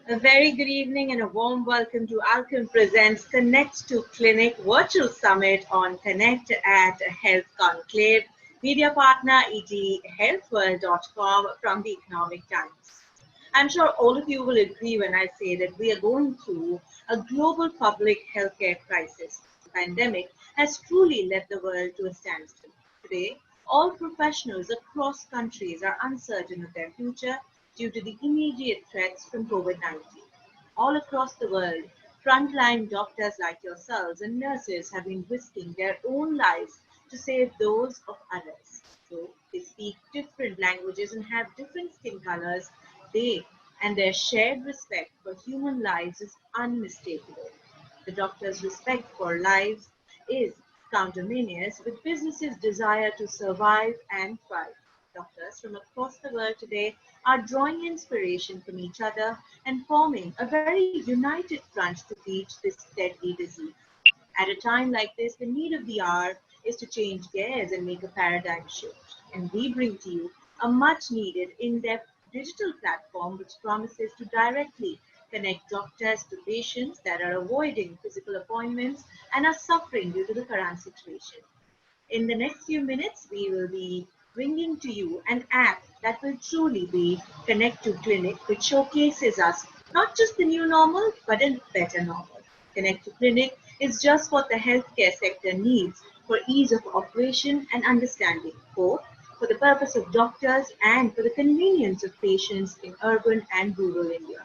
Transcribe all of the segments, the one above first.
A very good evening and a warm welcome to Alchem Presents Connect to Clinic Virtual Summit on Connect at Health Conclave. Media partner healthworld.com from the Economic Times. I'm sure all of you will agree when I say that we are going through a global public healthcare crisis. The pandemic has truly led the world to a standstill. Today, all professionals across countries are uncertain of their future due to the immediate threats from COVID-19. All across the world, frontline doctors like yourselves and nurses have been risking their own lives to save those of others. So they speak different languages and have different skin colors. They and their shared respect for human lives is unmistakable. The doctor's respect for lives is conterminous with businesses' desire to survive and thrive. Doctors from across the world today are drawing inspiration from each other and forming a very united front to beat this deadly disease. At a time like this, the need of the hour is to change gears and make a paradigm shift. And we bring to you a much needed in-depth digital platform which promises to directly connect doctors to patients that are avoiding physical appointments and are suffering due to the current situation. In the next few minutes, we will be bringing to you an app that will truly be Connect to Clinic, which showcases us not just the new normal, but a better normal. Connect to Clinic is just what the healthcare sector needs for ease of operation and understanding, both for the purpose of doctors and for the convenience of patients in urban and rural India.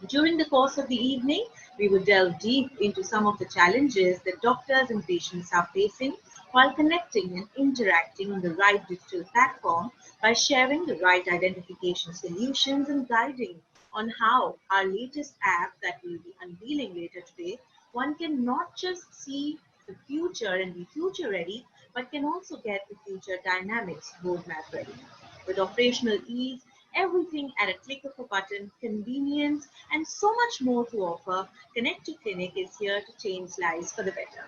During the course of the evening, we will delve deep into some of the challenges that doctors and patients are facing while connecting and interacting on the right digital platform by sharing the right identification solutions and guiding on how our latest app that we'll be unveiling later today, one can not just see the future and be future ready, but can also get the future dynamics roadmap ready. With operational ease, everything at a click of a button, convenience, and so much more to offer, Connect to Clinic is here to change lives for the better.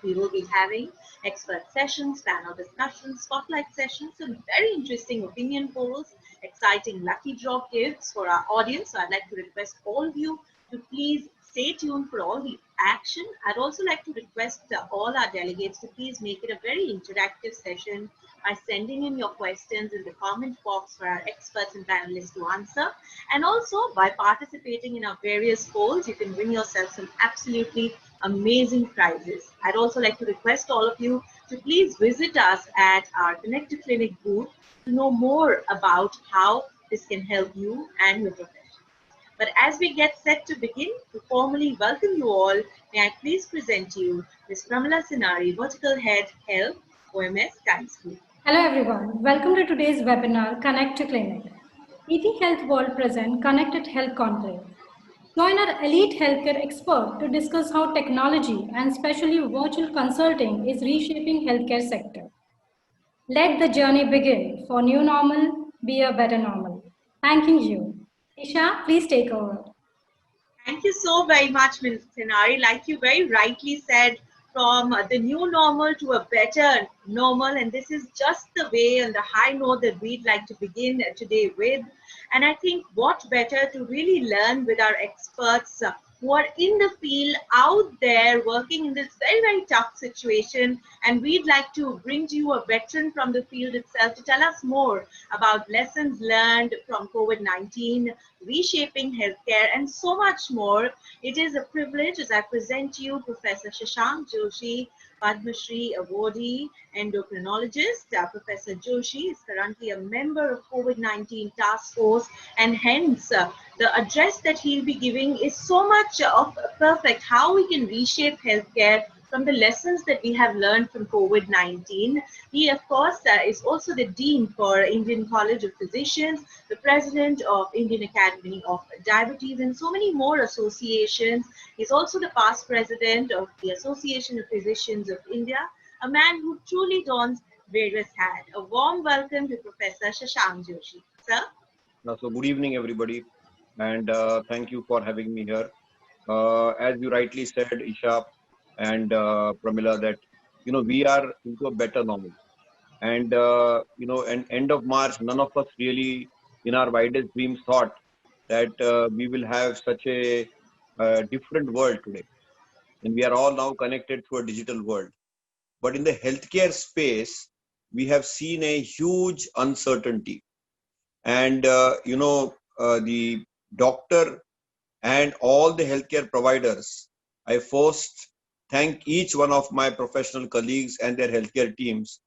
We will be having expert sessions, panel discussions, spotlight sessions, and very interesting opinion polls, exciting lucky draw gifts for our audience. So I'd like to request all of you to please stay tuned for all the action. I'd also like to request all our delegates to please make it a very interactive session by sending in your questions in the comment box for our experts and panelists to answer. And also by participating in our various polls, you can win yourself some absolutely amazing prizes. I'd also like to request all of you to please visit us at our Connect to Clinic booth to know more about how this can help you and your profession. But as we get set to begin, to formally welcome you all, may I please present to you Ms. Pramila Sinari, Vertical Head Health, OMS Times Group. Hello everyone, welcome to today's webinar, Connect to Clinic. ET Health World present Connected Health Conclave. Join our elite healthcare expert to discuss how technology and especially virtual consulting is reshaping healthcare sector. Let the journey begin for new normal, be a better normal. Thanking you. Isha, please take over. Thank you so very much, Ms. Sinari. Like you very rightly said, from the new normal to a better normal, and this is just the way and the high note that we'd like to begin today with. And I think what better to really learn with our experts who are in the field out there working in this very, very tough situation. And we'd like to bring to you a veteran from the field itself to tell us more about lessons learned from COVID-19, reshaping healthcare, and so much more. It is a privilege as I present to you Professor Shashank Joshi, Padma Shri awardee, endocrinologist. Professor Joshi is currently a member of COVID-19 task force, and hence the address that he'll be giving is so much of perfect how we can reshape healthcare from the lessons that we have learned from COVID-19. He, of course, is also the Dean for Indian College of Physicians, the President of Indian Academy of Diabetes, and so many more associations. He's also the past President of the Association of Physicians of India, a man who truly dons various hats. A warm welcome to Professor Shashank Joshi. Sir? So good evening, everybody, and thank you for having me here. As you rightly said, Isha and Pramila, that we are into a better normal, and and end of March, none of us really, in our widest dreams, thought that we will have such a different world today. And we are all now connected to a digital world. But in the healthcare space, we have seen a huge uncertainty. And, the doctor and all the healthcare providers, I first thank each one of my professional colleagues and their healthcare teams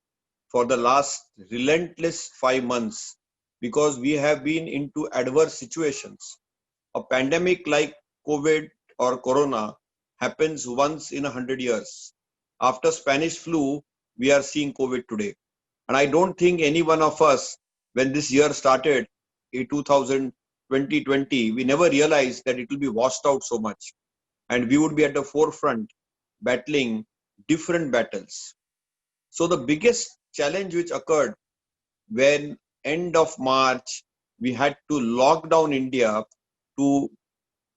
for the last relentless 5 months, because we have been into adverse situations. A pandemic like COVID or Corona happens once in 100 years. After Spanish flu, we are seeing COVID today. And I don't think any one of us, when this year started in 2020, we never realized that it will be washed out so much. And we would be at the forefront battling different battles. So the biggest challenge which occurred when end of March, we had to lock down India to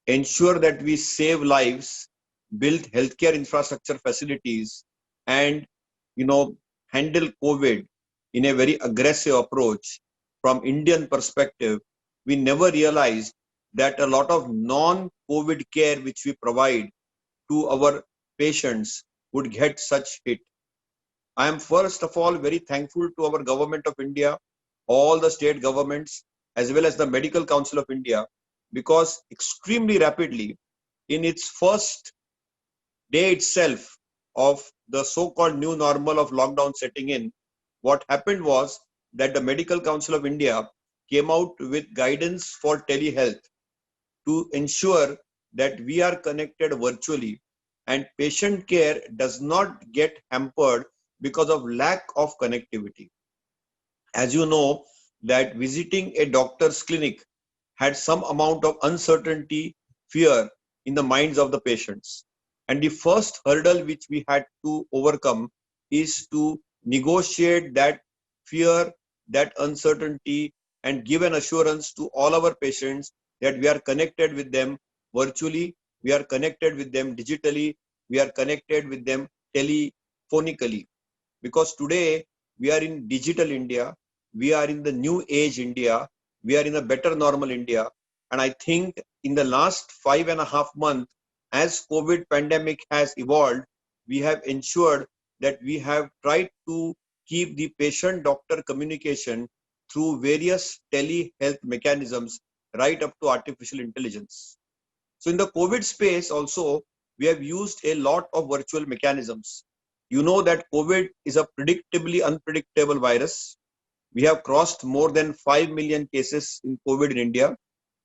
ensure that we save lives, build healthcare infrastructure facilities, and handle COVID in a very aggressive approach. From Indian perspective, we never realized that a lot of non-COVID care which we provide to our patients would get such hit. I am first of all very thankful to our government of India, all the state governments, as well as the Medical Council of India, because extremely rapidly, in its first day itself of the so-called new normal of lockdown setting in, what happened was that the Medical Council of India came out with guidance for telehealth to ensure that we are connected virtually and patient care does not get hampered because of lack of connectivity. As you know, that visiting a doctor's clinic had some amount of uncertainty, fear in the minds of the patients. And the first hurdle which we had to overcome is to negotiate that fear, that uncertainty, and give an assurance to all our patients that we are connected with them virtually, we are connected with them digitally, we are connected with them telephonically. Because today we are in digital India, we are in the new age India, we are in a better normal India. And I think in the last 5.5 months, as COVID pandemic has evolved, we have ensured that we have tried to keep the patient-doctor communication through various telehealth mechanisms right up to artificial intelligence. So in the COVID space also, we have used a lot of virtual mechanisms. You know that COVID is a predictably unpredictable virus. We have crossed more than 5 million cases in COVID in India.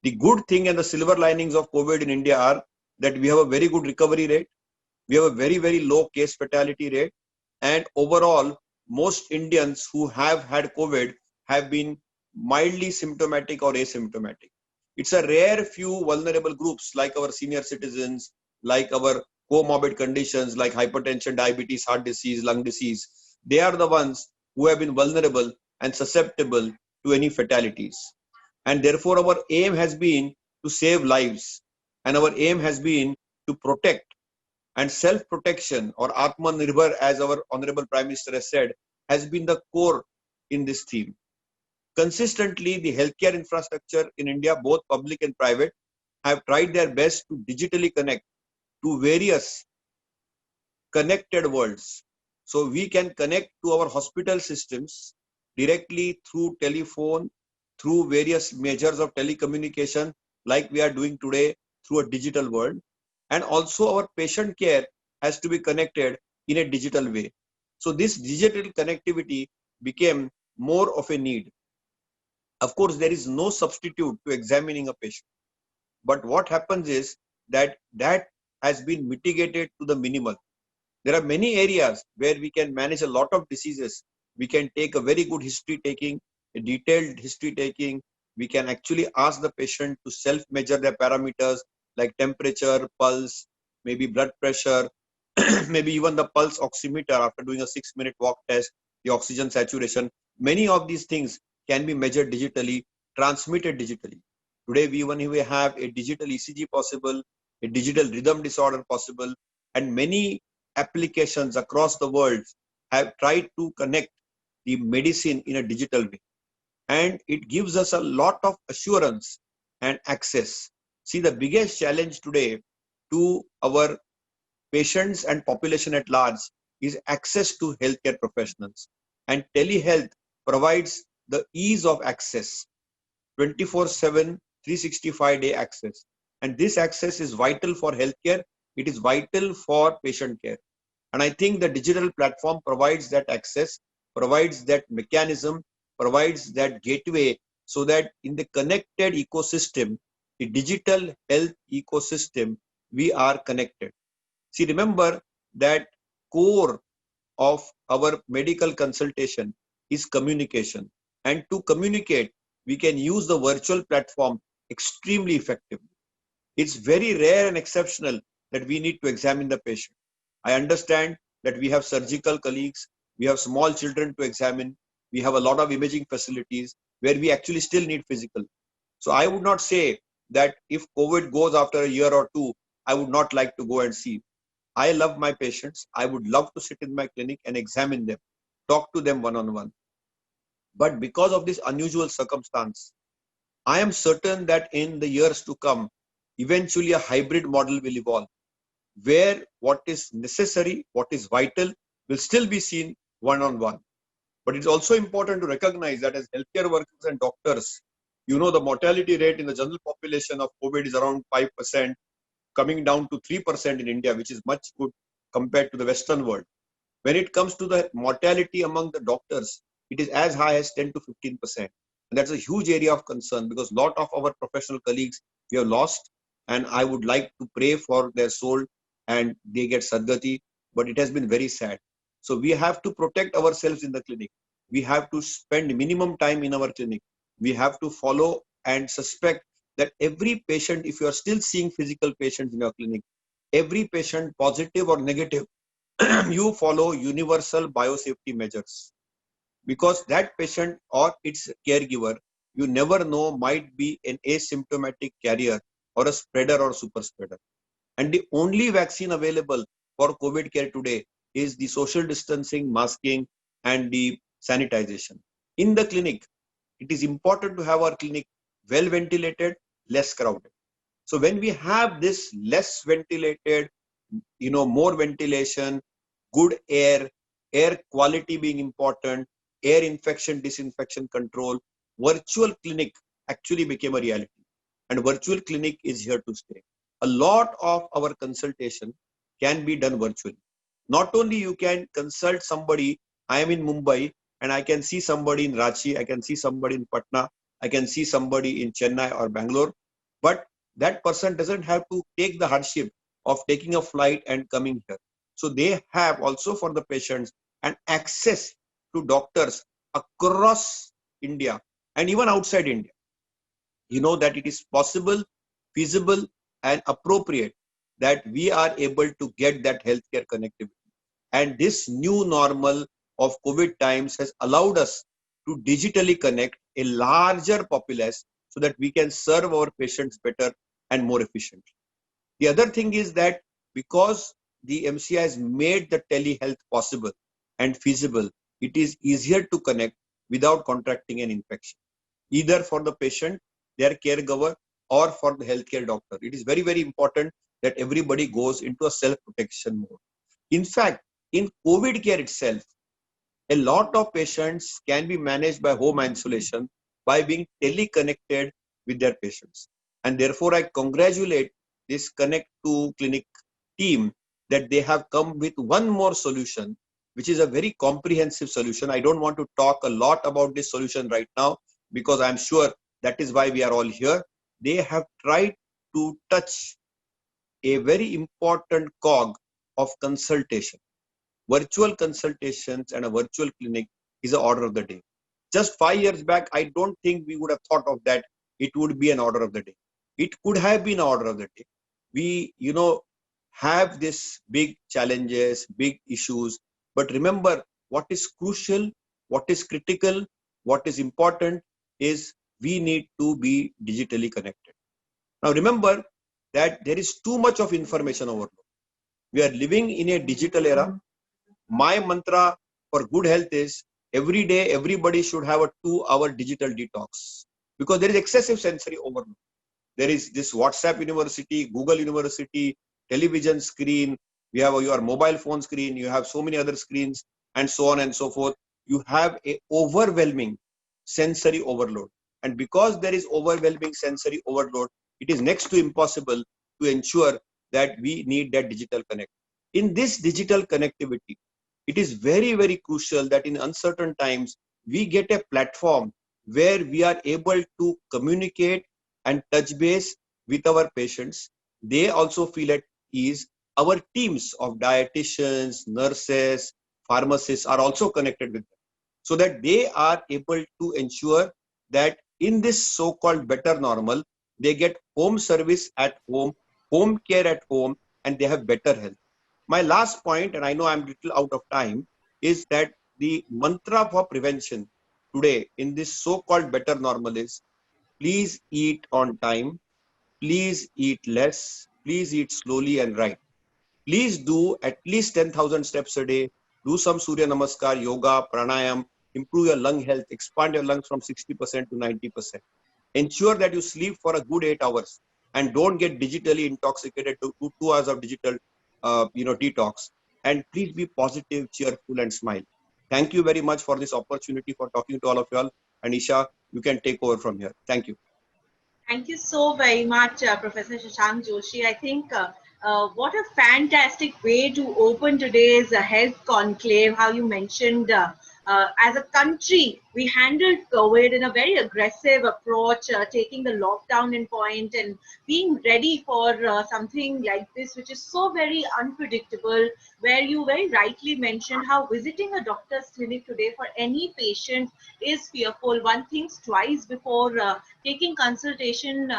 The good thing and the silver linings of COVID in India are that we have a very good recovery rate. We have a very, very low case fatality rate. And overall, most Indians who have had COVID have been mildly symptomatic or asymptomatic. It's a rare few vulnerable groups like our senior citizens, like our comorbid conditions like hypertension, diabetes, heart disease, lung disease. They are the ones who have been vulnerable and susceptible to any fatalities. And therefore, our aim has been to save lives. And our aim has been to protect. And self-protection or Atmanirbhar, as our Honorable Prime Minister has said, has been the core in this theme. Consistently, the healthcare infrastructure in India, both public and private, have tried their best to digitally connect to various connected worlds. So we can connect to our hospital systems directly through telephone, through various measures of telecommunication, like we are doing today through a digital world. And also our patient care has to be connected in a digital way. So this digital connectivity became more of a need. Of course, there is no substitute to examining a patient. But what happens is that has been mitigated to the minimal. There are many areas where we can manage a lot of diseases. We can take a very good history taking, a detailed history taking. We can actually ask the patient to self-measure their parameters like temperature, pulse, maybe blood pressure, maybe even the pulse oximeter after doing a 6-minute walk test, the oxygen saturation. Many of these things can be measured digitally, transmitted digitally. Today, we have a digital ECG possible, a digital rhythm disorder possible, and many applications across the world have tried to connect the medicine in a digital way. And it gives us a lot of assurance and access. See, the biggest challenge today to our patients and population at large is access to healthcare professionals. And telehealth provides the ease of access, 24/7, 365-day access. And this access is vital for healthcare. It is vital for patient care. And I think the digital platform provides that access, provides that mechanism, provides that gateway so that in the connected ecosystem, the digital health ecosystem, we are connected. See, remember that core of our medical consultation is communication. And to communicate, we can use the virtual platform extremely effectively. It's very rare and exceptional that we need to examine the patient. I understand that we have surgical colleagues, we have small children to examine, we have a lot of imaging facilities where we actually still need physical. So I would not say that if COVID goes after a year or two, I would not like to go and see. I love my patients. I would love to sit in my clinic and examine them, talk to them one-on-one. But because of this unusual circumstance, I am certain that in the years to come, eventually a hybrid model will evolve, where what is necessary, what is vital, will still be seen one-on-one. But it's also important to recognize that as healthcare workers and doctors, you know, the mortality rate in the general population of COVID is around 5%, coming down to 3% in India, which is much good compared to the Western world. When it comes to the mortality among the doctors, it is as high as 10 to 15%. And that's a huge area of concern because a lot of our professional colleagues we have lost. And I would like to pray for their soul and they get sadgati, but it has been very sad. So we have to protect ourselves in the clinic. We have to spend minimum time in our clinic. We have to follow and suspect that every patient, if you are still seeing physical patients in your clinic, every patient, positive or negative, you follow universal biosafety measures because that patient or its caregiver, you never know, might be an asymptomatic carrier or a spreader or super spreader. And the only vaccine available for COVID care today is the social distancing, masking, and the sanitization. In the clinic, it is important to have our clinic well ventilated, less crowded. So when we have this less ventilated, more ventilation, good air quality being important, air infection, disinfection control, virtual clinic actually became a reality. And virtual clinic is here to stay. A lot of our consultation can be done virtually. Not only you can consult somebody, I am in Mumbai and I can see somebody in Ranchi, I can see somebody in Patna, I can see somebody in Chennai or Bangalore, but that person doesn't have to take the hardship of taking a flight and coming here. So they have also for the patients an access to doctors across India and even outside India. You know that it is possible, feasible, and appropriate that we are able to get that healthcare connectivity. And this new normal of COVID times has allowed us to digitally connect a larger populace so that we can serve our patients better and more efficiently. The other thing is that because the MCI has made the telehealth possible and feasible, it is easier to connect without contracting an infection, either for the patient, their caregiver, or for the healthcare doctor. It is very, very important that everybody goes into a self-protection mode. In fact, in COVID care itself, a lot of patients can be managed by home isolation by being teleconnected with their patients. And therefore, I congratulate this Connect to Clinic team that they have come with one more solution, which is a very comprehensive solution. I don't want to talk a lot about this solution right now because I'm sure that is why we are all here. They have tried to touch a very important cog of consultation. Virtual consultations and a virtual clinic is an order of the day. Just 5 years back, I don't think we would have thought of that. It would be an order of the day. It could have been an order of the day. We, have these big challenges, big issues. But remember, what is crucial, what is critical, what is important is we need to be digitally connected. Now, remember that there is too much of information overload. We are living in a digital era. My mantra for good health is every day, everybody should have a 2-hour digital detox because there is excessive sensory overload. There is this WhatsApp University, Google University, television screen, we have your mobile phone screen, you have so many other screens, and so on and so forth. You have a overwhelming sensory overload. And because there is overwhelming sensory overload, it is next to impossible to ensure that we need that digital connect. In this digital connectivity, it is very, very crucial that in uncertain times, we get a platform where we are able to communicate and touch base with our patients. They also feel at ease. Our teams of dietitians, nurses, pharmacists are also connected with them, so that they are able to ensure that in this so-called better normal, they get home service at home care at home, and they have better health. My last point, and I know I'm little out of time, is that the mantra for prevention today in this so-called better normal is please eat on time, please eat less, please eat slowly and right. Please do at least 10,000 steps a day. Do some Surya Namaskar, yoga, pranayam, improve your lung health, expand your lungs from 60% to 90%. Ensure that you sleep for a good 8 hours and don't get digitally intoxicated to 2 hours of digital detox. And please be positive, cheerful, and smile. Thank you very much for this opportunity for talking to all of you all. And Isha, you can take over from here. Thank you. Thank you so very much, Professor Shashank Joshi. I think what a fantastic way to open today's health conclave. How you mentioned as a country, we handled COVID in a very aggressive approach, taking the lockdown in point and being ready for something like this, which is so very unpredictable, where you very rightly mentioned how visiting a doctor's clinic today for any patient is fearful. One thinks twice before taking consultation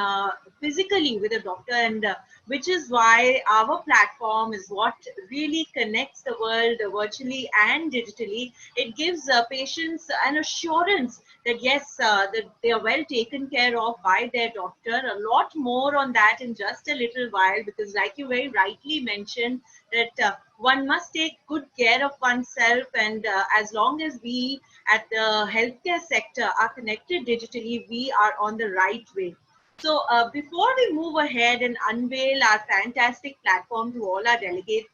physically with a doctor, and which is why our platform is what really connects the world virtually and digitally. It gives patients an assurance that yes, that they are well taken care of by their doctor. A lot more on that in just a little while, because like you very rightly mentioned, that one must take good care of oneself, and as long as we at the healthcare sector are connected digitally, we are on the right way. So before we move ahead and unveil our fantastic platform to all our delegates,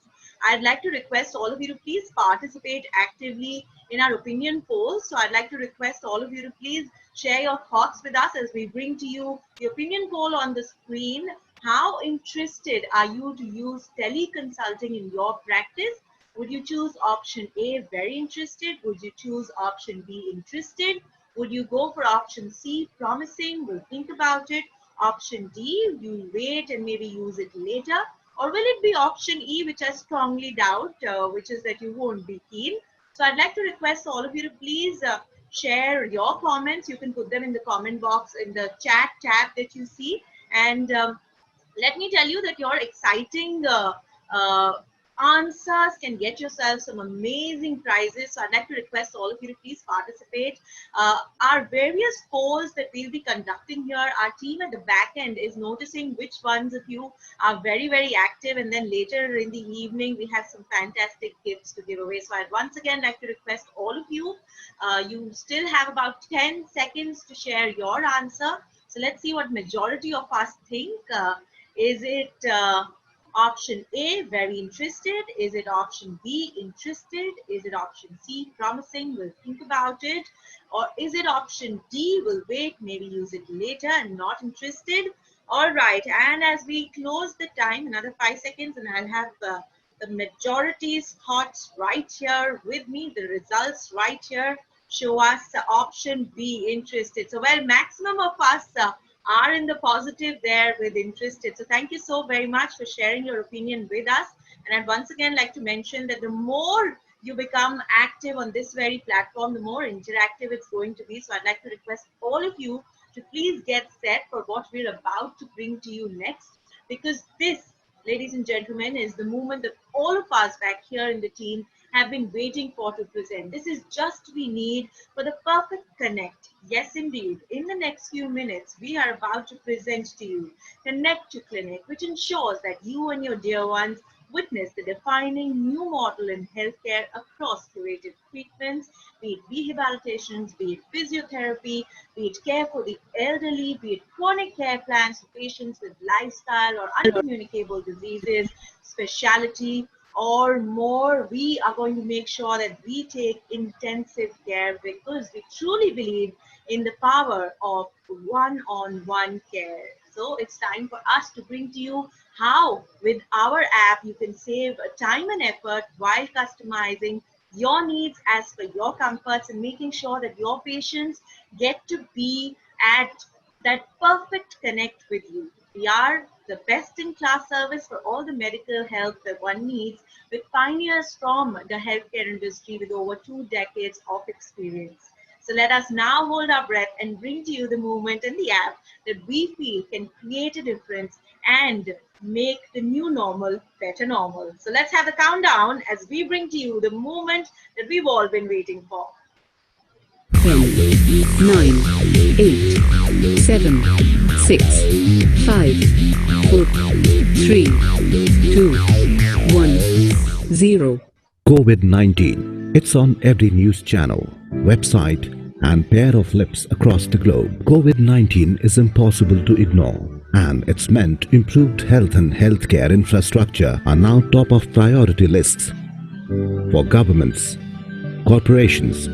I'd like to request all of you to please participate actively in our opinion polls. So I'd like to request all of you to please share your thoughts with us as we bring to you the opinion poll on the screen. How interested are you to use teleconsulting in your practice? Would you choose option A, very interested? Would you choose option B, interested? Would you go for option C, promising, we'll think about it? Option D, you wait and maybe use it later? Or will it be option E, which I strongly doubt, which is that you won't be keen? So I'd like to request all of you to please share your comments. You can put them in the comment box in the chat tab that you see. And let me tell you that your exciting uh, answers can get yourself some amazing prizes. So I'd like to request all of you to please participate. Our various polls that we'll be conducting here, our team at the back end is noticing which ones of you are very, very active. And then later in the evening, we have some fantastic gifts to give away. So I'd once again like to request all of you, you still have about 10 seconds to share your answer. So let's see what majority of us think. Is it option A, very interested? Is it option B, interested? Is it option C, promising, we'll think about it? Or is it option D, we'll wait, maybe use it later, and not interested? All right, and as we close the time, another 5 seconds, and I'll have the majority's thoughts right here with me, the results right here show us option B, interested. So, well, maximum of us are in the positive there with interested. So thank you so very much for sharing your opinion with us. And I'd once again like to mention that the more you become active on this very platform, the more interactive it's going to be. So I'd like to request all of you to please get set for what we're about to bring to you next, because this, ladies and gentlemen, is the moment that all of us back here in the team have been waiting for to present. This is just we need for the perfect connect. Yes, indeed. In the next few minutes, we are about to present to you Connect to Clinic, which ensures that you and your dear ones witness the defining new model in healthcare across curative treatments, be it rehabilitations, be it physiotherapy, be it care for the elderly, be it chronic care plans for patients with lifestyle or uncommunicable diseases, specialty, or more. We are going to make sure that we take intensive care because we truly believe in the power of one-on-one care. So it's time for us to bring to you how with our app you can save time and effort while customizing your needs as per your comforts and making sure that your patients get to be at that perfect connect with you. We are the best in class service for all the medical help that one needs with pioneers from the healthcare industry with over 2 decades of experience. So let us now hold our breath and bring to you the movement in the app that we feel can create a difference and make the new normal better normal. So let's have a countdown as we bring to you the movement that we've all been waiting for. 10, 9, 8, 7, 6, 5, 4, 3, 2, 1, 0. COVID-19. It's on every news channel, website, and pair of lips across the globe. COVID-19 is impossible to ignore, and it's meant improved health and healthcare infrastructure are now top of priority lists for governments, corporations,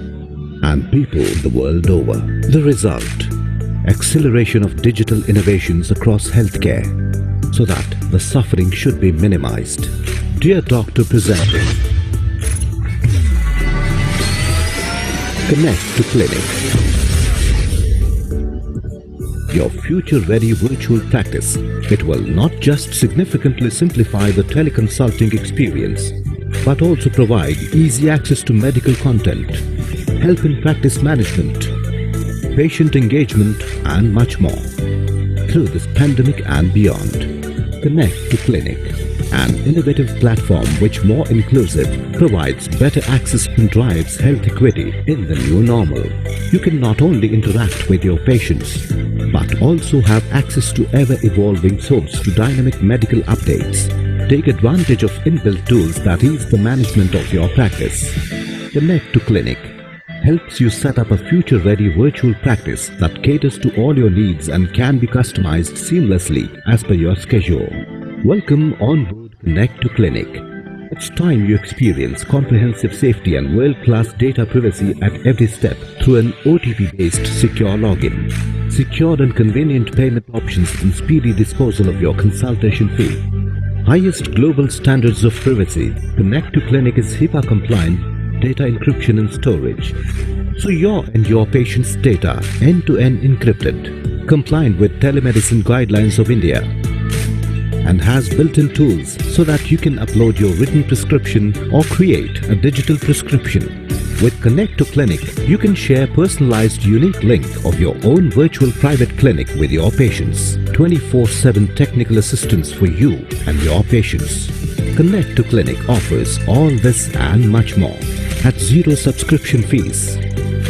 and people the world over. The result: acceleration of digital innovations across healthcare so that the suffering should be minimized. Dear Doctor presenting Connect to Clinic, your future-ready virtual practice. It will not just significantly simplify the teleconsulting experience, but also provide easy access to medical content, help in practice management, patient engagement, and much more through this pandemic and beyond. Connect to Clinic, an innovative platform which more inclusive, provides better access and drives health equity in the new normal. You can not only interact with your patients, but also have access to ever-evolving source to dynamic medical updates. Take advantage of inbuilt tools that ease the management of your practice. Connect to Clinic helps you set up a future-ready virtual practice that caters to all your needs and can be customized seamlessly as per your schedule. Welcome on board Connect to Clinic. It's time you experience comprehensive safety and world-class data privacy at every step through an OTP-based secure login, secured and convenient payment options and speedy disposal of your consultation fee. Highest global standards of privacy. Connect to Clinic is HIPAA compliant data encryption and storage, so your and your patient's data end-to-end encrypted, compliant with telemedicine guidelines of India, and has built-in tools so that you can upload your written prescription or create a digital prescription. With Connect to Clinic, you can share personalized unique link of your own virtual private clinic with your patients. 24/7 technical assistance for you and your patients. Connect to Clinic offers all this and much more at zero subscription fees,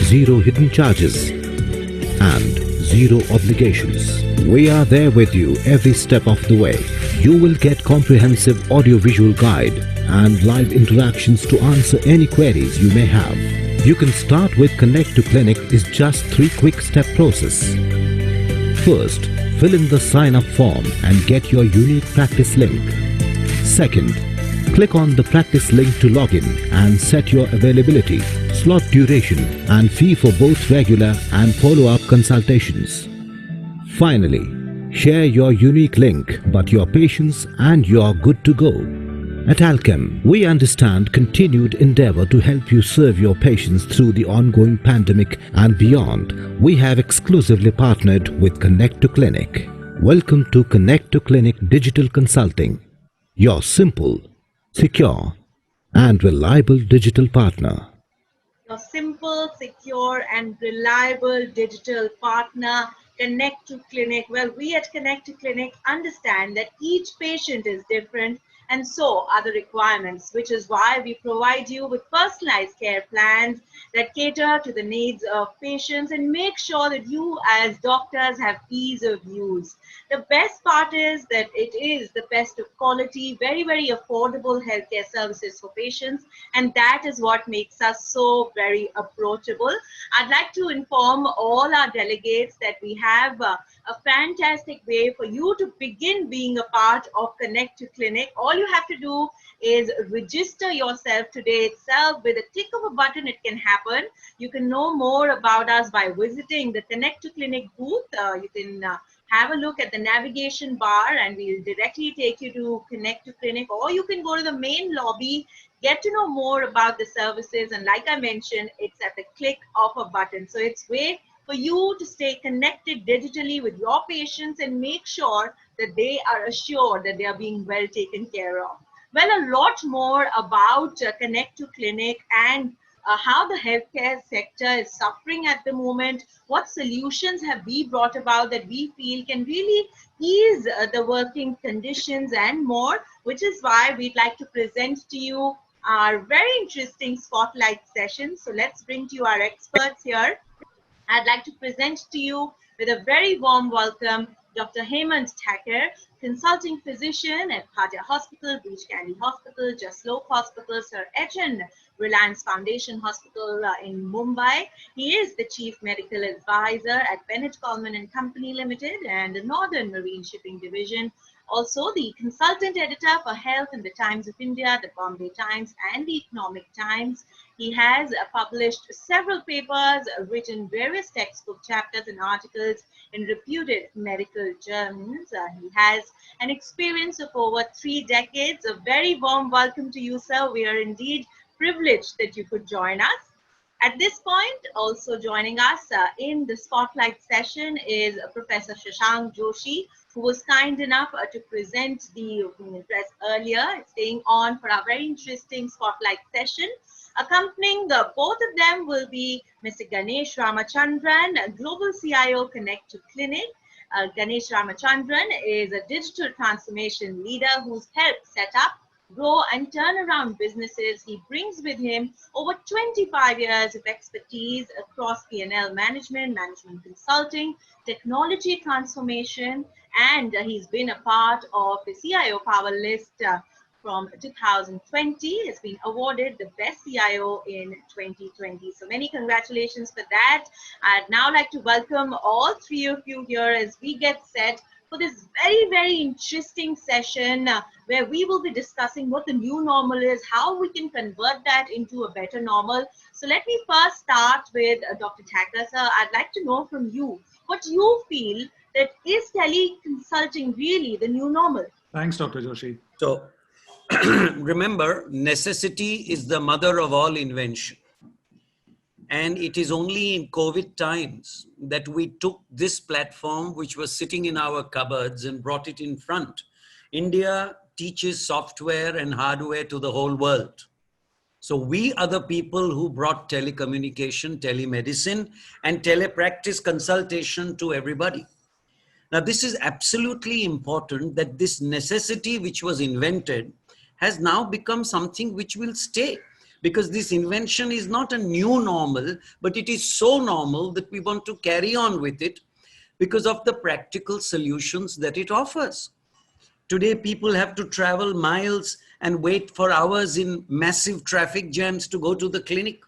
zero hidden charges, and zero obligations. We are there with you every step of the way. You will get comprehensive audio-visual guide and live interactions to answer any queries you may have. You can start with Connect to Clinic is just 3 quick step process. First, fill in the sign-up form and get your unique practice link. Second, click on the practice link to login and set your availability, slot duration, and fee for both regular and follow-up consultations. Finally, share your unique link, but your patients and you're good to go. At Alchem, we understand continued endeavor to help you serve your patients through the ongoing pandemic and beyond. We have exclusively partnered with Connect to Clinic. Welcome to Connect to Clinic Digital Consulting, your simple, secure, and reliable digital partner. Your simple, secure, and reliable digital partner, Connect to Clinic. Well, we at Connect to Clinic understand that each patient is different and so are the requirements, which is why we provide you with personalized care plans that cater to the needs of patients and make sure that you as doctors have ease of use. The best part is that it is the best of quality, very, very affordable healthcare services for patients, and that is what makes us so very approachable. I'd like to inform all our delegates that we have a fantastic way for you to begin being a part of Connect to Clinic. All you have to do is register yourself today itself. With a click of a button, it can happen. You can know more about us by visiting the Connect to Clinic booth. You can have a look at the navigation bar and we'll directly take you to Connect to Clinic, or you can go to the main lobby, get to know more about the services, and like I mentioned, it's at the click of a button. So it's way for you to stay connected digitally with your patients and make sure that they are assured that they are being well taken care of. Well, a lot more about Connect to Clinic and how the healthcare sector is suffering at the moment. What solutions have we brought about that we feel can really ease the working conditions and more, which is why we'd like to present to you our very interesting spotlight session. So let's bring to you our experts here. I'd like to present to you with a very warm welcome Dr. Hemant Thakur, consulting physician at Bhatia Hospital, Beach Candy Hospital, Jaslok Hospital, Sir H.N. Reliance Foundation Hospital in Mumbai. He is the Chief Medical Advisor at Bennett Coleman and Company Limited and the Northern Marine Shipping Division. Also the consultant editor for health in the Times of India, the Bombay Times and the Economic Times. He has published several papers, written various textbook chapters and articles in reputed medical journals. He has an experience of over 3 decades. A very warm welcome to you, sir. We are indeed privileged that you could join us. At this point, also joining us in the spotlight session is Professor Shashank Joshi, who was kind enough to present the press earlier, staying on for our very interesting spotlight session. Accompanying both of them will be Mr. Ganesh Ramachandran, Global CIO Connect to Clinic. Ganesh Ramachandran is a digital transformation leader who's helped set up, grow and turn around businesses. He brings with him over 25 years of expertise across P&L management, management consulting, technology transformation, and he's been a part of the CIO Power List from 2020. Has been awarded the best CIO in 2020. So many congratulations for that. I'd now like to welcome all 3 of you here as we get set for this very, very interesting session where we will be discussing what the new normal is, how we can convert that into a better normal. So let me first start with Dr. Thakur, sir. I'd like to know from you what you feel that is teleconsulting really the new normal? Thanks, Dr. Joshi. So remember, necessity is the mother of all invention. And it is only in COVID times that we took this platform, which was sitting in our cupboards, and brought it in front. India teaches software and hardware to the whole world. So we are the people who brought telecommunication, telemedicine, and telepractice consultation to everybody. Now, this is absolutely important that this necessity which was invented has now become something which will stay. Because this invention is not a new normal, but it is so normal that we want to carry on with it because of the practical solutions that it offers. Today, people have to travel miles and wait for hours in massive traffic jams to go to the clinic.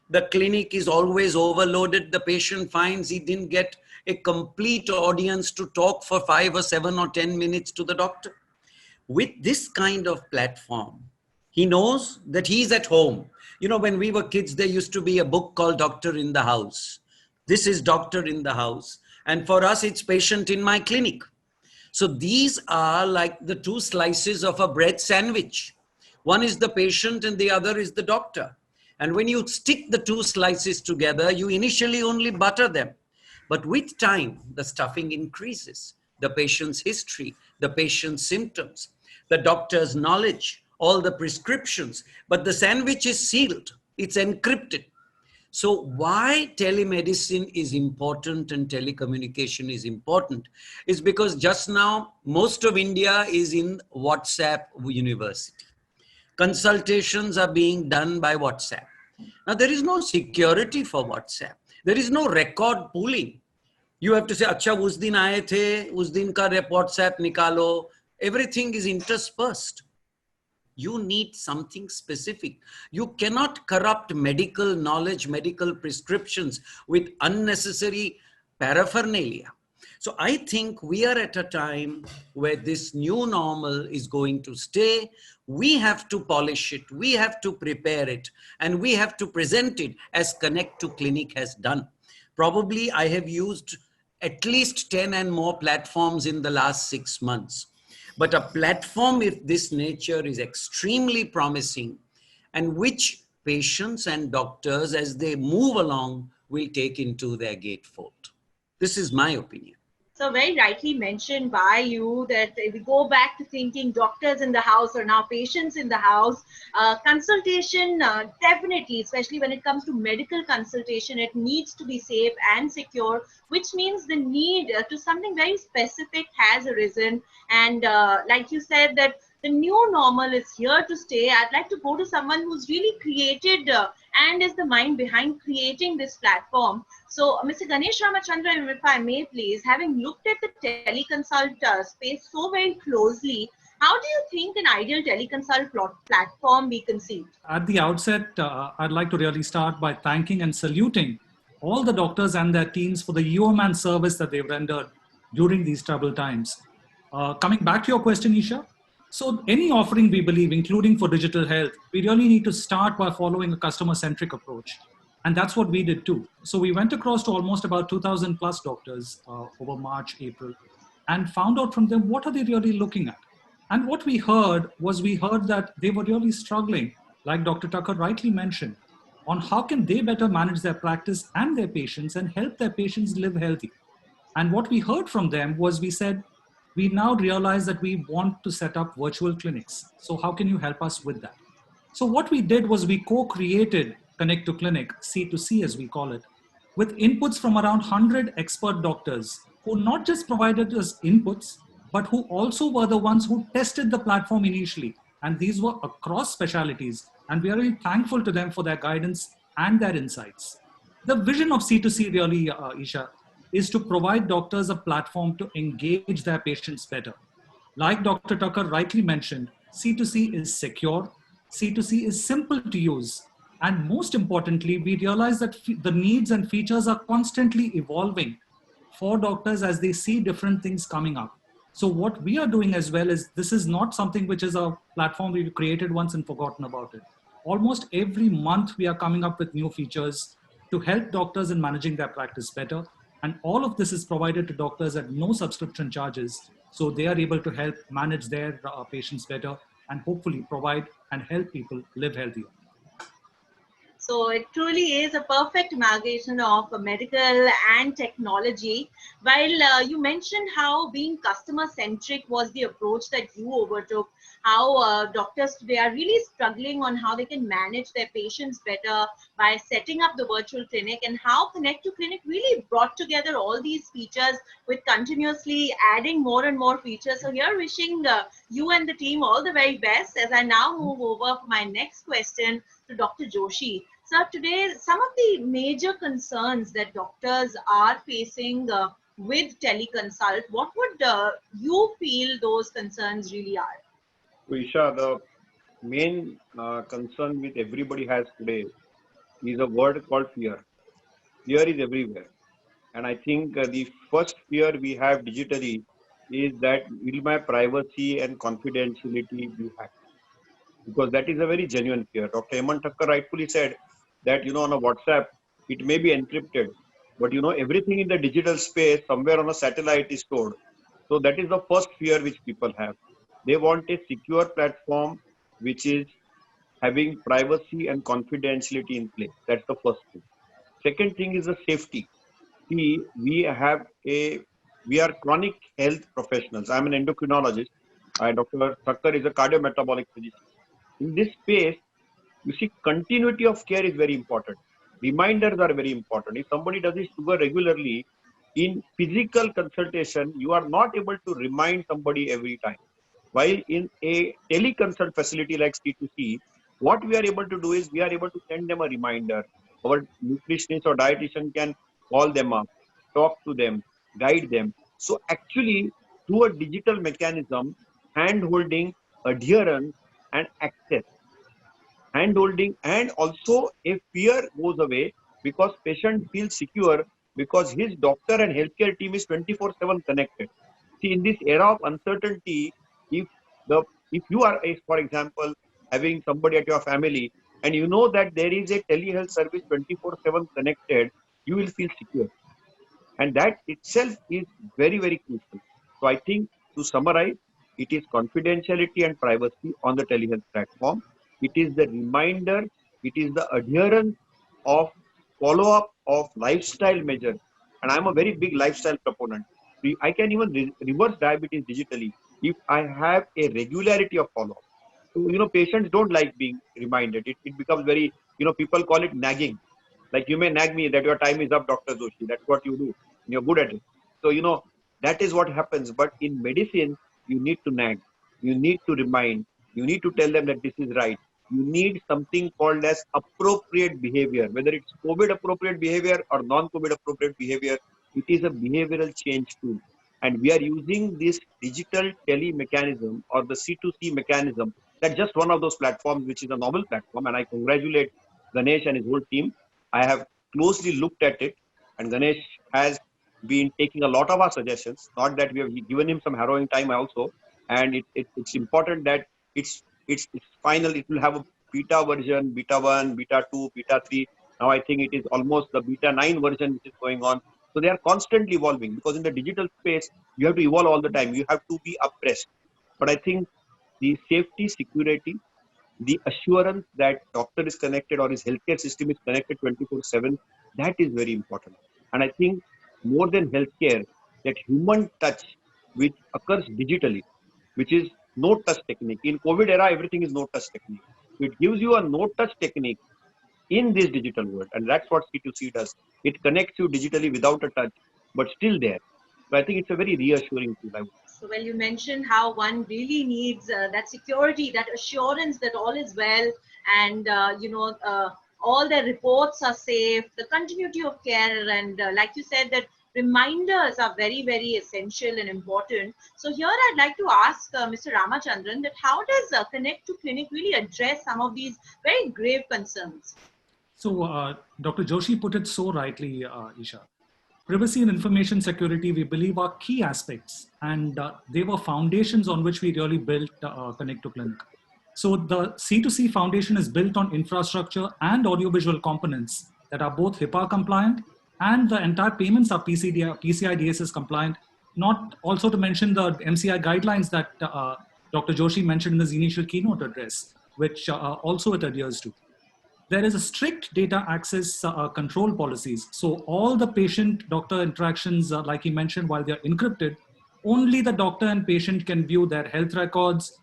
The clinic is always overloaded. The patient finds he didn't get a complete audience to talk for 5 or 7 or 10 minutes to the doctor. With this kind of platform, he knows that he's at home. You know, when we were kids, there used to be a book called Doctor in the House. This is Doctor in the House. And for us, it's patient in my clinic. So these are like the 2 slices of a bread sandwich. One is the patient and the other is the doctor. And when you stick the 2 slices together, you initially only butter them. But with time, the stuffing increases. The patient's history, the patient's symptoms, the doctor's knowledge, all the prescriptions, but the sandwich is sealed, it's encrypted. So why telemedicine is important and telecommunication is important is because just now most of India is in WhatsApp university. Consultations are being done by WhatsApp. Now there is no security for WhatsApp. There is no record pooling. You have to say, अच्छा उस दिन आए थे, उस दिन का WhatsApp निकालो. Everything is interspersed. You need something specific. You cannot corrupt medical knowledge, medical prescriptions with unnecessary paraphernalia. So I think we are at a time where this new normal is going to stay. We have to polish it. We have to prepare it. And we have to present it as Connect to Clinic has done. Probably I have used at least 10 and more platforms in the last 6 months. But a platform of this nature is extremely promising, and which patients and doctors, as they move along, will take into their gatefold. This is my opinion. So very rightly mentioned by you that if we go back to thinking doctors in the house or now patients in the house, consultation definitely, especially when it comes to medical consultation, it needs to be safe and secure, which means the need to something very specific has arisen. And like you said, that the new normal is here to stay. I'd like to go to someone who's really created and is the mind behind creating this platform. So, Mr. Ganesh Ramachandran, if I may please, having looked at the teleconsult space so very closely, how do you think an ideal teleconsult platform be conceived? At the outset, I'd like to really start by thanking and saluting all the doctors and their teams for the yeoman service that they've rendered during these troubled times. Coming back to your question, Isha, so any offering we believe, including for digital health, we really need to start by following a customer-centric approach. And that's what we did too. So we went across to almost about 2,000 plus doctors over March, April, and found out from them what are they really looking at. And what we heard that they were really struggling, like Dr. Tucker rightly mentioned, on how can they better manage their practice and their patients and help their patients live healthy. And what we heard from them was we said, we now realize that we want to set up virtual clinics. So how can you help us with that? So what we did was we co-created Connect to Clinic, C2C as we call it, with inputs from around 100 expert doctors who not just provided us inputs, but who also were the ones who tested the platform initially. And these were across specialties. And we are really thankful to them for their guidance and their insights. The vision of C2C really, Isha, is to provide doctors a platform to engage their patients better. Like Dr. Tucker rightly mentioned, C2C is secure, C2C is simple to use, and most importantly, we realize that the needs and features are constantly evolving for doctors as they see different things coming up. So what we are doing as well is, this is not something which is a platform we've created once and forgotten about it. Almost every month we are coming up with new features to help doctors in managing their practice better. And all of this is provided to doctors at no subscription charges. So they are able to help manage their patients better and hopefully provide and help people live healthier. So it truly is a perfect amalgamation of medical and technology. While you mentioned how being customer-centric was the approach that you overtook, how doctors today are really struggling on how they can manage their patients better by setting up the virtual clinic, and how Connect to Clinic really brought together all these features with continuously adding more and more features. So here wishing you and the team all the very best as I now move over for my next question to Dr. Joshi. So today, some of the major concerns that doctors are facing with teleconsult, what would you feel those concerns really are? So Isha, the main concern which everybody has today is a word called fear. Fear is everywhere. And I think the first fear we have digitally is that will my privacy and confidentiality be hacked? Because that is a very genuine fear. Dr. Hemant Thakkar rightfully said that, on a WhatsApp, it may be encrypted, but everything in the digital space somewhere on a satellite is stored. So that is the first fear which people have. They want a secure platform which is having privacy and confidentiality in place. That's the first thing. Second thing is the safety. See, we are chronic health professionals. I'm an endocrinologist. Dr. Thakkar is a cardiometabolic physician. In this space, you see, continuity of care is very important. reminders are very important. If somebody does his sugar regularly, in physical consultation, you are not able to remind somebody every time. While in a teleconsult facility like C2C, what we are able to do is we are able to send them a reminder. Our nutritionist or dietitian can call them up, talk to them, guide them. So actually, through a digital mechanism, hand holding, adherence, and access, hand holding, and also a fear goes away because patient feels secure because his doctor and healthcare team is 24/7 connected. See, in this era of uncertainty, if the if you are, for example, having somebody at your family and you know that there is a telehealth service 24/7 connected, you will feel secure. And that itself is very, very crucial. So I think, to summarize, it is confidentiality and privacy on the telehealth platform. It is the reminder, it is the adherence of follow-up of lifestyle measures. And I'm a very big lifestyle proponent. I can even reverse diabetes digitally if I have a regularity of follow-up. So, patients don't like being reminded. It becomes very, people call it nagging. Like, you may nag me that your time is up, Dr. Joshi. That's what you do. You're good at it. So, that is what happens. But in medicine, you need to nag. You need to remind. You need to tell them that this is right. You need something called as appropriate behavior, whether it's COVID appropriate behavior or non-COVID appropriate behavior. It is a behavioral change tool. And we are using this digital tele mechanism or the C2C mechanism. That's just one of those platforms, which is a novel platform. And I congratulate Ganesh and his whole team. I have closely looked at it, and Ganesh has been taking a lot of our suggestions. Not that we have given him some harrowing time also, and it's important that it's final. It will have a beta version, beta 1, beta 2, beta 3. Now I think it is almost the beta 9 version which is going on. So they are constantly evolving, because in the digital space, you have to evolve all the time. You have to be abreast. But I think the safety, security, the assurance that doctor is connected or his healthcare system is connected 24/7, that is very important. And I think more than healthcare, that human touch which occurs digitally, which is no touch technique. In COVID era, everything is no touch technique. It gives you a no touch technique in this digital world. And that's what C2C does. It connects you digitally without a touch, but still there. So I think it's a very reassuring tool. So, well, you mentioned how one really needs that security, that assurance that all is well, and all their reports are safe, the continuity of care, and like you said, that reminders are very, very essential and important. So here I'd like to ask Mr. Ramachandran that how does Connect to Clinic really address some of these very grave concerns? So Dr. Joshi put it so rightly, Isha. Privacy and information security, we believe, are key aspects, and they were foundations on which we really built Connect to Clinic. So the C2C foundation is built on infrastructure and audiovisual components that are both HIPAA compliant, and the entire payments are PCI DSS compliant, not also to mention the MCI guidelines that Dr. Joshi mentioned in his initial keynote address, which also it adheres to. There is a strict data access control policies. So all the patient-doctor interactions, like he mentioned, while they're encrypted, only the doctor and patient can view their health records.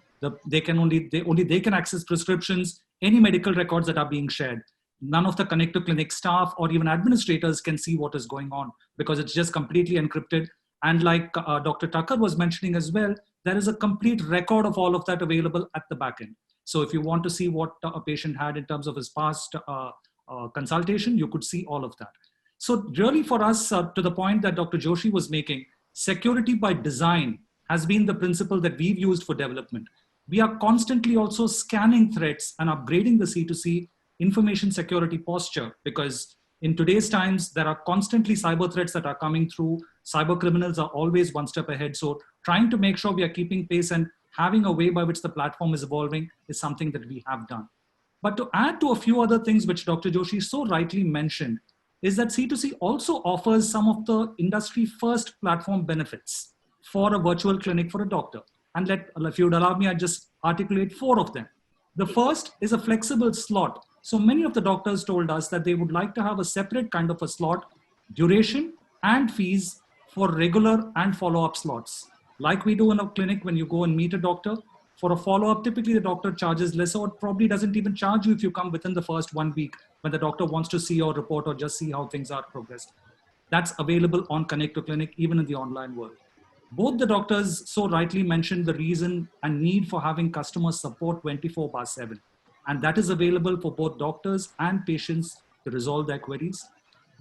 They can access prescriptions, any medical records that are being shared. None of the Connect to Clinic staff or even administrators can see what is going on because it's just completely encrypted. And like Dr. Tucker was mentioning as well, there is a complete record of all of that available at the back end. So if you want to see what a patient had in terms of his past consultation, you could see all of that. So really for us, to the point that Dr. Joshi was making, security by design has been the principle that we've used for development. We are constantly also scanning threats and upgrading the C2C information security posture, because in today's times, there are constantly cyber threats that are coming through. Cyber criminals are always one step ahead. So trying to make sure we are keeping pace and having a way by which the platform is evolving is something that we have done. But to add to a few other things which Dr. Joshi so rightly mentioned, is that C2C also offers some of the industry first platform benefits for a virtual clinic for a doctor. And if you would allow me, I'd just articulate 4 of them. The first is a flexible slot. So many of the doctors told us that they would like to have a separate kind of a slot, duration and fees for regular and follow-up slots. Like we do in a clinic when you go and meet a doctor, For a follow-up, typically the doctor charges less, or probably doesn't even charge you if you come within the first 1 week when the doctor wants to see your report or just see how things are progressed. That's available on Connect to Clinic, even in the online world. Both the doctors so rightly mentioned the reason and need for having customer support 24/7. And that is available for both doctors and patients to resolve their queries.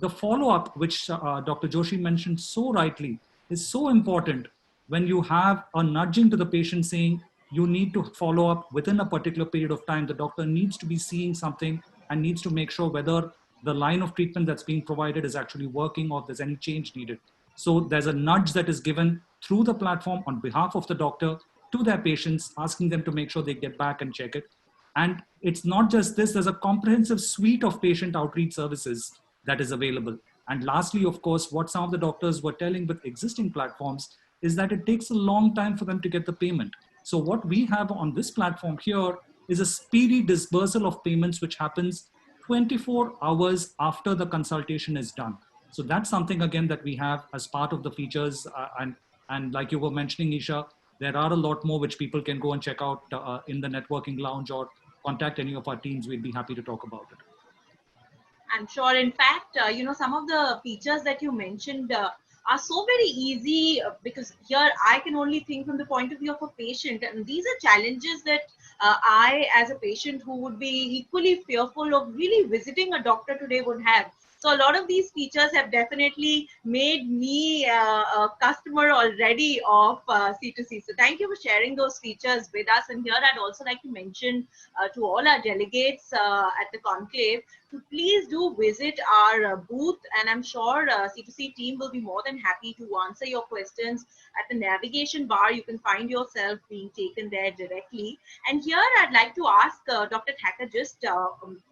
The follow-up, which Dr. Joshi mentioned so rightly, is so important when you have a nudging to the patient saying, you need to follow up within a particular period of time. The doctor needs to be seeing something and needs to make sure whether the line of treatment that's being provided is actually working or if there's any change needed. So there's a nudge that is given through the platform on behalf of the doctor to their patients, asking them to make sure they get back and check it. And it's not just this, there's a comprehensive suite of patient outreach services that is available. And lastly, of course, what some of the doctors were telling with existing platforms is that it takes a long time for them to get the payment. So what we have on this platform here is a speedy disbursal of payments, which happens 24 hours after the consultation is done. So that's something, again, that we have as part of the features. And like you were mentioning, Isha, there are a lot more which people can go and check out in the networking lounge or contact any of our teams. We'd be happy to talk about it. I'm sure. In fact, some of the features that you mentioned are so very easy because here I can only think from the point of view of a patient. And these are challenges that I, as a patient who would be equally fearful of really visiting a doctor today, would have. So a lot of these features have definitely made me a customer already of C2C. So thank you for sharing those features with us. And here I'd also like to mention to all our delegates at the Conclave to please do visit our booth. And I'm sure C2C team will be more than happy to answer your questions. At the navigation bar, you can find yourself being taken there directly. And here I'd like to ask Dr. Thacker just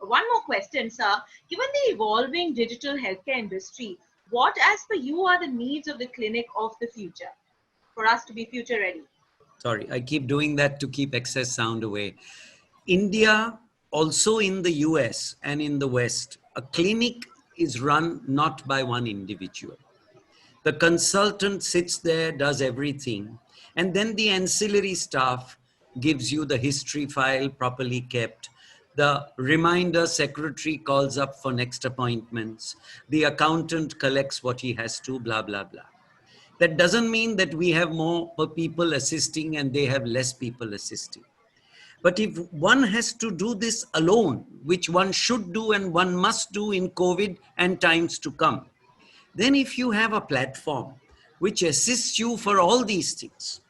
one more question, sir. Given the evolving digital healthcare industry, what, as per you, are the needs of the clinic of the future for us to be future ready? Sorry, I keep doing that to keep excess sound away. India, also in the US and in the West, a clinic is run not by one individual. The consultant sits there, does everything, and then the ancillary staff gives you the history file properly kept. The reminder secretary calls up for next appointments. The accountant collects what he has to, blah, blah, blah. That doesn't mean that we have more people assisting and they have less people assisting. But if one has to do this alone, which one should do and one must do in COVID and times to come, then if you have a platform which assists you for all these things,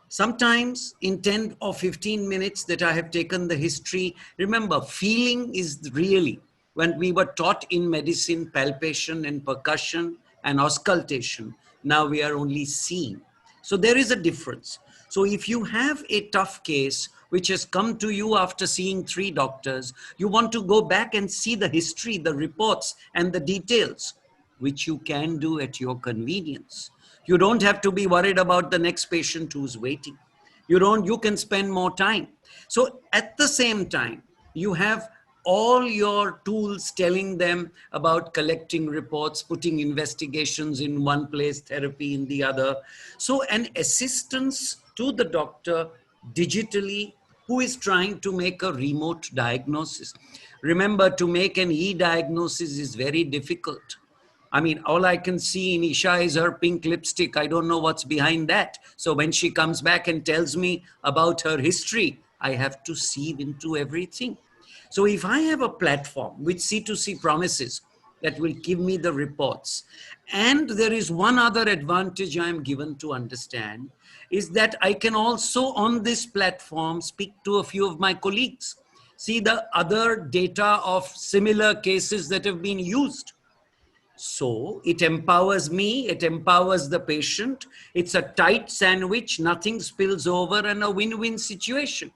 sometimes in 10 or 15 minutes that I have taken the history, remember, feeling is really, when we were taught in medicine, palpation and percussion and auscultation, now we are only seeing. So there is a difference. So if you have a tough case which has come to you after seeing 3 doctors, you want to go back and see the history, the reports and the details, which you can do at your convenience. You don't have to be worried about the next patient who's waiting. You can spend more time. So at the same time, you have all your tools telling them about collecting reports, putting investigations in one place, therapy in the other. So an assistance to the doctor digitally who is trying to make a remote diagnosis. Remember, to make an e-diagnosis is very difficult. I mean, all I can see in Isha is her pink lipstick. I don't know what's behind that. So when she comes back and tells me about her history, I have to sieve into everything. So if I have a platform which C2C promises that will give me the reports, and there is one other advantage I am given to understand, is that I can also on this platform speak to a few of my colleagues, see the other data of similar cases that have been used. So it empowers me, it empowers the patient. It's a tight sandwich, nothing spills over, and a win-win situation.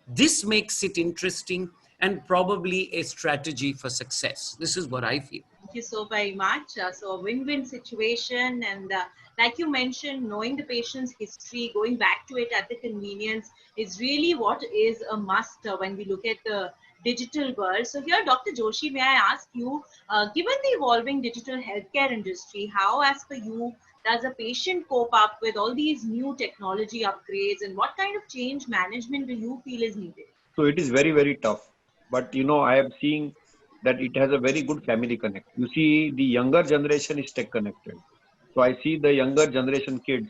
This makes it interesting and probably a strategy for success. This is what I feel. Thank you so very much. So a win-win situation, and like you mentioned, knowing the patient's history, going back to it at the convenience is really what is a must when we look at the digital world. So here, Dr. Joshi, may I ask you, given the evolving digital healthcare industry, how, as per you, Does a patient cope up with all these new technology upgrades, and what kind of change management do you feel is needed? So it is very, very tough. But I am seeing that it has a very good family connect. You see, the younger generation is tech connected. So I see the younger generation kids,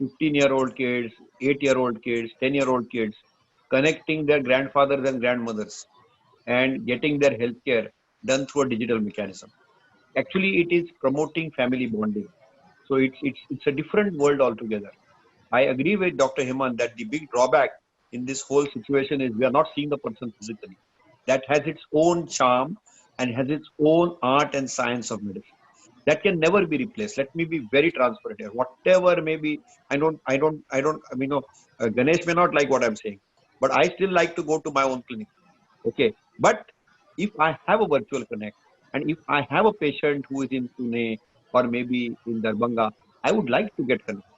15-year-old kids, 8-year-old kids, 10-year-old kids, connecting their grandfathers and grandmothers and getting their healthcare done through a digital mechanism. Actually, it is promoting family bonding. So it's a different world altogether. I agree with Dr. Hemant that the big drawback in this whole situation is we are not seeing the person physically. That has its own charm and has its own art and science of medicine. That can never be replaced. Let me be very transparent here. Whatever maybe, I mean, Ganesh may not like what I'm saying, but I still like to go to my own clinic. Okay. But if I have a virtual connect and if I have a patient who is in Pune or maybe in Darbhanga, I would like to get connected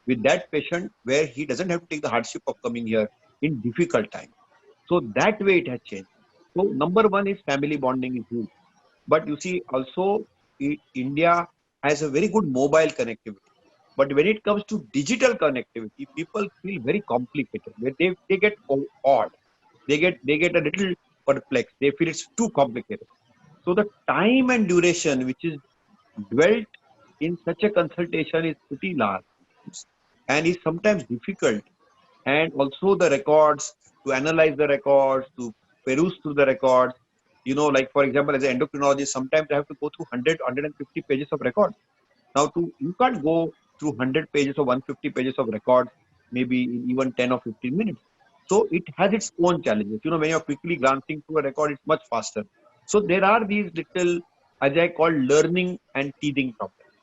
with that patient where he doesn't have to take the hardship of coming here in difficult time. So that way it has changed. So number one is family bonding is huge. But you see also India has a very good mobile connectivity. But when it comes to digital connectivity, people feel very complicated. They get odd. They get a little perplexed. They feel it's too complicated. So the time and duration which is dwelt in such a consultation is pretty large and is sometimes difficult. And also the records, to analyze the records, to peruse through the records. Like for example, as an endocrinologist, sometimes I have to go through 150 pages of records. Now, you can't go through 100 pages or 150 pages of records, maybe in even 10 or 15 minutes. So it has its own challenges. When you're quickly glancing through a record, it's much faster. So there are these little, as I call, learning and teething problems,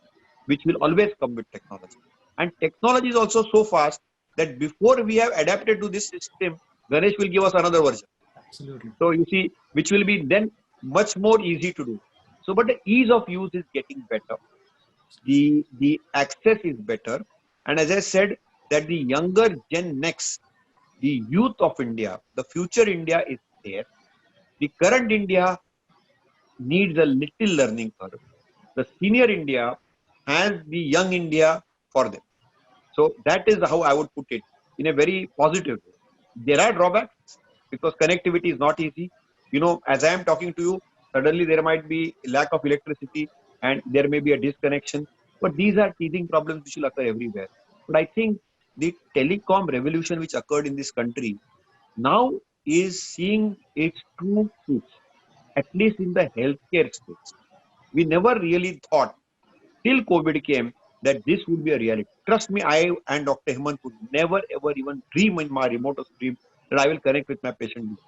which will always come with technology. And technology is also so fast that before we have adapted to this system, Ganesh will give us another version. Absolutely. So you see, which will be then much more easy to do. So, but the ease of use is getting better. The access is better. And as I said, that the younger Gen Next, the youth of India, the future India is there. The current India needs a little learning curve. The senior India has the young India for them. So that is how I would put it in a very positive way. There are drawbacks because connectivity is not easy. As I am talking to you, suddenly there might be lack of electricity and there may be a disconnection. But these are teething problems which will occur everywhere. But I think the telecom revolution which occurred in this country now is seeing its true fruits, at least in the healthcare space. We never really thought till COVID came that this would be a reality. Trust me, I and Dr. Hemant would never ever even dream in my remotest dream that I will connect with my patient.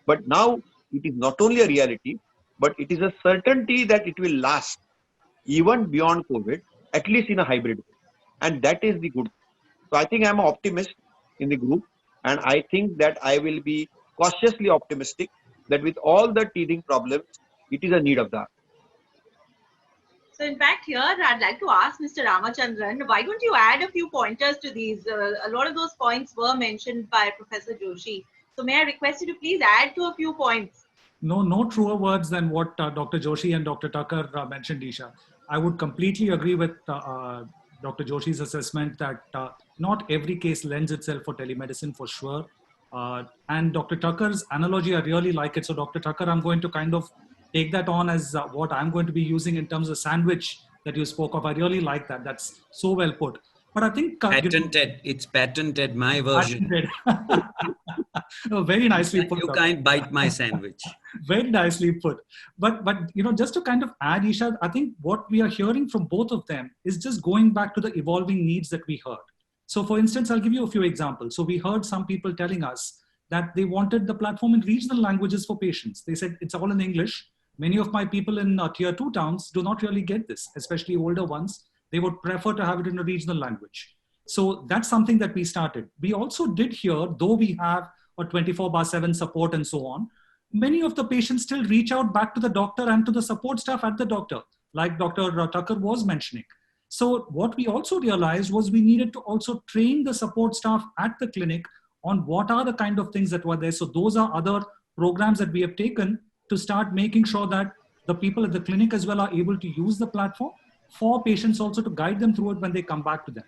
But now it is not only a reality, but it is a certainty that it will last even beyond COVID, at least in a hybrid way. And that is the good. So I think I'm an optimist in the group. And I think that I will be cautiously optimistic that with all the teething problems, it is a need of the hour. So in fact, here I'd like to ask Mr. Ramachandran, why don't you add a few pointers to these? A lot of those points were mentioned by Professor Joshi. So may I request you to please add to a few points? No truer words than what Dr. Joshi and Dr. Tucker mentioned, Isha. I would completely agree with Dr. Joshi's assessment that not every case lends itself for telemedicine for sure. And Dr. Tucker's analogy, I really like it. So Dr. Tucker, I'm going to kind of take that on as what I'm going to be using in terms of sandwich that you spoke of. I really like that. That's so well put. But I think patented. It's patented. My version. Patented. Oh, very nicely put. You can't bite my sandwich. Very nicely put. But just to kind of add, Isha, I think what we are hearing from both of them is just going back to the evolving needs that we heard. So, for instance, I'll give you a few examples. So we heard some people telling us that they wanted the platform in regional languages for patients. They said it's all in English. Many of my people in tier 2 towns do not really get this, especially older ones. They would prefer to have it in a regional language. So that's something that we started. We also did hear, though we have a 24/7 support and so on, many of the patients still reach out back to the doctor and to the support staff at the doctor, like Dr. Tucker was mentioning. So what we also realized was we needed to also train the support staff at the clinic on what are the kind of things that were there. So those are other programs that we have taken to start making sure that the people at the clinic as well are able to use the platform. for patients also to guide them through it when they come back to them.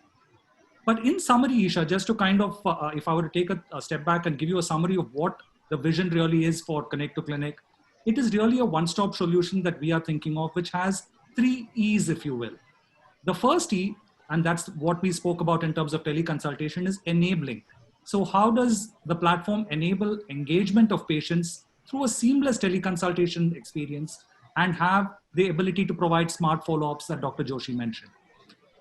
But in summary, Isha, just to kind of, if I were to take a step back and give you a summary of what the vision really is for Connect to Clinic, it is really a one-stop solution that we are thinking of, which has 3 E's, if you will. The first E, and that's what we spoke about in terms of teleconsultation, is enabling. So how does the platform enable engagement of patients through a seamless teleconsultation experience and have the ability to provide smart follow-ups that Dr. Joshi mentioned?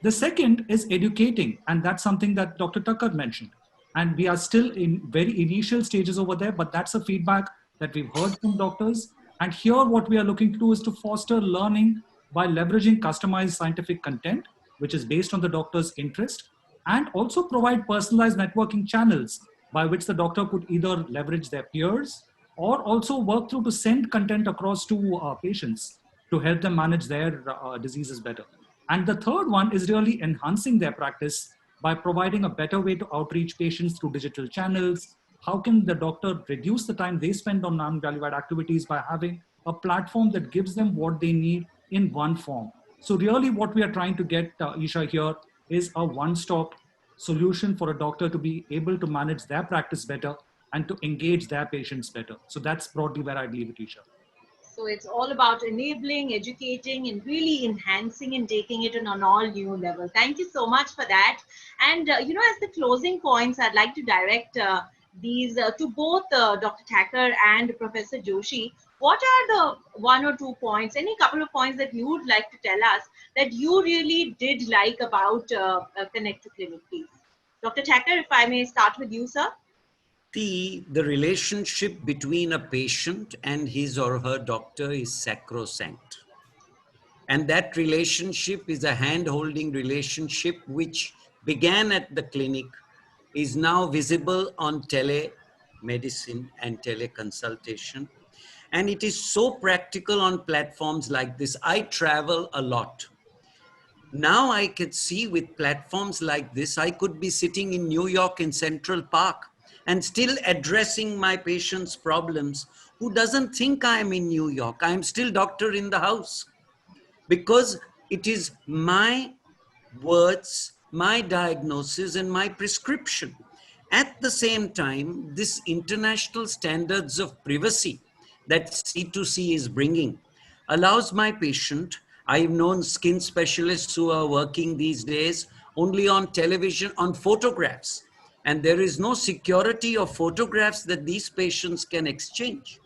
The second is educating, and that's something that Dr. Tucker mentioned. And we are still in very initial stages over there, but that's a feedback that we've heard from doctors. And here what we are looking to do is to foster learning by leveraging customized scientific content, which is based on the doctor's interest, and also provide personalized networking channels by which the doctor could either leverage their peers or also work through to send content across to patients to help them manage their diseases better. And the third one is really enhancing their practice by providing a better way to outreach patients through digital channels. How can the doctor reduce the time they spend on non-value-add activities by having a platform that gives them what they need in one form? So really what we are trying to get, Isha, here is a one-stop solution for a doctor to be able to manage their practice better and to engage their patients better. So that's broadly where I'd leave it, Isha. So it's all about enabling, educating, and really enhancing and taking it on an all new level. Thank you so much for that. And, as the closing points, I'd like to direct these to both Dr. Thacker and Professor Joshi. What are the 1 or 2 points, any couple of points that you would like to tell us that you really did like about Connect to Clinic, please? Dr. Thacker, if I may start with you, sir. The relationship between a patient and his or her doctor is sacrosanct. And that relationship is a hand-holding relationship which began at the clinic, is now visible on telemedicine and teleconsultation. And it is so practical on platforms like this. I travel a lot. Now I can see with platforms like this, I could be sitting in New York in Central Park and still addressing my patient's problems who doesn't think I'm in New York. I'm still doctor in the house because it is my words, my diagnosis, and my prescription. At the same time, this international standards of privacy that C2C is bringing allows my patient. I've known skin specialists who are working these days only on television, on photographs. And there is no security of photographs that these patients can exchange.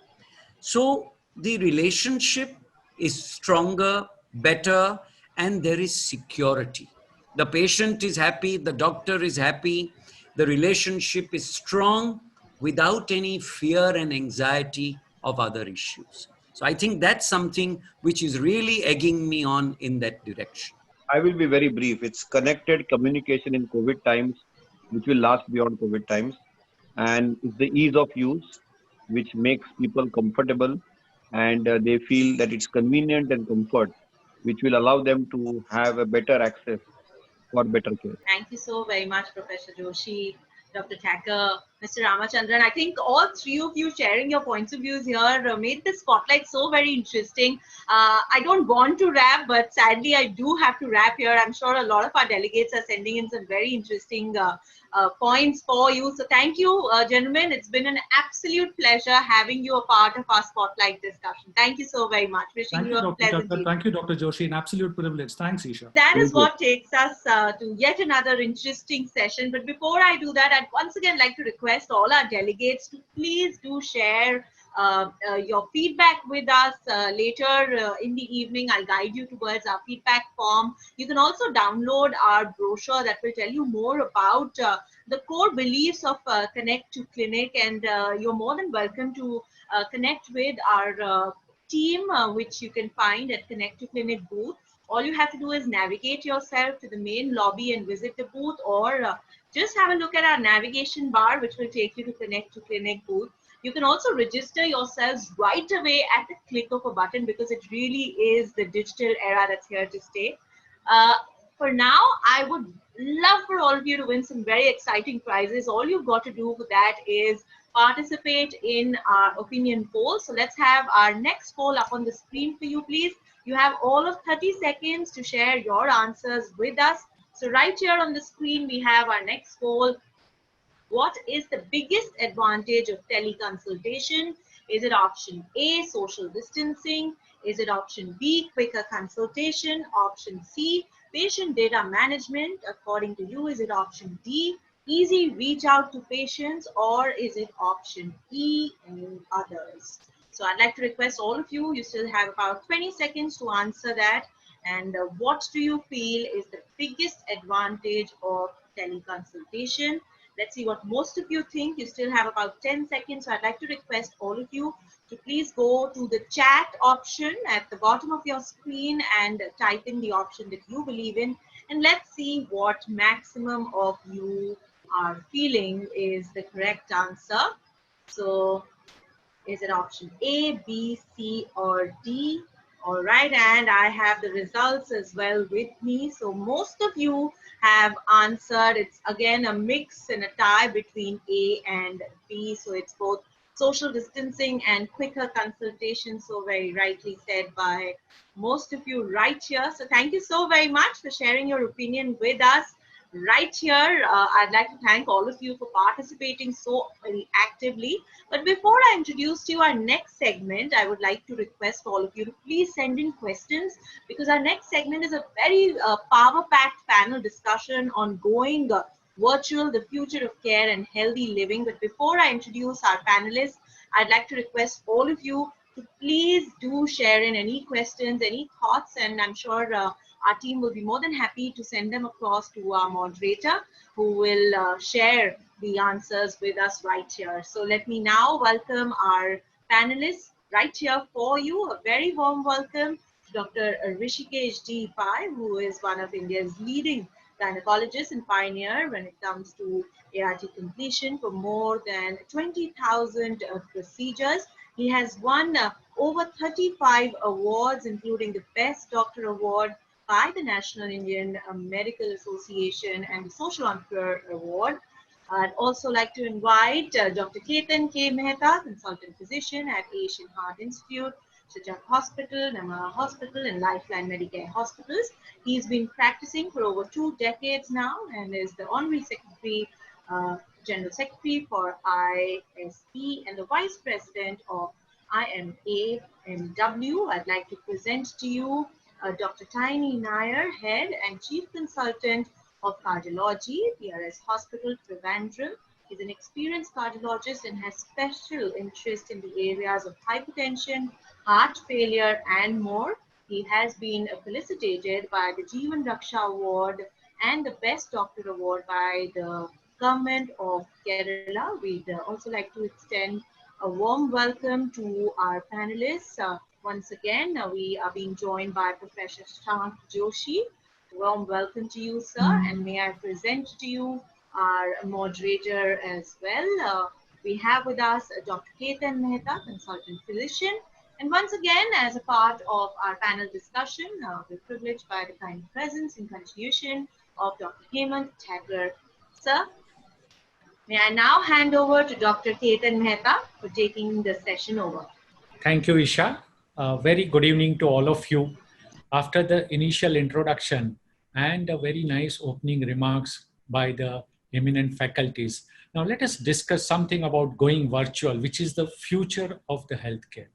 So the relationship is stronger, better, and there is security. The patient is happy, the doctor is happy, the relationship is strong without any fear and anxiety of other issues. So I think that's something which is really egging me on in that direction. I will be very brief. It's connected communication in COVID times, which will last beyond COVID times. And it's the ease of use, which makes people comfortable and they feel that it's convenient and comfort, which will allow them to have a better access for better care. Thank you so very much, Professor Joshi, Dr. Thacker, Mr. Ramachandran. I think all three of you sharing your points of views here made this spotlight so very interesting. I don't want to wrap, but sadly I do have to wrap here. I'm sure a lot of our delegates are sending in some very interesting points for you. So thank you, gentlemen. It's been an absolute pleasure having you a part of our spotlight discussion. Thank you so very much. Wishing you a pleasant evening. Thank you, Dr. Joshi. An absolute privilege. Thanks, Isha. That is what takes us to yet another interesting session. But before I do that, I'd once again like to request all our delegates to please do share your feedback with us later in the evening. I'll guide you towards our feedback form. You can also download our brochure that will tell you more about the core beliefs of Connect to Clinic, and you're more than welcome to connect with our team, which you can find at Connect to Clinic booth. All you have to do is navigate yourself to the main lobby and visit the booth, or just have a look at our navigation bar, which will take you to Connect to Clinic booth. You can also register yourselves right away at the click of a button, because it really is the digital era that's here to stay. For now, I would love for all of you to win some very exciting prizes. All you've got to do for that is participate in our opinion poll. So let's have our next poll up on the screen for you, please. You have all of 30 seconds to share your answers with us. So right here on the screen, we have our next poll. What is the biggest advantage of teleconsultation? Is it option A, social distancing? Is it option B, quicker consultation? Option C, patient data management? According to you, is it option D, easy reach out to patients? Or is it option E and others? So I'd like to request all of you, you still have about 20 seconds to answer that. And what do you feel is the biggest advantage of teleconsultation? Let's see what most of you think. You still have about 10 seconds. So I'd like to request all of you to please go to the chat option at the bottom of your screen and type in the option that you believe in. And let's see what maximum of you are feeling is the correct answer. So is it option A, B, C, or D? All right, and I have the results as well with me. So most of you have answered. It's again a mix and a tie between A and B. So it's both social distancing and quicker consultation. So very rightly said by most of you right here. So thank you so very much for sharing your opinion with us right here. I'd like to thank all of you for participating so very actively. But before I introduce to you our next segment, I would like to request all of you to please send in questions, because our next segment is a very power-packed panel discussion on going virtual, the future of care and healthy living. But before I introduce our panelists, I'd like to request all of you to please do share in any questions, any thoughts, and I'm sure our team will be more than happy to send them across to our moderator, who will share the answers with us right here. So let me now welcome our panelists right here for you. A very warm welcome to Dr. Rishikesh D. Pai, who is one of India's leading gynecologists and pioneer when it comes to ART completion for more than 20,000 procedures. He has won over 35 awards, including the Best Doctor Award by the National Indian Medical Association and the Social Entrepreneur Award. I'd also like to invite Dr. Ketan K. Mehta, consultant physician at Asian Heart Institute, Sajak Hospital, Nama Hospital, and Lifeline Medicare Hospitals. He's been practicing for over 2 decades now and is the Honorary Secretary, General Secretary for ISP and the Vice President of IMAMW. I'd like to present to you Dr. Tiny Nair, Head and Chief Consultant of Cardiology, PRS Hospital, Trivandrum. He's an experienced cardiologist and has special interest in the areas of hypertension, heart failure, and more. He has been felicitated by the Jeevan Raksha Award and the Best Doctor Award by the Government of Kerala. We'd also like to extend a warm welcome to our panelists. Once again, we are being joined by Professor Shank Joshi. Warm welcome to you, sir. And may I present to you our moderator as well. We have with us Dr. Ketan Mehta, consultant physician. And once again, as a part of our panel discussion, we're privileged by the kind presence and continuation of Dr. Hemant Thakur. Sir, may I now hand over to Dr. Ketan Mehta for taking the session over. Thank you, Isha. Very good evening to all of you. After the initial introduction and a very nice opening remarks by the eminent faculties, now let us discuss something about going virtual, which is the future of the healthcare.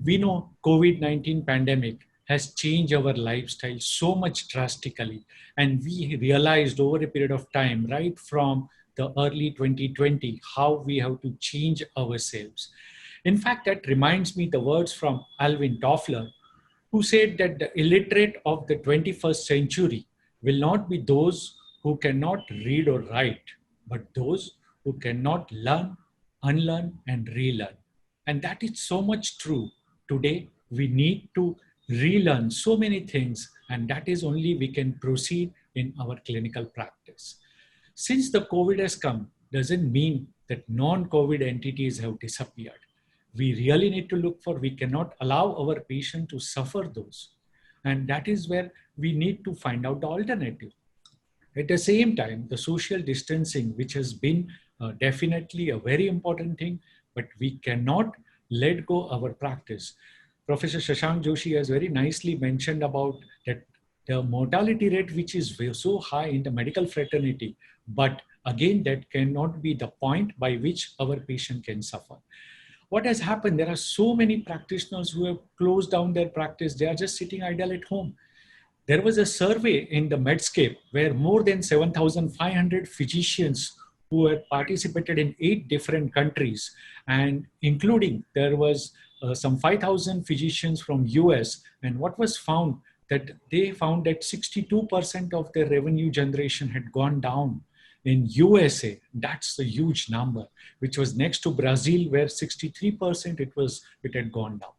We know COVID-19 pandemic has changed our lifestyle so much drastically, and we realized over a period of time, right from the early 2020, how we have to change ourselves. In fact, that reminds me the words from Alvin Toffler, who said that the illiterate of the 21st century will not be those who cannot read or write, but those who cannot learn, unlearn, and relearn. And that is so much true. Today, we need to relearn so many things, and that is only we can proceed in our clinical practice. Since the COVID has come, doesn't mean that non-COVID entities have disappeared. We really need to look for, we cannot allow our patient to suffer those. And that is where we need to find out the alternative. At the same time, the social distancing, which has been definitely a very important thing, but we cannot let go our practice. Professor Shashank Joshi has very nicely mentioned about that the mortality rate, which is so high in the medical fraternity, but again, that cannot be the point by which our patient can suffer. What has happened? There are so many practitioners who have closed down their practice. They are just sitting idle at home. There was a survey in the Medscape where more than 7,500 physicians who had participated in 8 different countries, and including there was some 5,000 physicians from US. And what was found, that they found that 62% of their revenue generation had gone down in USA. That's a huge number, which was next to Brazil, where 63% it had gone down.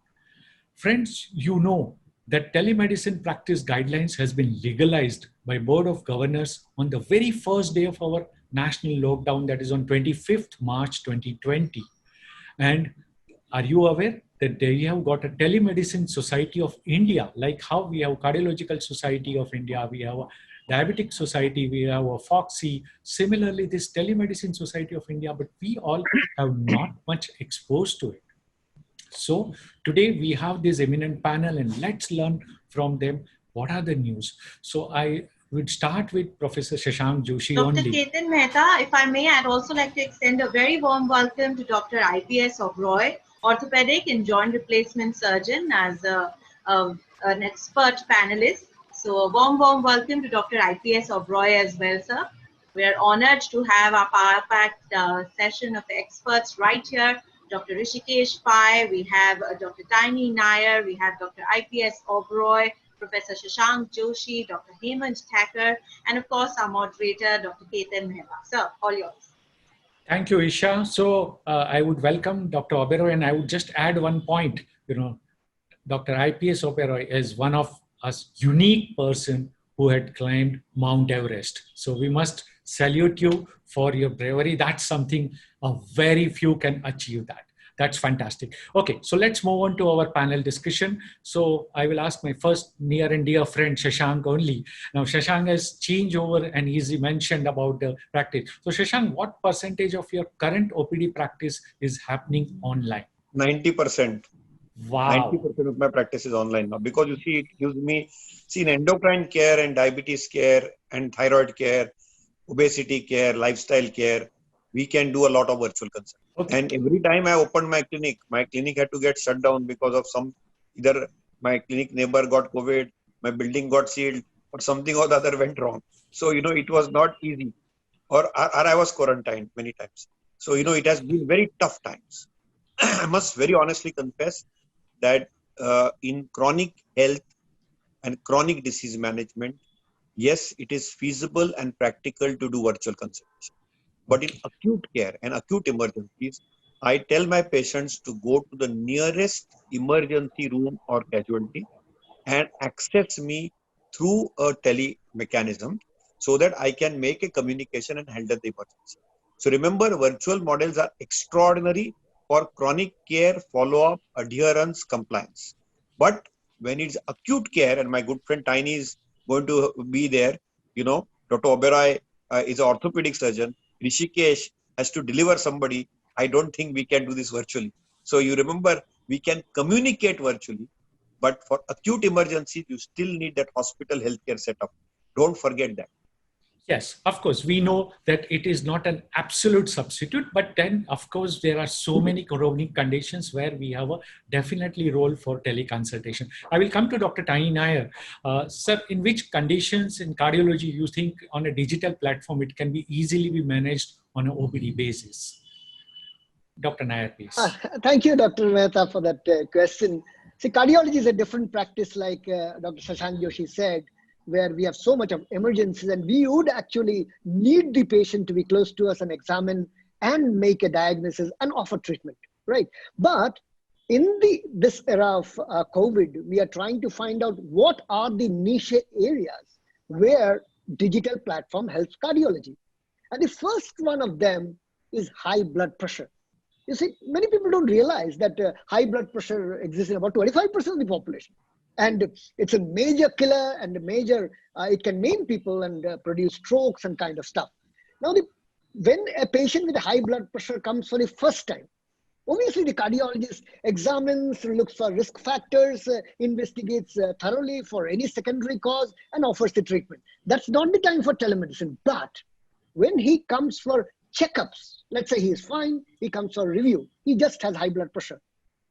Friends, you know that telemedicine practice guidelines has been legalized by Board of Governors on the very first day of our national lockdown, that is on 25th March 2020. And are you aware that they have got a Telemedicine Society of India, like how we have Cardiological Society of India, we have a Diabetic Society, we have a FOXY, similarly this Telemedicine Society of India, but we all have not much exposed to it. So today we have this eminent panel, and let's learn from them what are the news. So I would start with Professor Shashank Joshi Dr. only. Ketan Mehta, if I may, I'd also like to extend a very warm welcome to Dr. IPS Oberoi, orthopedic and joint replacement surgeon, as an expert panelist. So a warm welcome to Dr. IPS Oberoi as well, sir. We are honored to have our power-packed session of the experts right here. Dr. Rishikesh Pai, we have Dr. Tiny Nair, we have Dr. IPS Oberoi, Professor Shashank Joshi, Dr. Hemant Thakur, and of course our moderator, Dr. Ketan Mehta. Sir, all yours. Thank you, Isha. So I would welcome Dr. Oberoi, and I would just add one point. Dr. IPS Oberoi is one of us unique person who had climbed Mount Everest. So we must salute you for your bravery. That's something very few can achieve that. That's fantastic. Okay, so let's move on to our panel discussion. So I will ask my first near and dear friend, Shashank only. Now, Shashank has changed over and he's mentioned about the practice. So Shashank, what percentage of your current OPD practice is happening online? 90%. Wow. 90% of my practice is online now, because you see, it gives me, in endocrine care and diabetes care and thyroid care, obesity care, lifestyle care, we can do a lot of virtual consult. Okay. And every time I opened my clinic had to get shut down because of either my clinic neighbor got COVID, my building got sealed, or something or the other went wrong. So, it was not easy. Or I was quarantined many times. So, it has been very tough times. I must very honestly confess that in chronic health and chronic disease management, yes, it is feasible and practical to do virtual consultation. But in acute care and acute emergencies, I tell my patients to go to the nearest emergency room or casualty and access me through a tele mechanism so that I can make a communication and handle the emergency. So remember, virtual models are extraordinary for chronic care, follow-up, adherence, compliance. But when it's acute care, and my good friend Tiny is going to be there, Dr. Oberoi is an orthopedic surgeon, Rishikesh has to deliver somebody, I don't think we can do this virtually. So you remember, we can communicate virtually, but for acute emergencies, you still need that hospital healthcare setup. Don't forget that. Yes, of course, we know that it is not an absolute substitute, but then, of course, there are so many chronic conditions where we have a definitely role for teleconsultation. I will come to Dr. Tiny Nair. Sir, in which conditions in cardiology you think on a digital platform it can be easily be managed on an OPD basis? Dr. Nair, please. Thank you, Dr. Mehta, for that question. See, cardiology is a different practice, like Dr. Shashank Joshi said, where we have so much of emergencies, and we would actually need the patient to be close to us and examine and make a diagnosis and offer treatment, right? But in this era of COVID, we are trying to find out what are the niche areas where digital platform helps cardiology. And the first one of them is high blood pressure. You see, many people don't realize that high blood pressure exists in about 25% of the population. And it's a major killer and a major, it can maim people and produce strokes and kind of stuff. Now, when a patient with high blood pressure comes for the first time, obviously the cardiologist examines, looks for risk factors, investigates thoroughly for any secondary cause and offers the treatment. That's not the time for telemedicine. But when he comes for checkups, let's say he is fine, he comes for review, he just has high blood pressure.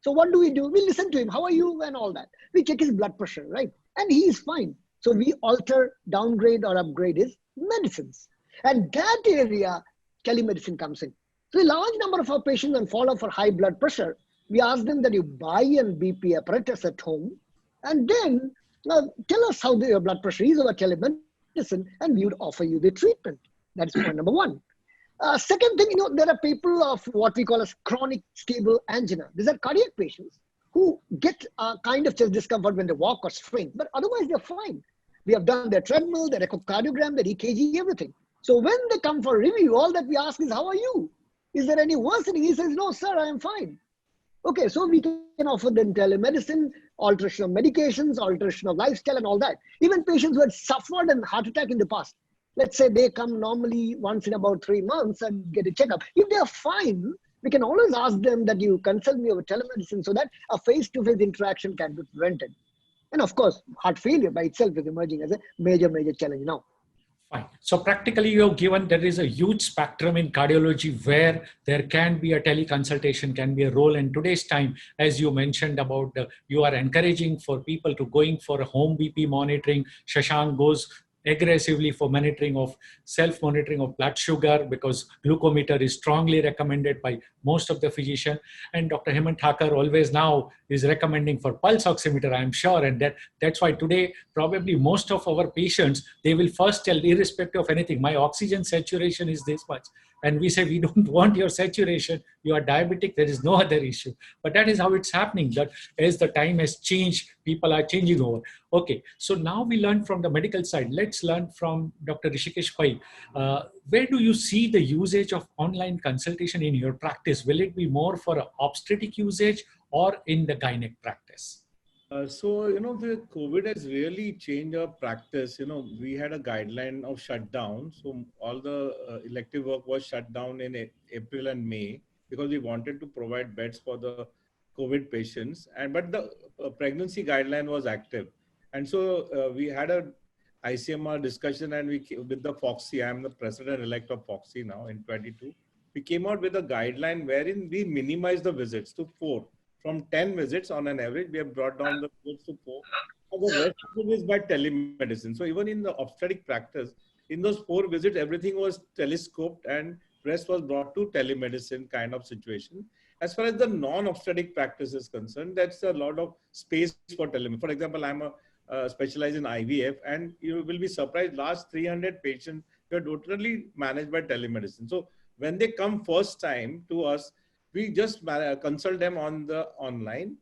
So what do? We listen to him. How are you? And all that. We check his blood pressure, right? And he is fine. So we alter, downgrade or upgrade his medicines. And that area, telemedicine comes in. So a large number of our patients on follow for high blood pressure, we ask them that you buy an BP apparatus at home and then tell us how your blood pressure is over telemedicine and we would offer you the treatment. That's point number one. Second thing, there are people of what we call as chronic stable angina. These are cardiac patients who get kind of chest discomfort when they walk or strain, but otherwise they're fine. We have done their treadmill, their echocardiogram, their EKG, everything. So when they come for review, all that we ask is, how are you? Is there any worsening? He says, no, sir, I am fine. Okay, so we can offer them telemedicine, alteration of medications, alteration of lifestyle and all that. Even patients who had suffered a heart attack in the past, let's say they come normally once in about 3 months and get a checkup. If they're fine, we can always ask them that you consult me over telemedicine so that a face-to-face interaction can be prevented. And of course, heart failure by itself is emerging as a major, major challenge now. Fine. So practically you have given there is a huge spectrum in cardiology where there can be a teleconsultation, can be a role. In today's time, as you mentioned about you are encouraging for people to going for a home BP monitoring. Shashank goes aggressively for monitoring of self-monitoring of blood sugar because glucometer is strongly recommended by most of the physician. And Dr. Hemant Thakur always now is recommending for pulse oximeter, I'm sure. And that's why today, probably most of our patients, they will first tell, irrespective of anything, my oxygen saturation is this much. And we say, we don't want your saturation. You are diabetic. There is no other issue. But that is how it's happening. That as the time has changed, people are changing over. Okay. So now we learn from the medical side. Let's learn from Dr. Rishikesh Pai. Where do you see the usage of online consultation in your practice? Will it be more for obstetric usage or in the gynec practice? The COVID has really changed our practice. We had a guideline of shutdown. So all the elective work was shut down in April and May because we wanted to provide beds for the COVID patients. But the pregnancy guideline was active. And so we had a ICMR discussion and with the FOXI, I'm the president-elect of FOXI now in 22. We came out with a guideline wherein we minimize the visits to 4. From 10 visits on an average, we have brought down the visits to 4. And the rest of it is by telemedicine. So even in the obstetric practice, in those 4 visits, everything was telescoped and rest was brought to telemedicine kind of situation. As far as the non-obstetric practice is concerned, that's a lot of space for telemedicine. For example, I'm specialized in IVF, and you will be surprised, last 300 patients were totally managed by telemedicine. So when they come first time to us, we just consult them on the online,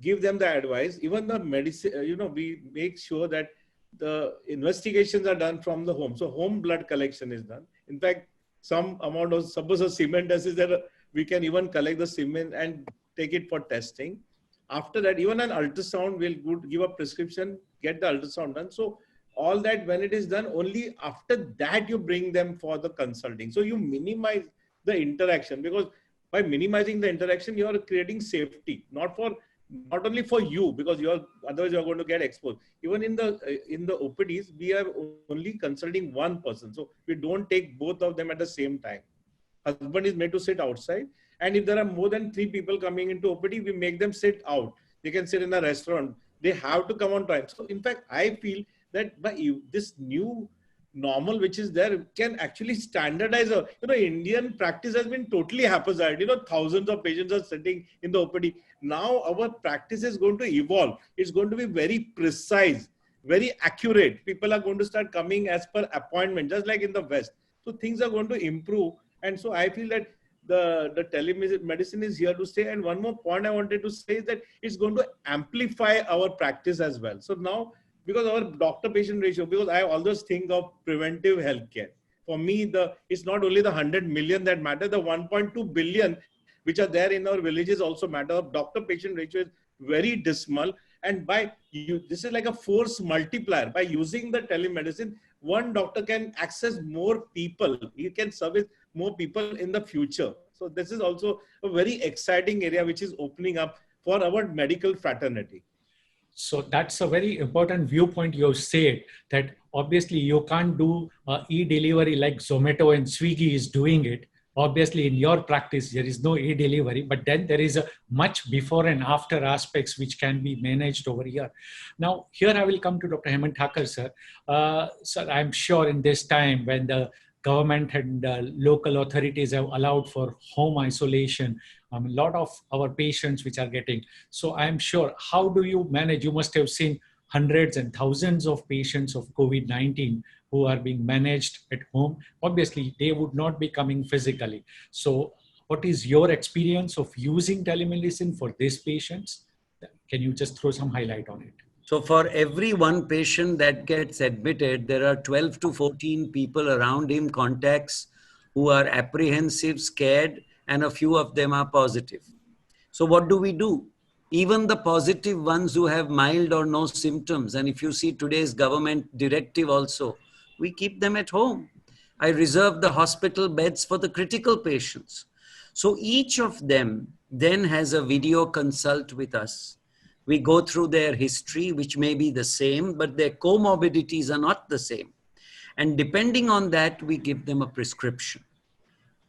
give them the advice, even the medicine, we make sure that the investigations are done from the home. So home blood collection is done. In fact, some amount of, suppose a cement test is that we can even collect the cement and take it for testing. After that, even an ultrasound will give a prescription, get the ultrasound done. So all that when it is done, only after that you bring them for the consulting. So you minimize the interaction because by minimizing the interaction, you are creating safety, not only for you, because otherwise you are going to get exposed. Even in the OPDs, we are only consulting one person. So we don't take both of them at the same time. Husband is made to sit outside. And if there are more than 3 people coming into OPD, we make them sit out. They can sit in a restaurant. They have to come on time. So in fact, I feel that by this new normal which is there can actually standardize. Indian practice has been totally haphazard. Thousands of patients are sitting in the OPD. Now our practice is going to evolve. It's going to be very precise, very accurate. People are going to start coming as per appointment, just like in the West. So things are going to improve. And so I feel that the telemedicine is here to stay. And one more point I wanted to say is that it's going to amplify our practice as well. So now, because our doctor-patient ratio, because I always think of preventive healthcare. For me, it's not only the 100 million that matter, the 1.2 billion which are there in our villages also matter. Doctor-patient ratio is very dismal. And this is like a force multiplier. By using the telemedicine, one doctor can access more people. He can service more people in the future. So this is also a very exciting area which is opening up for our medical fraternity. So that's a very important viewpoint you said, that obviously you can't do e-delivery like Zomato and Swiggy is doing it. Obviously in your practice, there is no e-delivery, but then there is a much before and after aspects which can be managed over here. Now, here I will come to Dr. Hemant Thakur, sir. Sir, I'm sure in this time when the government and local authorities have allowed for home isolation, a lot of our patients which are getting. So I'm sure, how do you manage? You must have seen hundreds and thousands of patients of COVID-19 who are being managed at home. Obviously, they would not be coming physically. So what is your experience of using telemedicine for these patients? Can you just throw some highlight on it? So for every one patient that gets admitted, there are 12 to 14 people around him, contacts, who are apprehensive, scared, and a few of them are positive. So what do? Even the positive ones who have mild or no symptoms, and if you see today's government directive also, we keep them at home. I reserve the hospital beds for the critical patients. So each of them then has a video consult with us. We go through their history, which may be the same, but their comorbidities are not the same. And depending on that, we give them a prescription.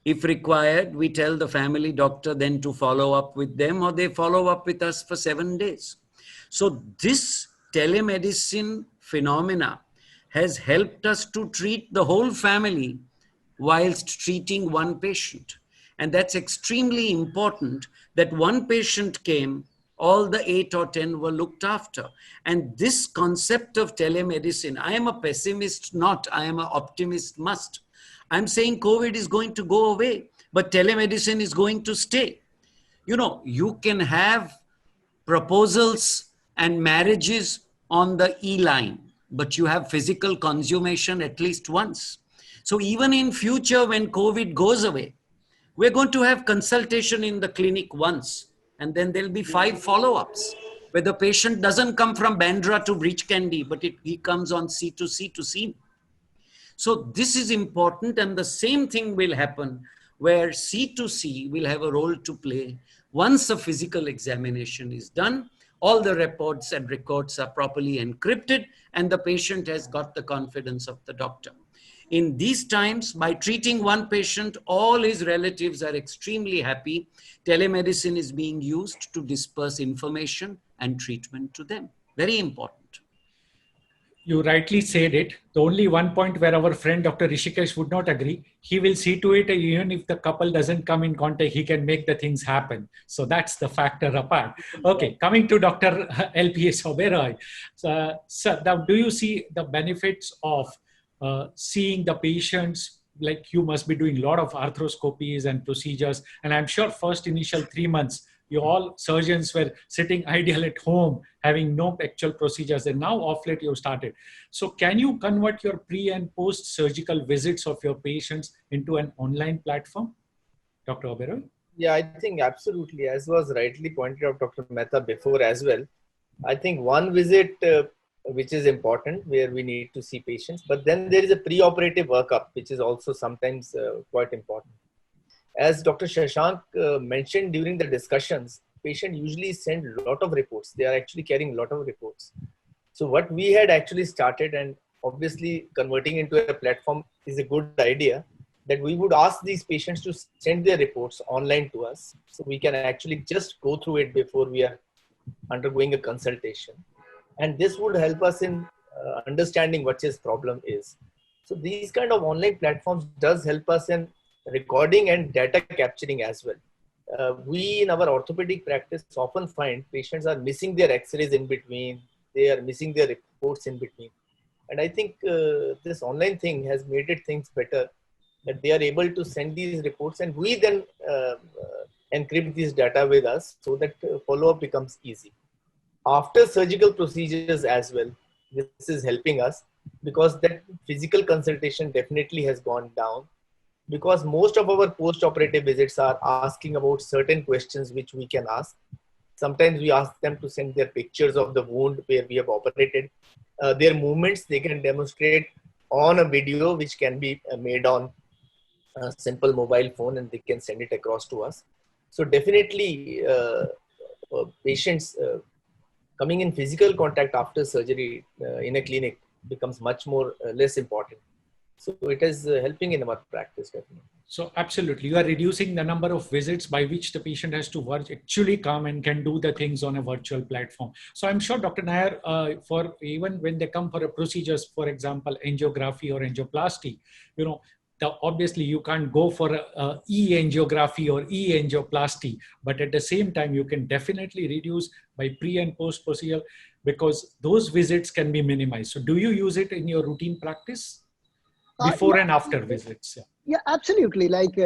If required, we tell the family doctor then to follow up with them, or they follow up with us for 7 days. So this telemedicine phenomena has helped us to treat the whole family whilst treating one patient. And that's extremely important, that one patient came, all the 8 or 10 were looked after. And this concept of telemedicine, I am a pessimist not, I am an optimist must. I'm saying COVID is going to go away, but telemedicine is going to stay. You know, you can have proposals and marriages on the e-line, but you have physical consummation at least once. So even in future, when COVID goes away, we're going to have consultation in the clinic once, and then there'll be 5 follow-ups where the patient doesn't come from Bandra to Breach Candy, but he comes on C2C to see me. So this is important, and the same thing will happen where C2C will have a role to play. Once a physical examination is done, all the reports and records are properly encrypted, and the patient has got the confidence of the doctor. In these times, by treating one patient, all his relatives are extremely happy. Telemedicine is being used to disperse information and treatment to them. Very important. You rightly said it. The only one point where our friend Dr. Rishikesh would not agree, he will see to it, even if the couple doesn't come in contact, he can make the things happen. So that's the factor apart. Okay, coming to Dr. LPS Oberoi. Sir, now do you see the benefits of seeing the patients? Like, you must be doing a lot of arthroscopies and procedures. And I'm sure first initial 3 months, you all surgeons were sitting ideal at home, having no actual procedures, and now off late you started. So can you convert your pre and post surgical visits of your patients into an online platform? Dr. Oberoi? Yeah, I think absolutely. As was rightly pointed out Dr. Mehta before as well, I think one visit which is important, where we need to see patients, but then there is a pre-operative workup, which is also sometimes quite important. As Dr. Shashank mentioned during the discussions, patients usually send a lot of reports. They are actually carrying a lot of reports. So what we had actually started, and obviously converting into a platform is a good idea, that we would ask these patients to send their reports online to us. So we can actually just go through it before we are undergoing a consultation. And this would help us in understanding what his problem is. So these kind of online platforms does help us in recording and data capturing as well. We in our orthopedic practice often find patients are missing their x-rays in between, they are missing their reports in between. And I think this online thing has made it things better, that they are able to send these reports, and we then encrypt this data with us so that follow-up becomes easy. After surgical procedures as well, this is helping us, because that physical consultation definitely has gone down, because most of our post-operative visits are asking about certain questions which we can ask. Sometimes we ask them to send their pictures of the wound where we have operated. Their movements they can demonstrate on a video which can be made on a simple mobile phone and they can send it across to us. So definitely patients coming in physical contact after surgery in a clinic becomes much more less important. So it is helping in our practice definitely. So absolutely, you are reducing the number of visits by which the patient has to actually come and can do the things on a virtual platform. So I'm sure Dr. Nair, for even when they come for a procedures, for example, angiography or angioplasty, you know, obviously you can't go for a e-angiography or e-angioplasty, but at the same time, you can definitely reduce by pre and post procedure because those visits can be minimized. So do you use it in your routine practice? Before Yeah, and after visits? yeah, absolutely. Like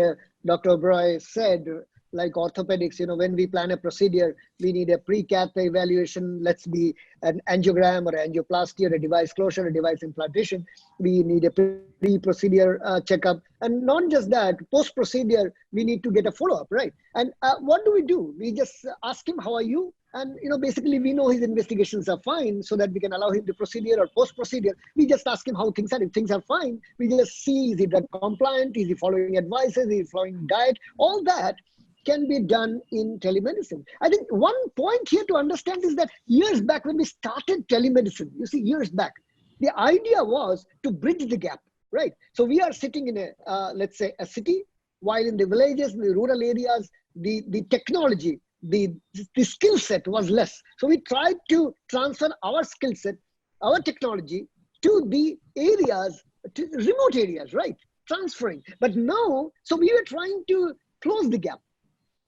Dr. Oberoi said, like orthopedics, you know, when we plan a procedure, we need a pre-cath evaluation. Let's be an angiogram or angioplasty or a device closure, a device implantation. We need a pre-procedure checkup. And not just that, post-procedure, we need to get a follow-up, right? And what do? We just ask him, how are you? And, you know, basically we know his investigations are fine so that we can allow him to procedure or post-procedure. We just ask him how things are. If things are fine, we just see, is he drug compliant? Is he following advices? Is he following diet? All that can be done in telemedicine. I think one point here to understand is that years back when we started telemedicine, you see, years back, the idea was to bridge the gap, right? So we are sitting in a, let's say, a city, while in the villages, in the rural areas, the technology, the skill set was less. So we tried to transfer our skill set, our technology to the areas, to remote areas, right? Transferring. But now, so we were trying to close the gap.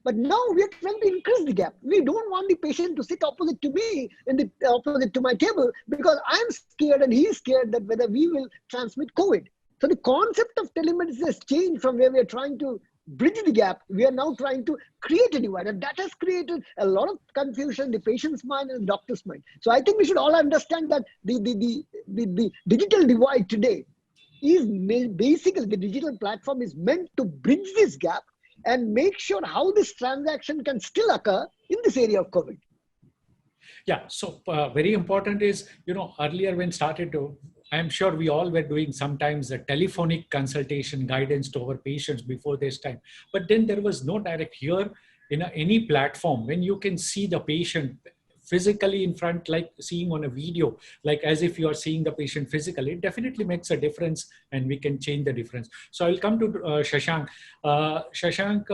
But now we are trying to increase the gap. We don't want the patient to sit opposite to me and the opposite to my table because I'm scared and he's scared that whether we will transmit COVID. So the concept of telemedicine has changed from where we are trying to bridge the gap. We are now trying to create a divide, and that has created a lot of confusion in the patient's mind and the doctor's mind. So I think we should all understand that the digital divide today is basically, the digital platform is meant to bridge this gap and make sure how this transaction can still occur in this area of COVID. Yeah, so very important is, you know, earlier when started to, I'm sure we all were doing sometimes a telephonic consultation guidance to our patients before this time. But then there was no direct here in any platform when you can see the patient physically in front, like seeing on a video, like as if you are seeing the patient physically. It definitely makes a difference and we can change the difference. So I'll come to Shashank. Shashank,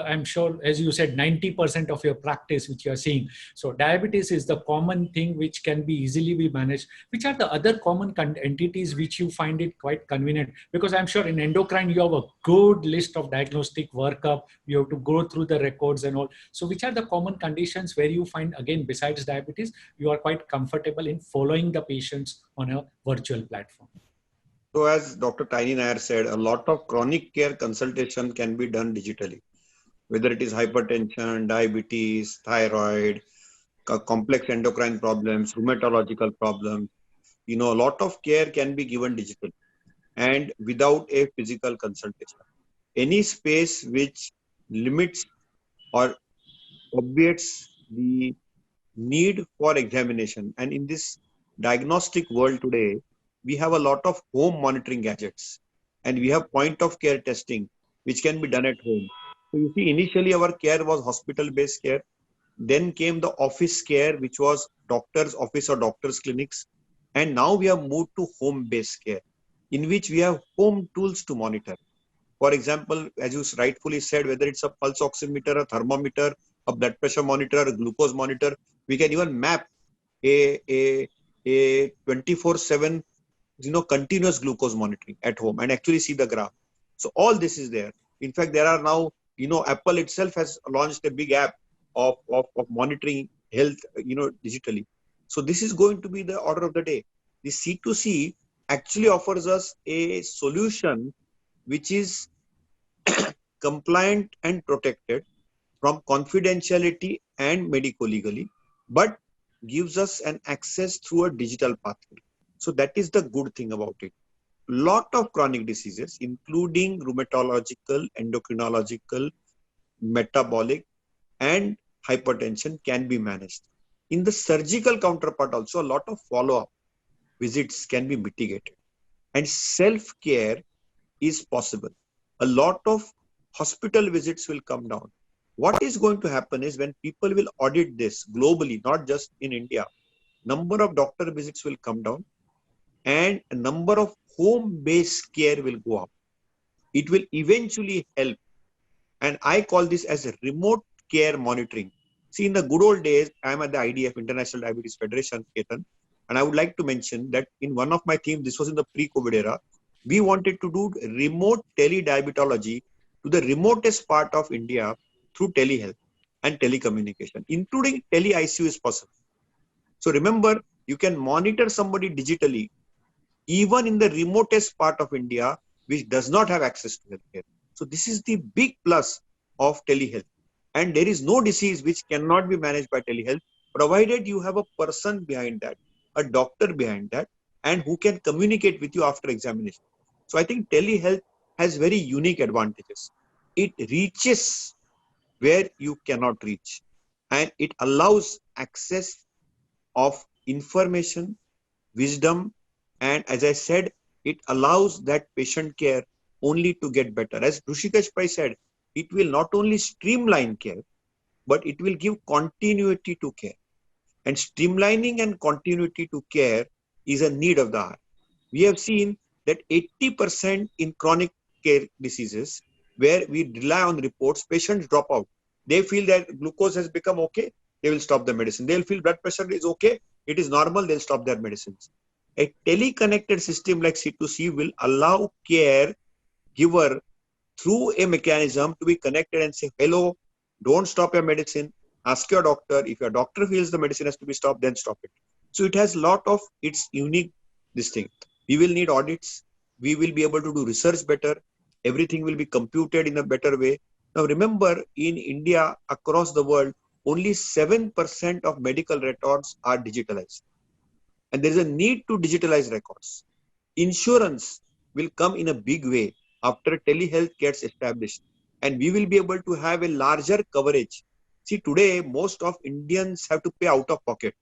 I'm sure, as you said, 90% of your practice which you are seeing. So diabetes is the common thing which can be easily be managed. Which are the other common entities which you find it quite convenient? Because I'm sure in endocrine, you have a good list of diagnostic workup. You have to go through the records and all. So which are the common conditions where you find, again, besides diabetes, you are quite comfortable in following the patients on a virtual platform? So as Dr. Tiny Nair said, a lot of chronic care consultation can be done digitally, whether it is hypertension, diabetes, thyroid, complex endocrine problems, rheumatological problems. You know, a lot of care can be given digitally and without a physical consultation. Any space which limits or obviates the need for examination. And in this diagnostic world today, we have a lot of home monitoring gadgets and we have point of care testing, which can be done at home. So you see, initially our care was hospital-based care. Then came the office care, which was doctor's office or doctor's clinics. And now we have moved to home-based care, in which we have home tools to monitor. For example, as you rightfully said, whether it's a pulse oximeter, a thermometer, a blood pressure monitor, a glucose monitor, we can even map a 24/7, continuous glucose monitoring at home and actually see the graph. So all this is there. In fact, there are now, Apple itself has launched a big app of monitoring health, digitally. So this is going to be the order of the day. The C2C actually offers us a solution which is compliant and protected from confidentiality and medico-legally, but gives us an access through a digital pathway. So that is the good thing about it. Lot of chronic diseases, including rheumatological, endocrinological, metabolic, and hypertension can be managed. In the surgical counterpart also, a lot of follow-up visits can be mitigated. And self-care is possible. a lot of hospital visits will come down. What is going to happen is when people will audit this globally, not just in India, number of doctor visits will come down and a number of home-based care will go up. It will eventually help. And I call this as a remote care monitoring. See, in the good old days, I am at the IDF, International Diabetes Federation, Ketan, and I would like to mention that in one of my themes, this was in the pre-COVID era, we wanted to do remote tele-diabetology to the remotest part of India through telehealth and telecommunication, including tele-ICU is possible. So remember, you can monitor somebody digitally, even in the remotest part of India, which does not have access to healthcare. So this is the big plus of telehealth. And there is no disease which cannot be managed by telehealth, provided you have a person behind that, a doctor behind that, and who can communicate with you after examination. So I think telehealth has very unique advantages. It reaches where you cannot reach, and it allows access of information, wisdom, and as I said, it allows that patient care only to get better. As Rushikesh Pai said, it will not only streamline care, but it will give continuity to care. And streamlining and continuity to care is a need of the hour. We have seen that 80% in chronic care diseases, where we rely on reports, patients drop out. They feel that glucose has become okay, they will stop the medicine. They'll feel blood pressure is okay, it is normal, they'll stop their medicines. A teleconnected system like C2C will allow care giver through a mechanism to be connected and say, hello, don't stop your medicine, ask your doctor. If your doctor feels the medicine has to be stopped, then stop it. So it has a lot of its unique this thing. We will need audits. We will be able to do research better. Everything will be computed in a better way. Now remember, in India, across the world, only 7% of medical records are digitalized. And there is a need to digitalize records. Insurance will come in a big way after telehealth gets established. And we will be able to have a larger coverage. See, today, most of Indians have to pay out of pocket.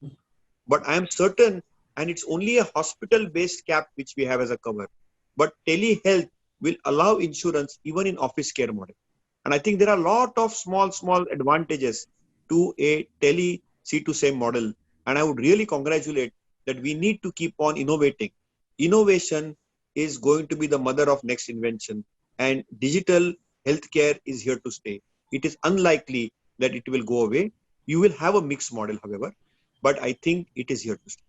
But I am certain, and it's only a hospital-based cap which we have as a cover. But telehealth will allow insurance even in office care model. And I think there are a lot of small advantages to a tele C2C model. And I would really congratulate that we need to keep on innovating. Innovation is going to be the mother of next invention. And digital healthcare is here to stay. It is unlikely that it will go away. You will have a mixed model, however, but I think it is here to stay.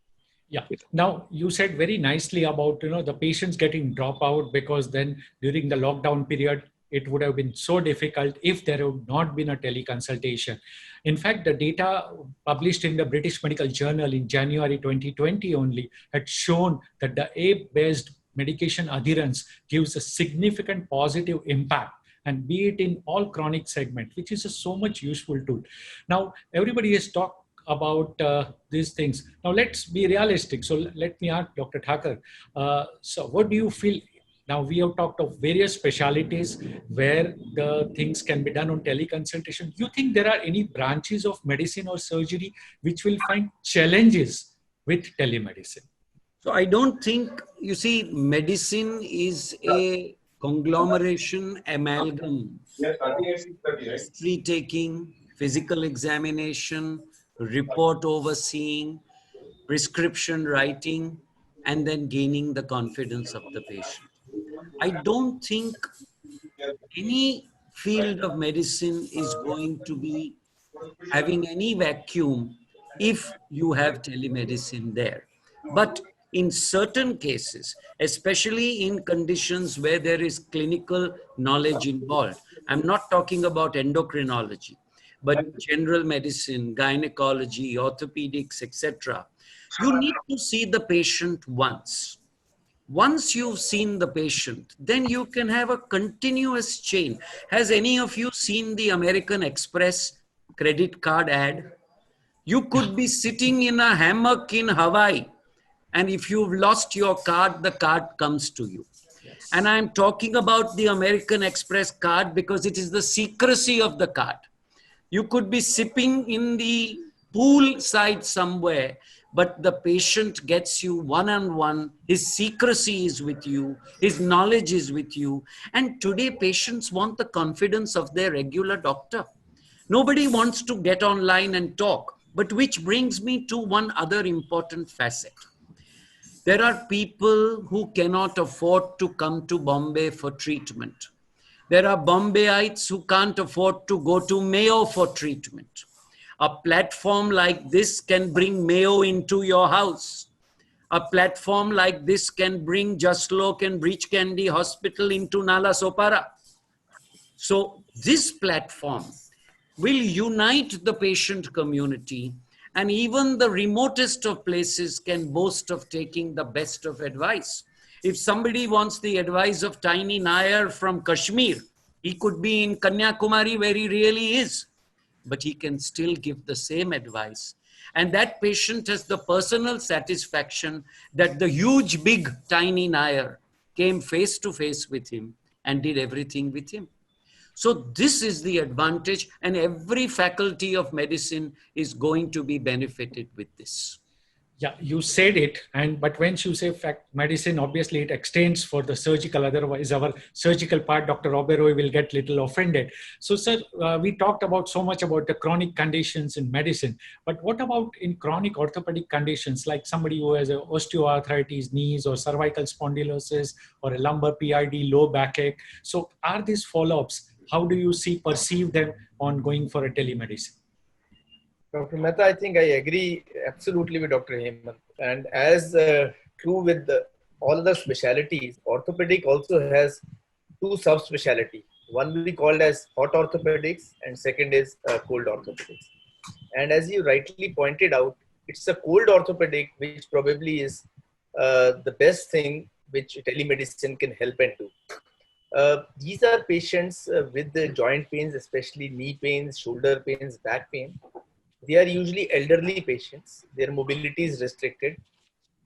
Yeah. Now you said very nicely about the patients getting drop out, because then during the lockdown period it would have been so difficult if there would not been a teleconsultation. In fact, the data published in the British Medical Journal in January 2020 only had shown that the app-based medication adherence gives a significant positive impact, and be it in all chronic segment, which is a so much useful tool. Now, everybody has talked about these things. Now, let's be realistic. So let me ask Dr. Thakur. So what do you feel? Now, we have talked of various specialities where the things can be done on teleconsultation. Do you think there are any branches of medicine or surgery which will find challenges with telemedicine? So I don't think, you see, medicine is a conglomeration, amalgam, history taking, physical examination, report overseeing, prescription writing, and then gaining the confidence of the patient. I don't think any field of medicine is going to be having any vacuum if you have telemedicine there. But in certain cases, especially in conditions where there is clinical knowledge involved, I'm not talking about endocrinology, but general medicine, gynecology, orthopedics, etc. You need to see the patient once. Once you've seen the patient, then you can have a continuous chain. Has any of you seen the American Express credit card ad? You could be sitting in a hammock in Hawaii, and if you've lost your card, the card comes to you. And I'm talking about the American Express card because it is the secrecy of the card. You could be sipping in the pool side somewhere but the patient gets you one-on-one. His secrecy is with you, his knowledge is with you. And today patients want the confidence of their regular doctor. Nobody wants to get online and talk, but which brings me to one other important facet. There are people who cannot afford to come to Bombay for treatment. There are Bombayites who can't afford to go to Mayo for treatment. A platform like this can bring Mayo into your house. A platform like this can bring Jaslok and Breach Candy Hospital into Nala Sopara. So this platform will unite the patient community, and even the remotest of places can boast of taking the best of advice. If somebody wants the advice of Tiny Nair from Kashmir, he could be in Kanyakumari where he really is, but he can still give the same advice. And that patient has the personal satisfaction that the huge, big, Tiny Nair came face to face with him and did everything with him. So this is the advantage, and every faculty of medicine is going to be benefited with this. Yeah, you said it, but when you say medicine, obviously it extends for the surgical. Otherwise, our surgical part, Dr. Oberoi will get little offended. So, sir, we talked about so much about the chronic conditions in medicine, but what about in chronic orthopedic conditions, like somebody who has a osteoarthritis, knees, or cervical spondylosis, or a lumbar PID, low backache? So, are these follow-ups? How do you perceive them on going for a telemedicine? Dr. Mehta, I think I agree absolutely with Dr. Hemant. And as true with all the specialties, orthopedic also has two subspecialty. One we called as hot orthopedics, and second is cold orthopedics. And as you rightly pointed out, it's a cold orthopedic which probably is the best thing which telemedicine can help and do. These are patients with the joint pains, especially knee pains, shoulder pains, back pain. They are usually elderly patients. Their mobility is restricted.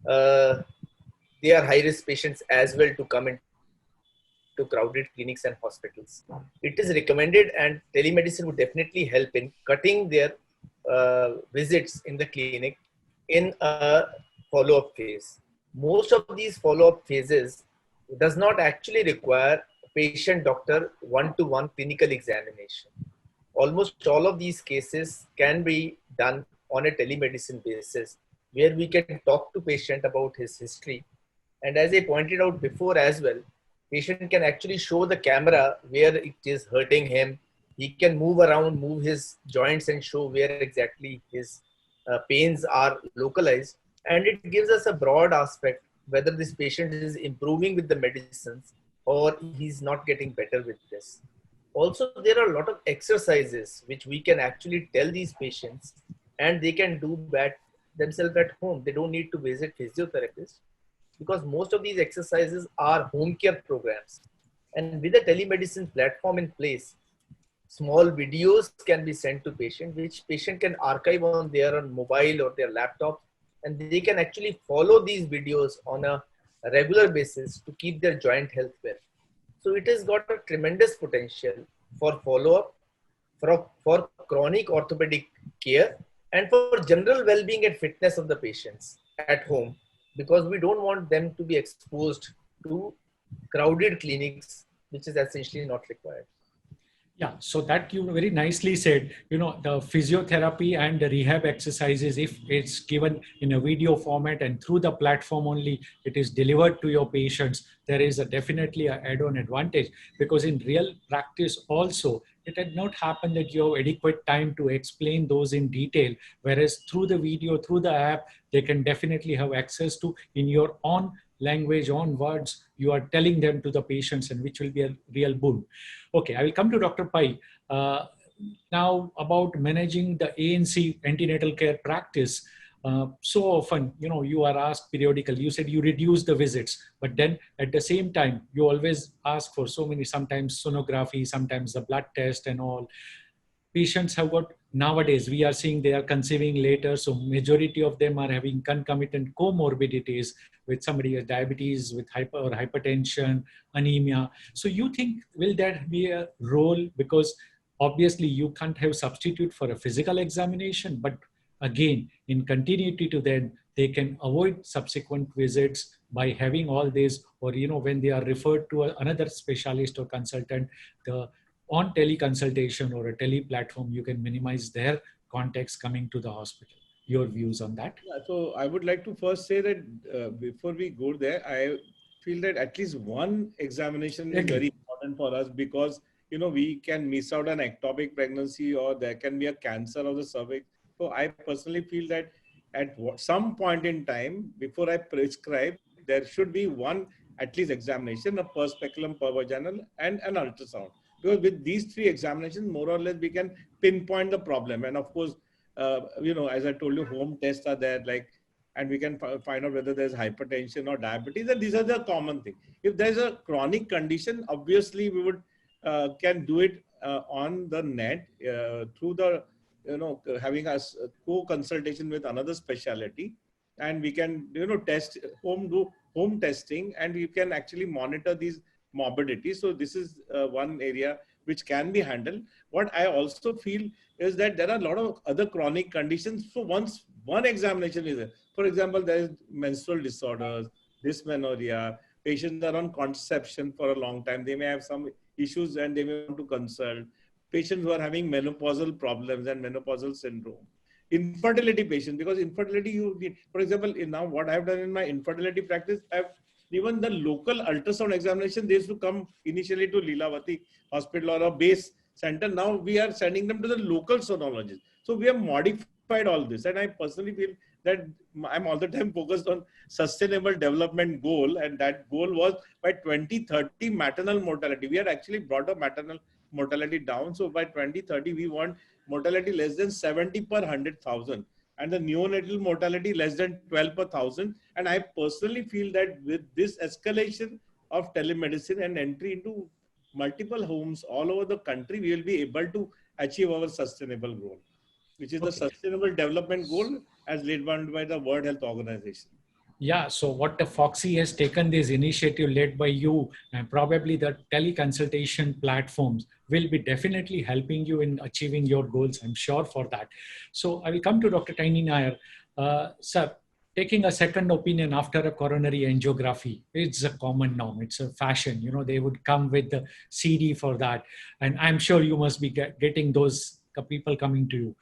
They are high-risk patients as well to come into crowded clinics and hospitals. It is recommended, and telemedicine would definitely help in cutting their visits in the clinic in a follow-up phase. Most of these follow-up phases does not actually require patient-doctor one-to-one clinical examination. Almost all of these cases can be done on a telemedicine basis, where we can talk to patient about his history. And as I pointed out before as well, patient can actually show the camera where it is hurting him. He can move around, move his joints and show where exactly his pains are localized. And it gives us a broad aspect whether this patient is improving with the medicines or he's not getting better with this. Also, there are a lot of exercises which we can actually tell these patients, and they can do that themselves at home. They don't need to visit physiotherapists, because most of these exercises are home care programs. And with a telemedicine platform in place, small videos can be sent to patient, which patient can archive on their mobile or their laptop, and they can actually follow these videos on a regular basis to keep their joint health well. So it has got a tremendous potential for follow-up, for chronic orthopedic care, and for general well-being and fitness of the patients at home, because we don't want them to be exposed to crowded clinics, which is essentially not required. Yeah, so that you very nicely said, the physiotherapy and the rehab exercises, if it's given in a video format and through the platform only, it is delivered to your patients, there is definitely an add-on advantage, because in real practice also, it had not happened that you have adequate time to explain those in detail, whereas through the video, through the app, they can definitely have access to in your own language, own words, you are telling them to the patients, and which will be a real boon. Okay, I will come to Dr. Pai. Now about managing the ANC antenatal care practice. So often, you are asked periodically, you said you reduce the visits, but then at the same time, you always ask for so many, sometimes sonography, sometimes the blood test and all. Patients have got, nowadays, we are seeing they are conceiving later. So majority of them are having concomitant comorbidities with somebody with diabetes, with hypertension, anemia. So you think, will that be a role? Because obviously you can't have substitute for a physical examination, but again, in continuity to them, they can avoid subsequent visits by having all this, or, when they are referred to another specialist or consultant, on teleconsultation or a tele platform, you can minimize their contacts coming to the hospital. Your views on that? Yeah, so I would like to first say that before we go there, I feel that at least one examination is very important for us, because we can miss out an ectopic pregnancy, or there can be a cancer of the cervix. So I personally feel that at some point in time, before I prescribe, there should be one at least examination, a per speculum, per vaginal, and an ultrasound. Because with these three examinations, more or less, we can pinpoint the problem. And of course, as I told you, home tests are there, and we can find out whether there's hypertension or diabetes. And these are the common things. If there's a chronic condition, obviously we would can do it on the net through the having a co-consultation with another specialty, and we can test do home testing, and we can actually monitor these morbidities. So this is one area which can be handled. What I also feel is that there are a lot of other chronic conditions. So once one examination is there, for example, there is menstrual disorders, dysmenorrhea, patients are on contraception for a long time, they may have some issues and they may want to consult. Patients who are having menopausal problems and menopausal syndrome. Infertility patients, because infertility, you need, for example, now what I've done in my infertility practice, even the local ultrasound examination, they used to come initially to Lilavati Hospital or a base center. Now we are sending them to the local sonologist. So we have modified all this. And I personally feel that I'm all the time focused on sustainable development goal. And that goal was by 2030 maternal mortality. We had actually brought up maternal mortality down. So by 2030, we want mortality less than 70 per 100,000. And the neonatal mortality less than 12 per 1,000. And I personally feel that with this escalation of telemedicine and entry into multiple homes all over the country, we will be able to achieve our sustainable goal, which is the Sustainable Development Goal as laid down by the World Health Organization. Yeah, so what the Foxy has taken this initiative led by you, and probably the teleconsultation platforms will be definitely helping you in achieving your goals. I'm sure for that. So I will come to Dr. Tiny Nair. Sir, taking a second opinion after a coronary angiography, it's a common norm. It's a fashion. They would come with the CD for that. And I'm sure you must be getting those people coming to you.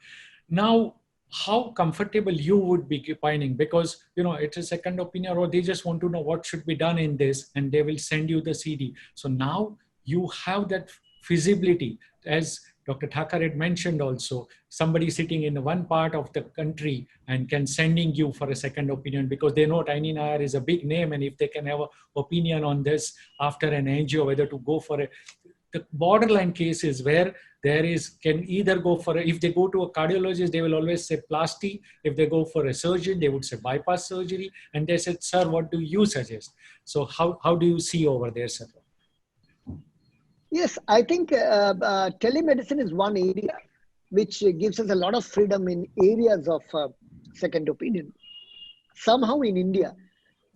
Now, how comfortable you would be finding, because it's a second opinion, or they just want to know what should be done in this, and they will send you the CD. So now you have that feasibility, as Dr. Thakur had mentioned also, somebody sitting in one part of the country and can sending you for a second opinion, because they know Tiny Nair is a big name, and if they can have an opinion on this after an angio, whether to go for the borderline cases where can either go for if they go to a cardiologist, they will always say plasty. If they go for a surgeon, they would say bypass surgery. And they said, sir, what do you suggest? So how do you see over there, sir? Yes, I think telemedicine is one area which gives us a lot of freedom in areas of second opinion. Somehow in India,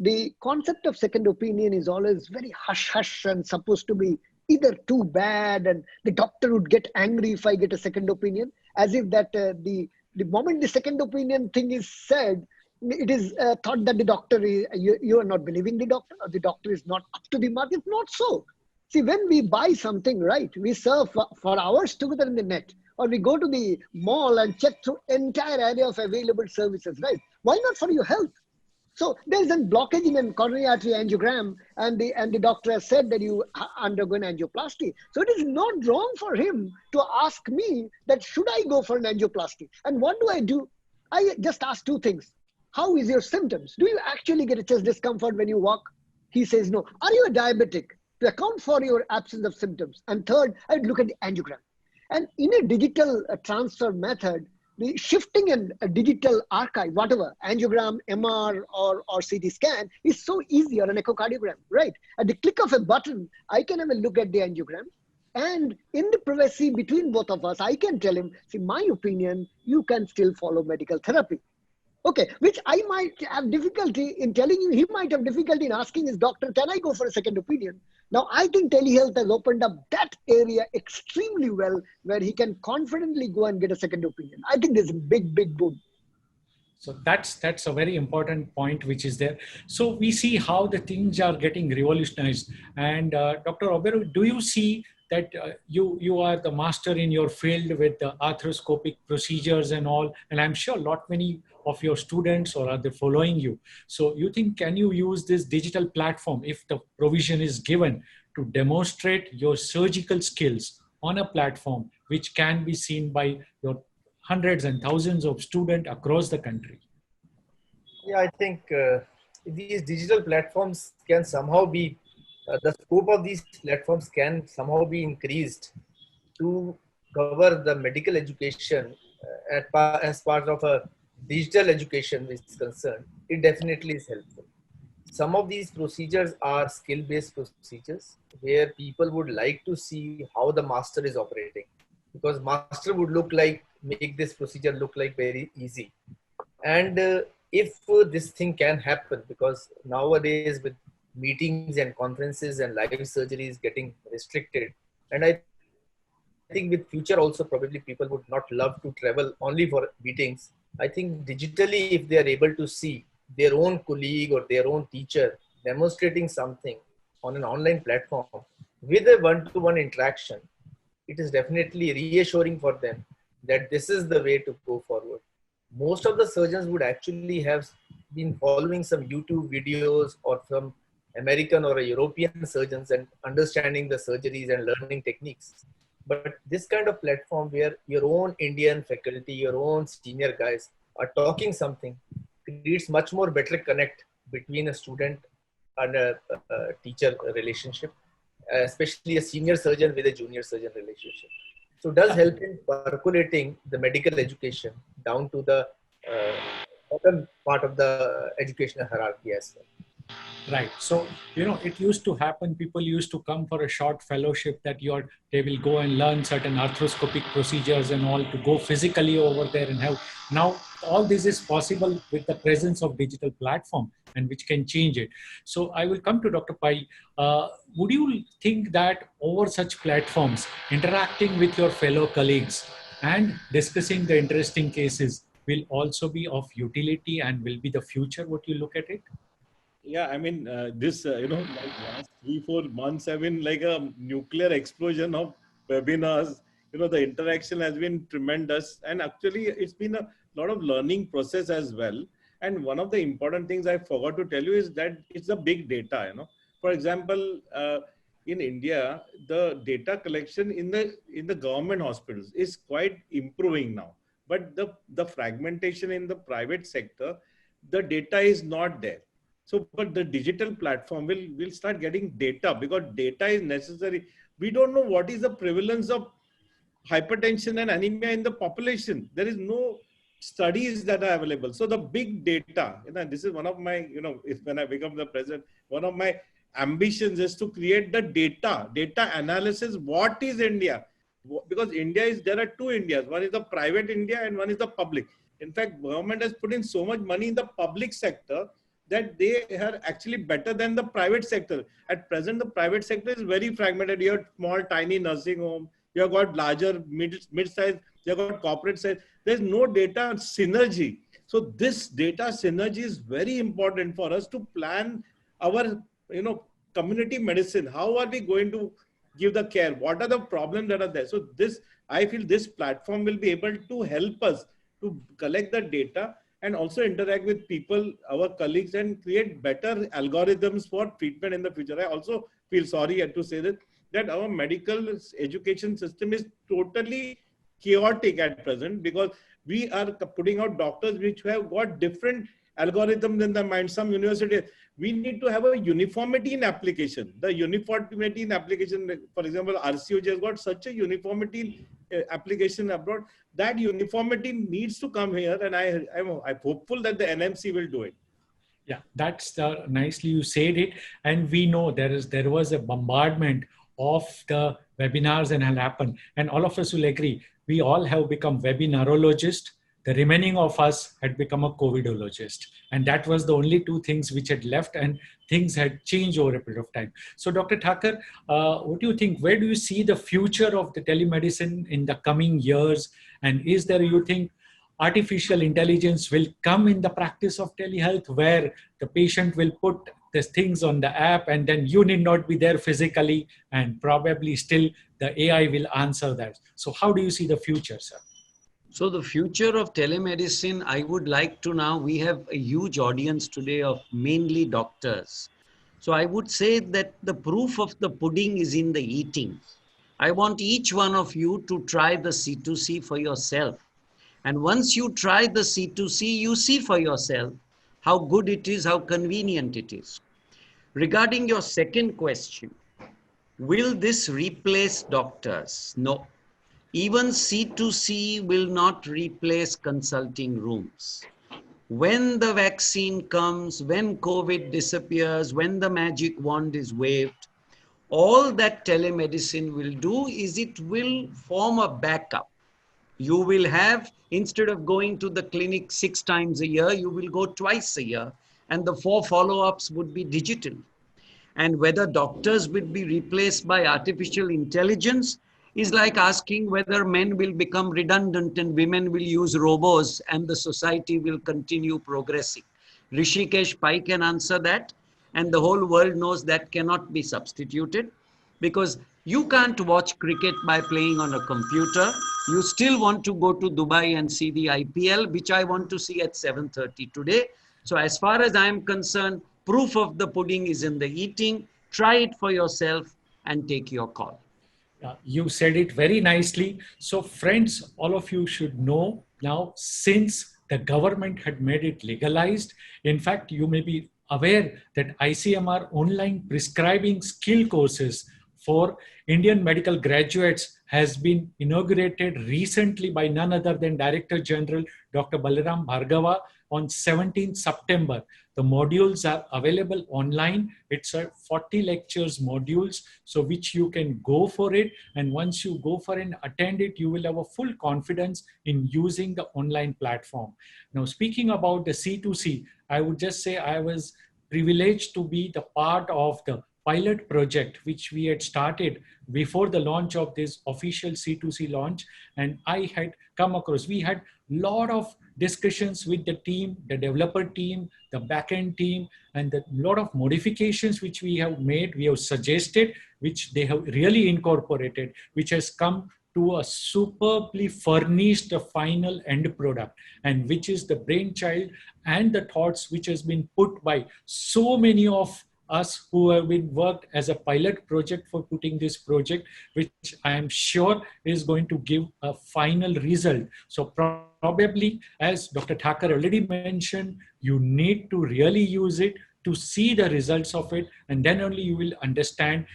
the concept of second opinion is always very hush-hush and supposed to be either too bad, and the doctor would get angry if I get a second opinion, as if that the moment the second opinion thing is said, it is thought that the doctor is, you are not believing the doctor, or the doctor is not up to the mark. It's not so. See, when we buy something, right, we surf for hours together in the net, or we go to the mall and check through entire area of available services, right? Why not for your health? So there is a blockage in a coronary artery angiogram, and the doctor has said that you undergo an angioplasty. So it is not wrong for him to ask me that should I go for an angioplasty? And what do? I just ask two things. How is your symptoms? Do you actually get a chest discomfort when you walk? He says no. Are you a diabetic? To account for your absence of symptoms. And third, I would look at the angiogram. And in a digital transfer method, the shifting a digital archive, whatever, angiogram, MR, or CT scan is so easy, or an echocardiogram, right? At the click of a button, I can have a look at the angiogram. And in the privacy between both of us, I can tell him, see, my opinion, you can still follow medical therapy. Okay, which I might have difficulty in telling you, he might have difficulty in asking his doctor, can I go for a second opinion? Now, I think telehealth has opened up that area extremely well, where he can confidently go and get a second opinion. I think there's a big, big boom. So that's a very important point which is there. So we see how the things are getting revolutionized. And Dr. Oberu, do you see that you are the master in your field with the arthroscopic procedures and all, and I'm sure lot many of your students or are they following you. So you think, can you use this digital platform if the provision is given to demonstrate your surgical skills on a platform which can be seen by your hundreds and thousands of students across the country? Yeah, I think these digital platforms can somehow be, the scope of these platforms can somehow be increased to cover the medical education as part of a digital education which is concerned. It definitely is helpful. Some of these procedures are skill-based procedures where people would like to see how the master is operating, because master would make this procedure look like very easy. And if this thing can happen, because nowadays with meetings and conferences and live surgeries getting restricted, and I think with future also probably people would not love to travel only for meetings. I think digitally, if they are able to see their own colleague or their own teacher demonstrating something on an online platform with a one-to-one interaction, it is definitely reassuring for them that this is the way to go forward. Most of the surgeons would actually have been following some YouTube videos or some American or European surgeons and understanding the surgeries and learning techniques. But this kind of platform where your own Indian faculty, your own senior guys are talking something, creates much more better connect between a student and a teacher relationship, especially a senior surgeon with a junior surgeon relationship. So it does help in percolating the medical education down to the bottom part of the educational hierarchy as well. Right. So, it used to happen. People used to come for a short fellowship that they will go and learn certain arthroscopic procedures and all to go physically over there and have. Now, all this is possible with the presence of digital platform and which can change it. So I will come to Dr. Pai. Would you think that over such platforms, interacting with your fellow colleagues and discussing the interesting cases will also be of utility and will be the future? Would you look at it? Yeah, I mean, this, like last 3-4 months have been like a nuclear explosion of webinars. The interaction has been tremendous. And actually, it's been a lot of learning process as well. And one of the important things I forgot to tell you is that it's the big data, For example, in India, the data collection in the government hospitals is quite improving now. But the fragmentation in the private sector, the data is not there. So, but the digital platform will start getting data, because data is necessary. We don't know what is the prevalence of hypertension and anemia in the population. There is no studies that are available. So the big data, this is one of my, if when I become the president, one of my ambitions is to create the data analysis. What is India? Because there are two Indias. One is the private India and one is the public. In fact, government has put in so much money in the public sector that they are actually better than the private sector. At present, the private sector is very fragmented. You have small, tiny nursing home. You have got larger, mid-size. You have got corporate size. There's no data synergy. So this data synergy is very important for us to plan our, community medicine. How are we going to give the care? What are the problems that are there? So I feel this platform will be able to help us to collect the data and also interact with people, our colleagues, and create better algorithms for treatment in the future. I also feel sorry to say that our medical education system is totally chaotic at present, because we are putting out doctors which have got different algorithms in their mind. Some universities, we need to have a uniformity in application. The uniformity in application, for example, RCOG has got such a uniformity in application abroad. That uniformity needs to come here, and I'm hopeful that the NMC will do it. Yeah, that's nicely you said it. And we know there was a bombardment of the webinars and had happened. And all of us will agree, we all have become webinarologists. The remaining of us had become a COVIDologist. And that was the only two things which had left, and things had changed over a period of time. So Dr. Thakur, what do you think? Where do you see the future of the telemedicine in the coming years? And is there, you think, artificial intelligence will come in the practice of telehealth, where the patient will put these things on the app and then you need not be there physically, and probably still the AI will answer that. So how do you see the future, sir? So the future of telemedicine, I would like to now, we have a huge audience today of mainly doctors. So I would say that the proof of the pudding is in the eating. I want each one of you to try the C2C for yourself. And once you try the C2C, you see for yourself how good it is, how convenient it is. Regarding your second question, will this replace doctors? No. Even C2C will not replace consulting rooms. When the vaccine comes, when COVID disappears, when the magic wand is waved, all that telemedicine will do is it will form a backup. You will have, instead of going to the clinic 6 times a year, you will go twice a year, and the 4 follow-ups would be digital. And whether doctors will be replaced by artificial intelligence is like asking whether men will become redundant and women will use robots and the society will continue progressing. Rishikesh Pai can answer that, and the whole world knows that cannot be substituted, because you can't watch cricket by playing on a computer. You still want to go to Dubai and see the IPL, which I want to see at 7:30 today. So as far as I am concerned, proof of the pudding is in the eating. Try it for yourself and take your call. You said it very nicely. So friends, all of you should know now, since the government had made it legalized, in fact, you may be aware that ICMR online prescribing skill courses for Indian medical graduates has been inaugurated recently by none other than Director General Dr. Balaram Bhargava on 17th September. The modules are available online. It's a 40 lectures modules, so which you can go for it. And once you go for and attend it, you will have a full confidence in using the online platform. Now, speaking about the C2C, I would just say I was privileged to be the part of the pilot project which we had started before the launch of this official C2C launch. And I had come across, we had a lot of discussions with the team, the developer team, the backend team, and a lot of modifications which we have made, we have suggested, which they have really incorporated, which has come to a superbly furnished final end product, and which is the brainchild and the thoughts which has been put by so many of us who have been worked as a pilot project for putting this project, which I am sure is going to give a final result. So probably, as Dr. Thakur already mentioned, you need to really use it to see the results of it, and then only you will understand,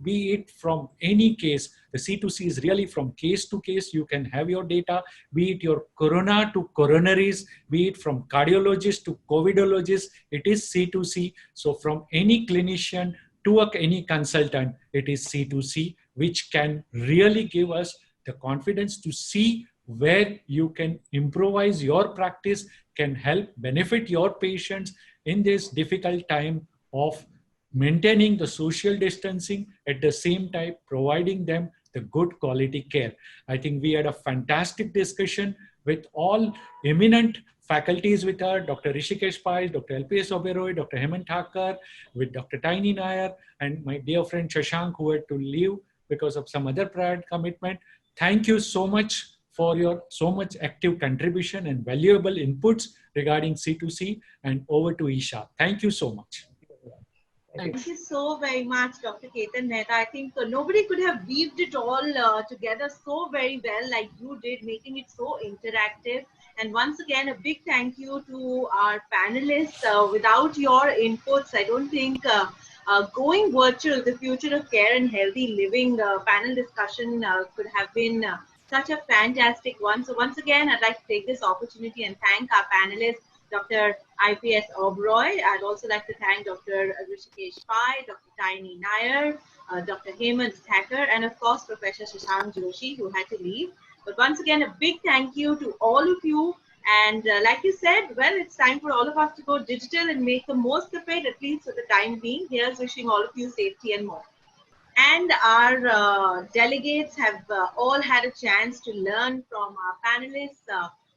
be it from any case. The C2C is really from case to case. You can have your data, be it your corona to coronaries, be it from cardiologist to covidologist, it is C2C. So from any clinician to any consultant, it is C2C, which can really give us the confidence to see where you can improvise your practice, can help benefit your patients in this difficult time of maintaining the social distancing, at the same time providing them the good quality care. I think we had a fantastic discussion with all eminent faculties with her, Dr. Rishikesh Pai, Dr. LPS Oberoi, Dr. Hemant Thakur, with Dr. Tiny Nair, and my dear friend Shashank, who had to leave because of some other prior commitment. Thank you so much for your so much active contribution and valuable inputs regarding C2C, and over to Isha. Thank you so much. Thank you so very much, Dr. Ketan Mehta. I think nobody could have weaved it all together so very well like you did, making it so interactive. And once again, a big thank you to our panelists. Without your inputs, I don't think going virtual, the future of care and healthy living panel discussion could have been such a fantastic one. So once again, I'd like to take this opportunity and thank our panelists, Dr. IPS Oberoi. I'd also like to thank Dr. Rishikesh Pai, Dr. Tiny Nair, Dr. Hemant Thakur, and of course, Professor Shashank Joshi, who had to leave. But once again, a big thank you to all of you. And like you said, well, it's time for all of us to go digital and make the most of it, at least for the time being. Here's wishing all of you safety and more. And our delegates have all had a chance to learn from our panelists.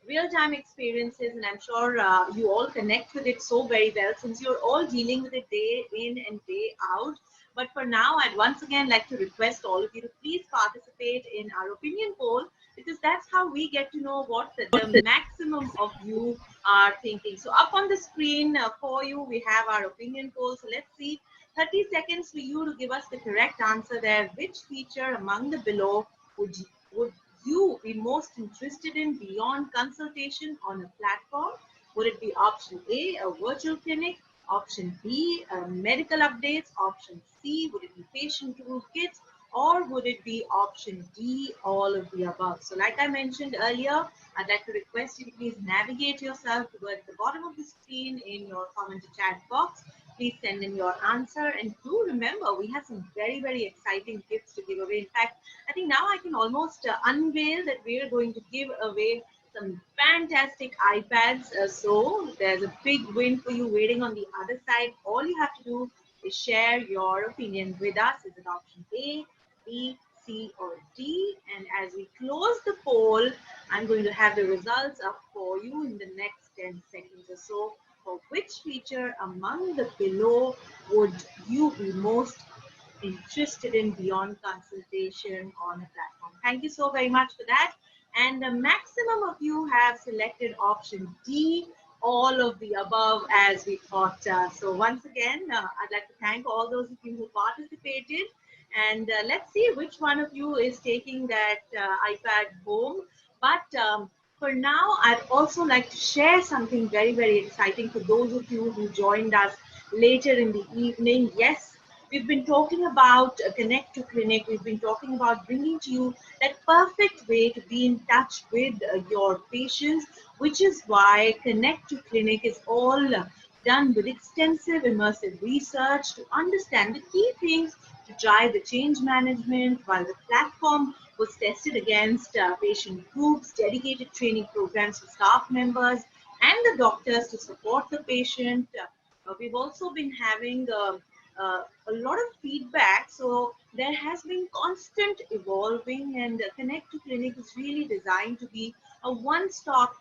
real-time experiences, and I'm sure you all connect with it so very well since you're all dealing with it day in and day out. But for now, I'd once again like to request all of you to please participate in our opinion poll, because that's how we get to know what the maximum of you are thinking. So up on the screen for you, we have our opinion poll. So let's see, 30 seconds for you to give us the correct answer there. Which feature among the below would you be most interested in beyond consultation on a platform? Would it be option A, a virtual clinic? Option B, medical updates? Option C, would it be patient toolkits? Or would it be option D, all of the above? So like I mentioned earlier, I'd like to request you to please navigate yourself towards the bottom of the screen in your comment to chat box. Please send in your answer, and do remember we have some very, very exciting gifts to give away. In fact, I think now I can almost unveil that we are going to give away some fantastic iPads. So there's a big win for you waiting on the other side. All you have to do is share your opinion with us. Is it option A, B, C, or D? And as we close the poll, I'm going to have the results up for you in the next 10 seconds or so. For which feature among the below would you be most interested in beyond consultation on a platform? Thank you so very much for that. And the maximum of you have selected option D, all of the above, as we thought. So once again, I'd like to thank all those of you who participated. And let's see which one of you is taking that iPad home. But for now, I'd also like to share something very, very exciting for those of you who joined us later in the evening. Yes, we've been talking about Connect to Clinic. We've been talking about bringing to you that perfect way to be in touch with your patients, which is why Connect to Clinic is all done with extensive immersive research to understand the key things to drive the change management, while the platform was tested against patient groups, dedicated training programs for staff members and the doctors to support the patient. We've also been having a lot of feedback, so there has been constant evolving, and Connect to Clinic is really designed to be a one-stop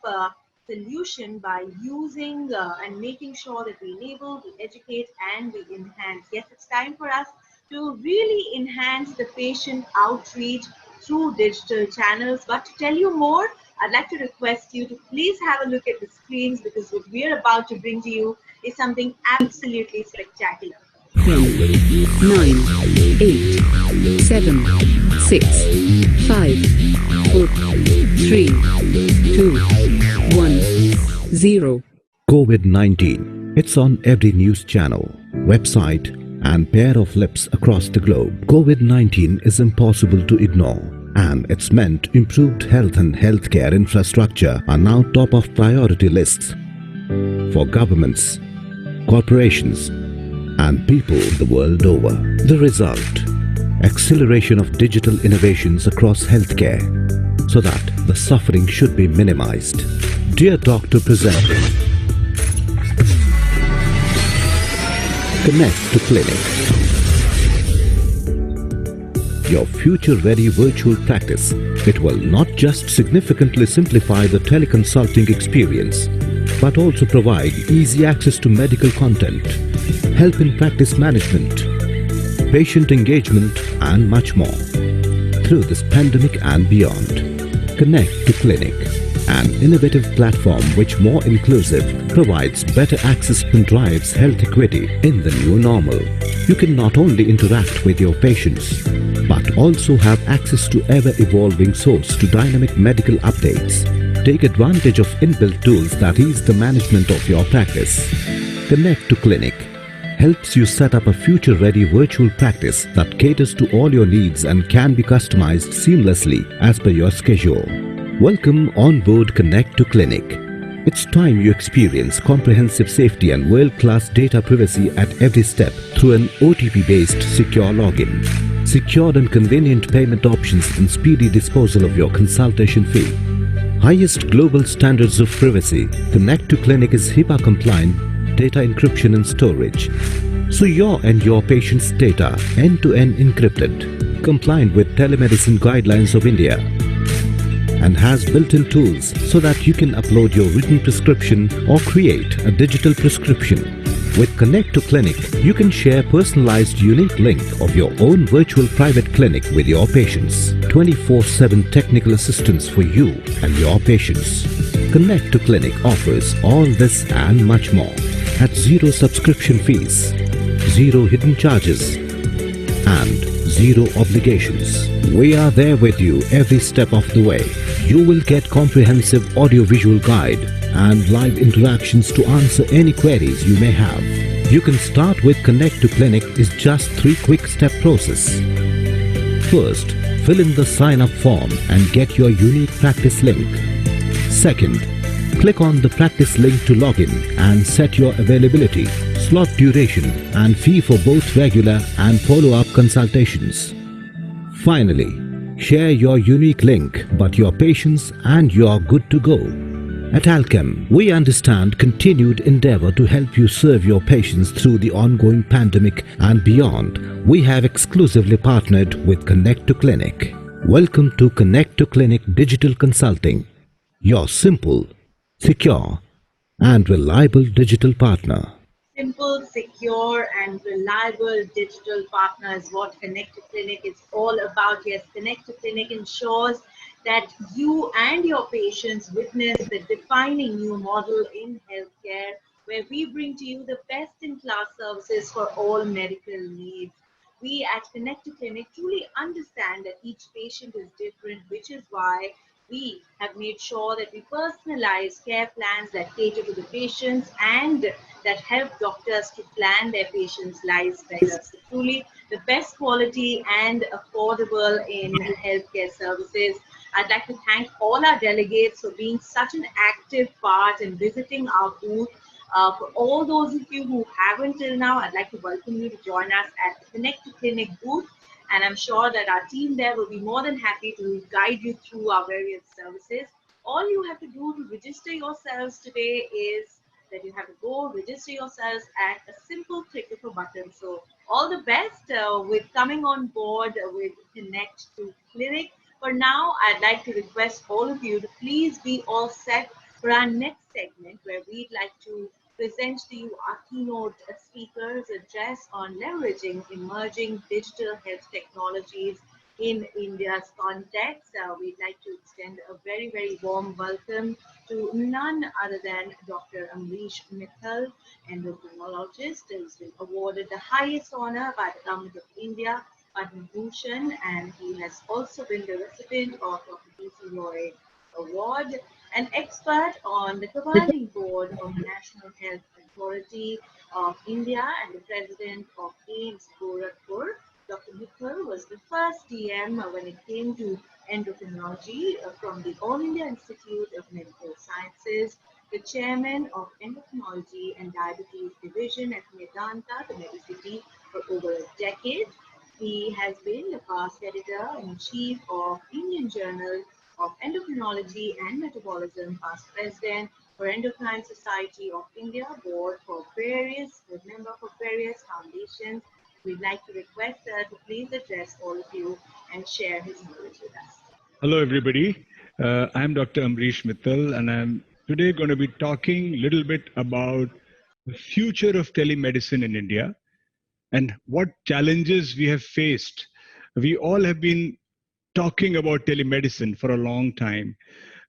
solution by using and making sure that we enable, we educate, and we enhance. Yes, it's time for us to really enhance the patient outreach through digital channels. But to tell you more, I'd like to request you to please have a look at the screens, because what we're about to bring to you is something absolutely spectacular. 10, 9, 8, 7, 6, 5, 4, 3, 2, 1, 0. COVID-19. It's on every news channel, website, and pair of lips across the globe. COVID-19 is impossible to ignore, and its meant improved health and healthcare infrastructure are now top of priority lists for governments, corporations, and people the world over. The result: acceleration of digital innovations across healthcare so that the suffering should be minimized. Dear Doctor presenting Connect to Clinic, your future-ready virtual practice. It will not just significantly simplify the teleconsulting experience, but also provide easy access to medical content, help in practice management, patient engagement, and much more through this pandemic and beyond. Connect to Clinic, an innovative platform which more inclusive, provides better access and drives health equity in the new normal. You can not only interact with your patients, but also have access to ever-evolving source to dynamic medical updates. Take advantage of inbuilt tools that ease the management of your practice. Connect to Clinic helps you set up a future-ready virtual practice that caters to all your needs and can be customized seamlessly as per your schedule. Welcome on board Connect to Clinic. It's time you experience comprehensive safety and world-class data privacy at every step through an OTP-based secure login, secured and convenient payment options, and speedy disposal of your consultation fee. Highest global standards of privacy. Connect to Clinic is HIPAA compliant data encryption and storage, so your and your patient's data end-to-end encrypted, compliant with telemedicine guidelines of India. and has built-in tools so that you can upload your written prescription or create a digital prescription. With Connect to Clinic, you can share personalized unique link of your own virtual private clinic with your patients. 24/7 technical assistance for you and your patients. Connect to Clinic offers all this and much more at zero subscription fees, zero hidden charges, and zero obligations. We are there with you every step of the way. You will get comprehensive audio-visual guide and live interactions to answer any queries you may have. You can start with Connect to Clinic is just 3 quick step process. First, fill in the sign up form and get your unique practice link. Second, click on the practice link to login and set your availability, slot duration and fee for both regular and follow-up consultations. Finally, share your unique link, but your patients and you're good to go. At Alchem, we understand continued endeavor to help you serve your patients through the ongoing pandemic and beyond. We have exclusively partnered with Connect to Clinic. Welcome to Connect to Clinic Digital Consulting, your simple, secure, and reliable digital partner. Simple, secure, and reliable digital partner is what Connect to Clinic is all about. Yes, Connect to Clinic ensures that you and your patients witness the defining new model in healthcare, where we bring to you the best-in-class services for all medical needs. We at Connect to Clinic truly understand that each patient is different, which is why we have made sure that we personalize care plans that cater to the patients and that help doctors to plan their patients' lives better. So truly the best quality and affordable in healthcare services. I'd like to thank all our delegates for being such an active part and visiting our booth. For all those of you who haven't till now, I'd like to welcome you to join us at the Connect to Clinic booth. And I'm sure that our team there will be more than happy to guide you through our various services. All you have to do to register yourselves today is that you have to go register yourselves at a simple click of a button. So all the best with coming on board with Connect to Clinic. For now, I'd like to request all of you to please be all set for our next segment, where we'd like to present to you our keynote speaker's address on leveraging emerging digital health technologies in India's context. We'd like to extend a very, very warm welcome to none other than Dr. Amrish Mittal, endocrinologist, who's been awarded the highest honor by the Government of India, Padma Bhushan, and he has also been the recipient of Dr. B.C. Roy Award, an expert on the governing board of the National Health Authority of India and the president of AIIMS Gorakhpur. Dr. Mittal was the first DM when it came to endocrinology from the All India Institute of Medical Sciences, the chairman of Endocrinology and Diabetes Division at Medanta, the Medicity, for over a decade. He has been the past editor-in-chief of Indian Journal of Endocrinology and Metabolism, past president for Endocrine Society of India, board for various, member for various foundations. We'd like to request to please address all of you and share his knowledge with us. Hello, everybody. I'm Dr. Amrish Mittal, and I'm today going to be talking a little bit about the future of telemedicine in India and what challenges we have faced. We all have been talking about telemedicine for a long time,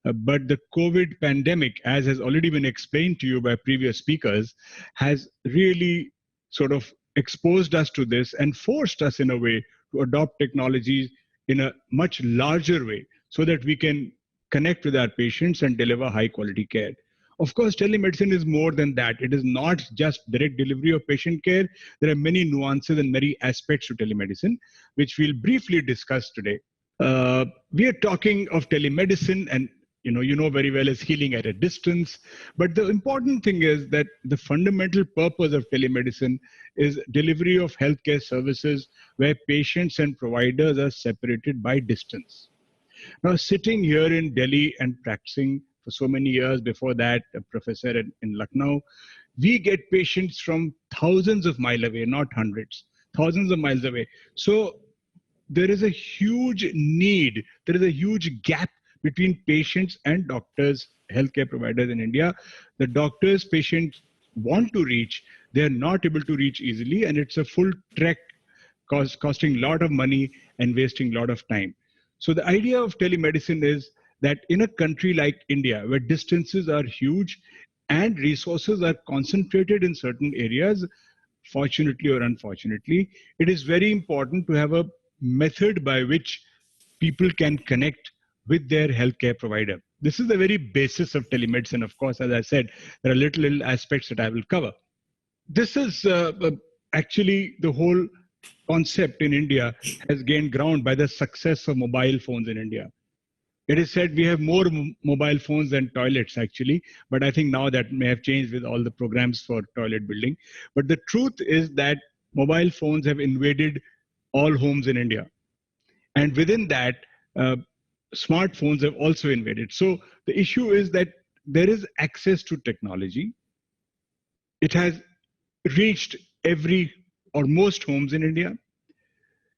but the COVID pandemic, as has already been explained to you by previous speakers, has really sort of exposed us to this and forced us in a way to adopt technologies in a much larger way so that we can connect with our patients and deliver high quality care. Of course, telemedicine is more than that. It is not just direct delivery of patient care. There are many nuances and many aspects to telemedicine, which we'll briefly discuss today. We are talking of telemedicine, and you know very well as healing at a distance. But the important thing is that the fundamental purpose of telemedicine is delivery of healthcare services where patients and providers are separated by distance. Now, sitting here in Delhi and practicing for so many years, before that, a professor in Lucknow, we get patients from thousands of miles away, not hundreds, thousands of miles away. So there is a huge need, there is a huge gap between patients and doctors, healthcare providers in India. The doctors patients want to reach, they are not able to reach easily, and it's a full trek costing a lot of money and wasting a lot of time. So the idea of telemedicine is that in a country like India, where distances are huge and resources are concentrated in certain areas, fortunately or unfortunately, it is very important to have a method by which people can connect with their healthcare provider. This is the very basis of telemedicine. Of course, as I said, there are little aspects that I will cover. This is actually the whole concept in India has gained ground by the success of mobile phones in India. It is said we have more mobile phones than toilets actually, but I think now that may have changed with all the programs for toilet building. But the truth is that mobile phones have invaded all homes in India. And within that, smartphones have also invaded. So the issue is that there is access to technology. It has reached every or most homes in India.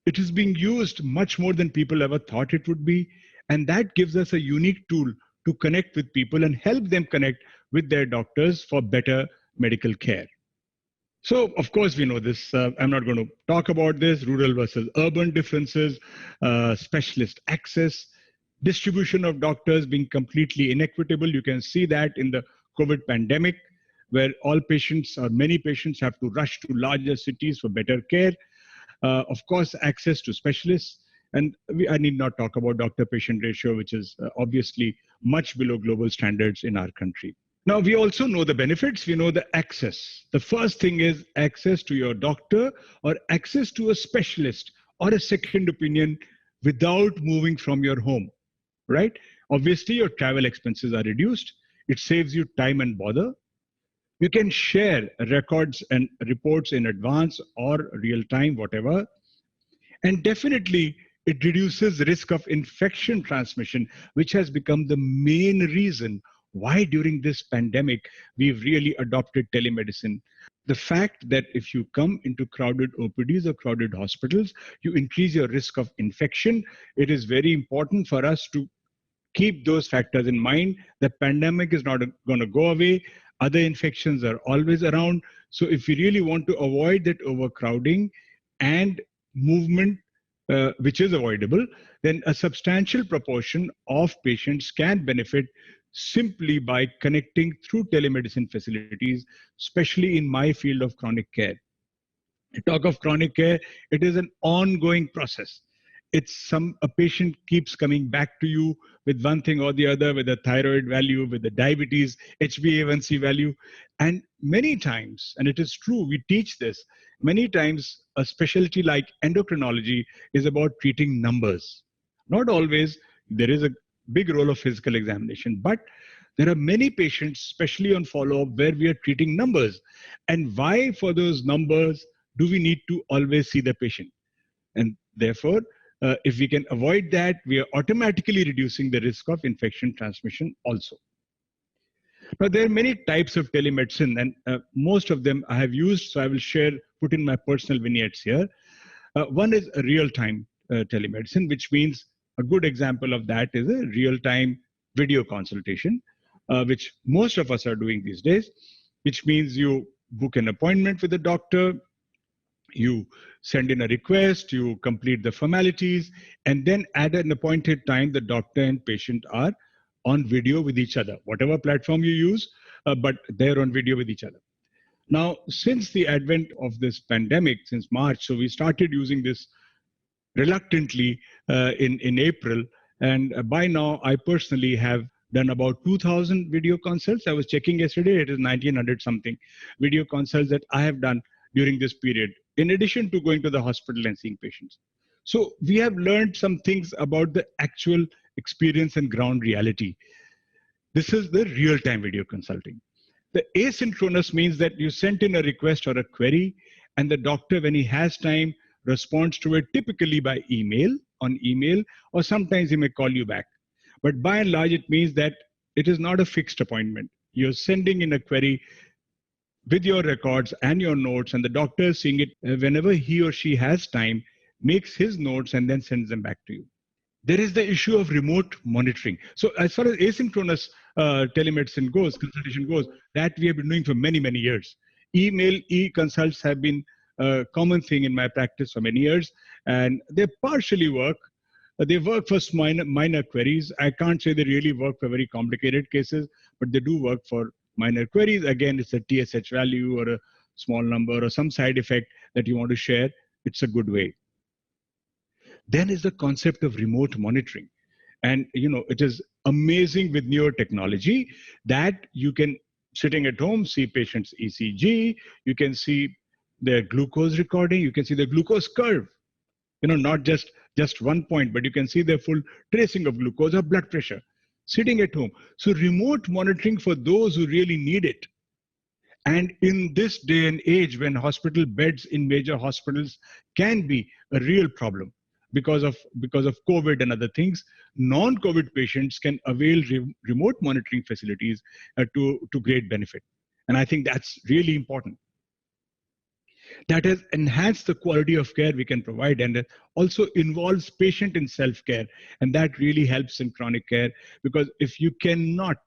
It is being used much more than people ever thought it would be. And that gives us a unique tool to connect with people and help them connect with their doctors for better medical care. So, of course, we know this. I'm not going to talk about this, rural versus urban differences, specialist access, distribution of doctors being completely inequitable. You can see that in the COVID pandemic, where all patients or many patients have to rush to larger cities for better care. Of course, access to specialists. And I need not talk about doctor-patient ratio, which is obviously much below global standards in our country. Now, we also know the benefits. We know the access. The first thing is access to your doctor or access to a specialist or a second opinion without moving from your home, right? Obviously, your travel expenses are reduced. It saves you time and bother. You can share records and reports in advance or real time, whatever. And definitely, it reduces risk of infection transmission, which has become the main reason why during this pandemic, we've really adopted telemedicine. The fact that if you come into crowded OPDs or crowded hospitals, you increase your risk of infection. It is very important for us to keep those factors in mind. The pandemic is not going to go away. Other infections are always around. So if we really want to avoid that overcrowding and movement, which is avoidable, then a substantial proportion of patients can benefit simply by connecting through telemedicine facilities, especially in my field of chronic care. To talk of chronic care, it is an ongoing process. It's a patient keeps coming back to you with one thing or the other, with a thyroid value, with the diabetes, HbA1c value. And many times, and it is true, we teach this, many times a specialty like endocrinology is about treating numbers. Not always. There is a big role of physical examination, but there are many patients, especially on follow-up, where we are treating numbers. And why for those numbers do we need to always see the patient? And therefore, if we can avoid that, we are automatically reducing the risk of infection transmission also. Now, there are many types of telemedicine, and most of them I have used, so I will put in my personal vignettes here. One is a real-time telemedicine, which means a good example of that is a real-time video consultation, which most of us are doing these days, which means you book an appointment with a doctor, you send in a request, you complete the formalities, and then at an appointed time, the doctor and patient are on video with each other, whatever platform you use, but they're on video with each other. Now, since the advent of this pandemic, since March, so we started using this reluctantly in April, and by now I personally have done about 2,000 video consults. I was checking yesterday, it is 1,900 something video consults that I have done during this period, in addition to going to the hospital and seeing patients. So we have learned some things about the actual experience and ground reality. This is the real-time video consulting. The asynchronous means that you sent in a request or a query, and the doctor, when he has time, responds to it typically by email, or sometimes he may call you back. But by and large, it means that it is not a fixed appointment. You're sending in a query with your records and your notes, and the doctor is seeing it whenever he or she has time, makes his notes and then sends them back to you. There is the issue of remote monitoring. So as far as asynchronous telemedicine goes, consultation goes, that we have been doing for many, many years. Email, e-consults have been a common thing in my practice for many years, and they partially work. They work for minor queries. I can't say they really work for very complicated cases, but they do work for minor queries. Again, it's a TSH value or a small number or some side effect that you want to share. It's a good way. Then is the concept of remote monitoring. And it is amazing with newer technology that you can, sitting at home, see patients' ECG, you can see their glucose recording, you can see the glucose curve, not just 1 point, but you can see the full tracing of glucose or blood pressure sitting at home. So remote monitoring for those who really need it. And in this day and age when hospital beds in major hospitals can be a real problem because of COVID and other things, non-COVID patients can avail remote monitoring facilities to great benefit. And I think that's really important. That has enhanced the quality of care we can provide, and also involves patient in self-care. And that really helps in chronic care, because if you cannot,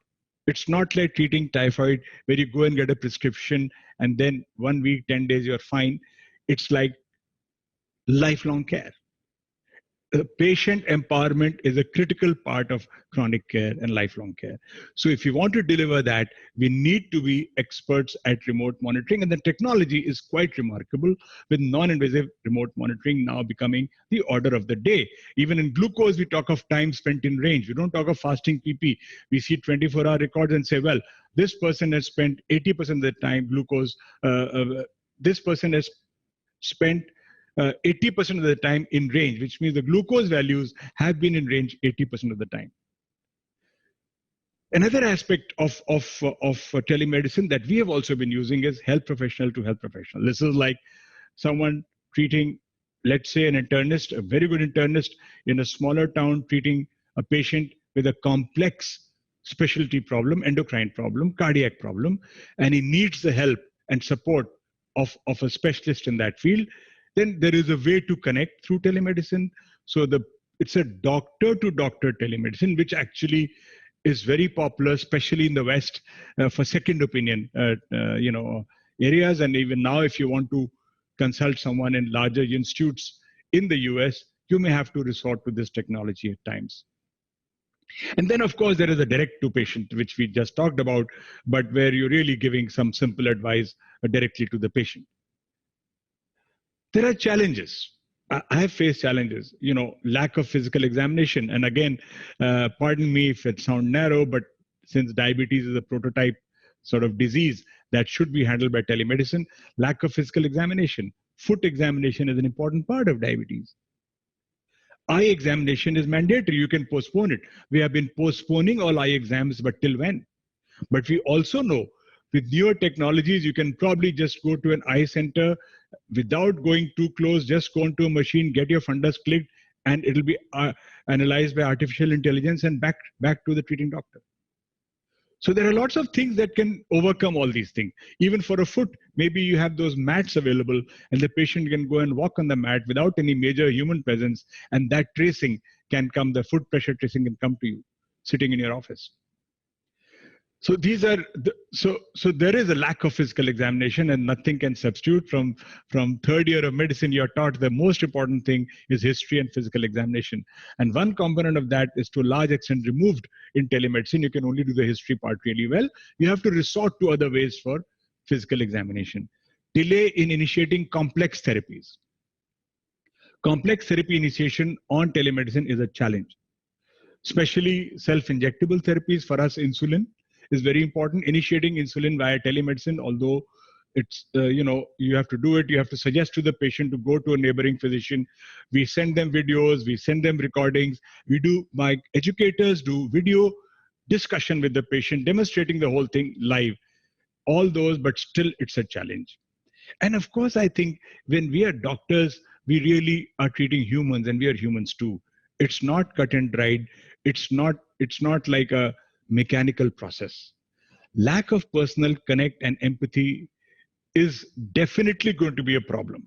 it's not like treating typhoid where you go and get a prescription and then 1 week, 10 days, you're fine. It's like lifelong care. Patient empowerment is a critical part of chronic care and lifelong care. So if you want to deliver that, we need to be experts at remote monitoring. And the technology is quite remarkable, with non-invasive remote monitoring now becoming the order of the day. Even in glucose, we talk of time spent in range. We don't talk of fasting PP. We see 24-hour records and say, well, this person has spent 80% of the time glucose. This person has spent 80% of the time in range, which means the glucose values have been in range 80% of the time. Another aspect of telemedicine that we have also been using is health professional to health professional. This is like someone treating, let's say, an internist, a very good internist in a smaller town, treating a patient with a complex specialty problem, endocrine problem, cardiac problem, and he needs the help and support of a specialist in that field. Then there is a way to connect through telemedicine. So it's a doctor-to-doctor telemedicine, which actually is very popular, especially in the West, for second opinion, areas. And even now, if you want to consult someone in larger institutes in the US, you may have to resort to this technology at times. And then, of course, there is a direct-to-patient, which we just talked about, but where you're really giving some simple advice directly to the patient. There are challenges. I have faced challenges, lack of physical examination. And again, pardon me if it sounds narrow, but since diabetes is a prototype sort of disease that should be handled by telemedicine, lack of physical examination. Foot examination is an important part of diabetes. Eye examination is mandatory. You can postpone it. We have been postponing all eye exams, but till when? But we also know with newer technologies, you can probably just go to an eye center without going too close, just go into a machine, get your fundus clicked, and it'll be analyzed by artificial intelligence and back to the treating doctor. So there are lots of things that can overcome all these things. Even for a foot, maybe you have those mats available and the patient can go and walk on the mat without any major human presence, and that tracing can come, the foot pressure tracing can come to you sitting in your office. So these are so there is a lack of physical examination, and nothing can substitute. From third year of medicine, you're taught the most important thing is history and physical examination. And one component of that is to a large extent removed in telemedicine. You can only do the history part really well. You have to resort to other ways for physical examination. Delay in initiating complex therapies. Complex therapy initiation on telemedicine is a challenge, especially self-injectable therapies. For us, insulin is very important. Initiating insulin via telemedicine, although it's, you have to do it, you have to suggest to the patient to go to a neighboring physician. We send them videos, we send them recordings. My educators do video discussion with the patient, demonstrating the whole thing live. All those, but still it's a challenge. And of course, I think when we are doctors, we really are treating humans, and we are humans too. It's not cut and dried. It's not like a mechanical process. Lack of personal connect and empathy is definitely going to be a problem.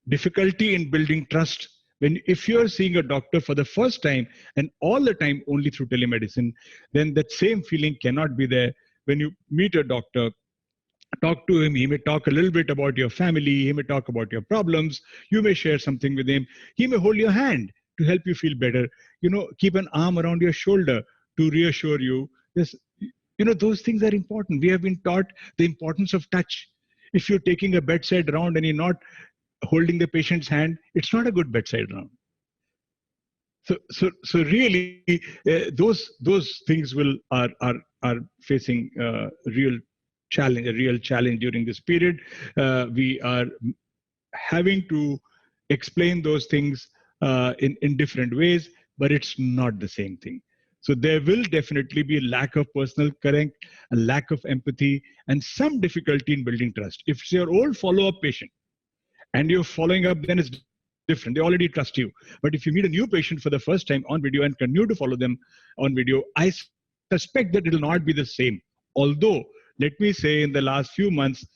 Difficulty in building trust If you're seeing a doctor for the first time and all the time only through telemedicine, then that same feeling cannot be there when you meet a doctor. Talk to him. He may talk a little bit about your family. He may talk about your problems. You may share something with him. He may hold your hand to help you feel better. Keep an arm around your shoulder to reassure you. Yes, those things are important. We have been taught the importance of touch. If you're taking a bedside round and you're not holding the patient's hand, it's not a good bedside round. So really, those things are facing a real challenge during this period. We are having to explain those things in different ways, but it's not the same thing. So there will definitely be a lack of personal connect, a lack of empathy, and some difficulty in building trust. If it's your old follow-up patient and you're following up, then it's different. They already trust you. But if you meet a new patient for the first time on video and continue to follow them on video, I suspect that it will not be the same. Although, let me say, in the last few months,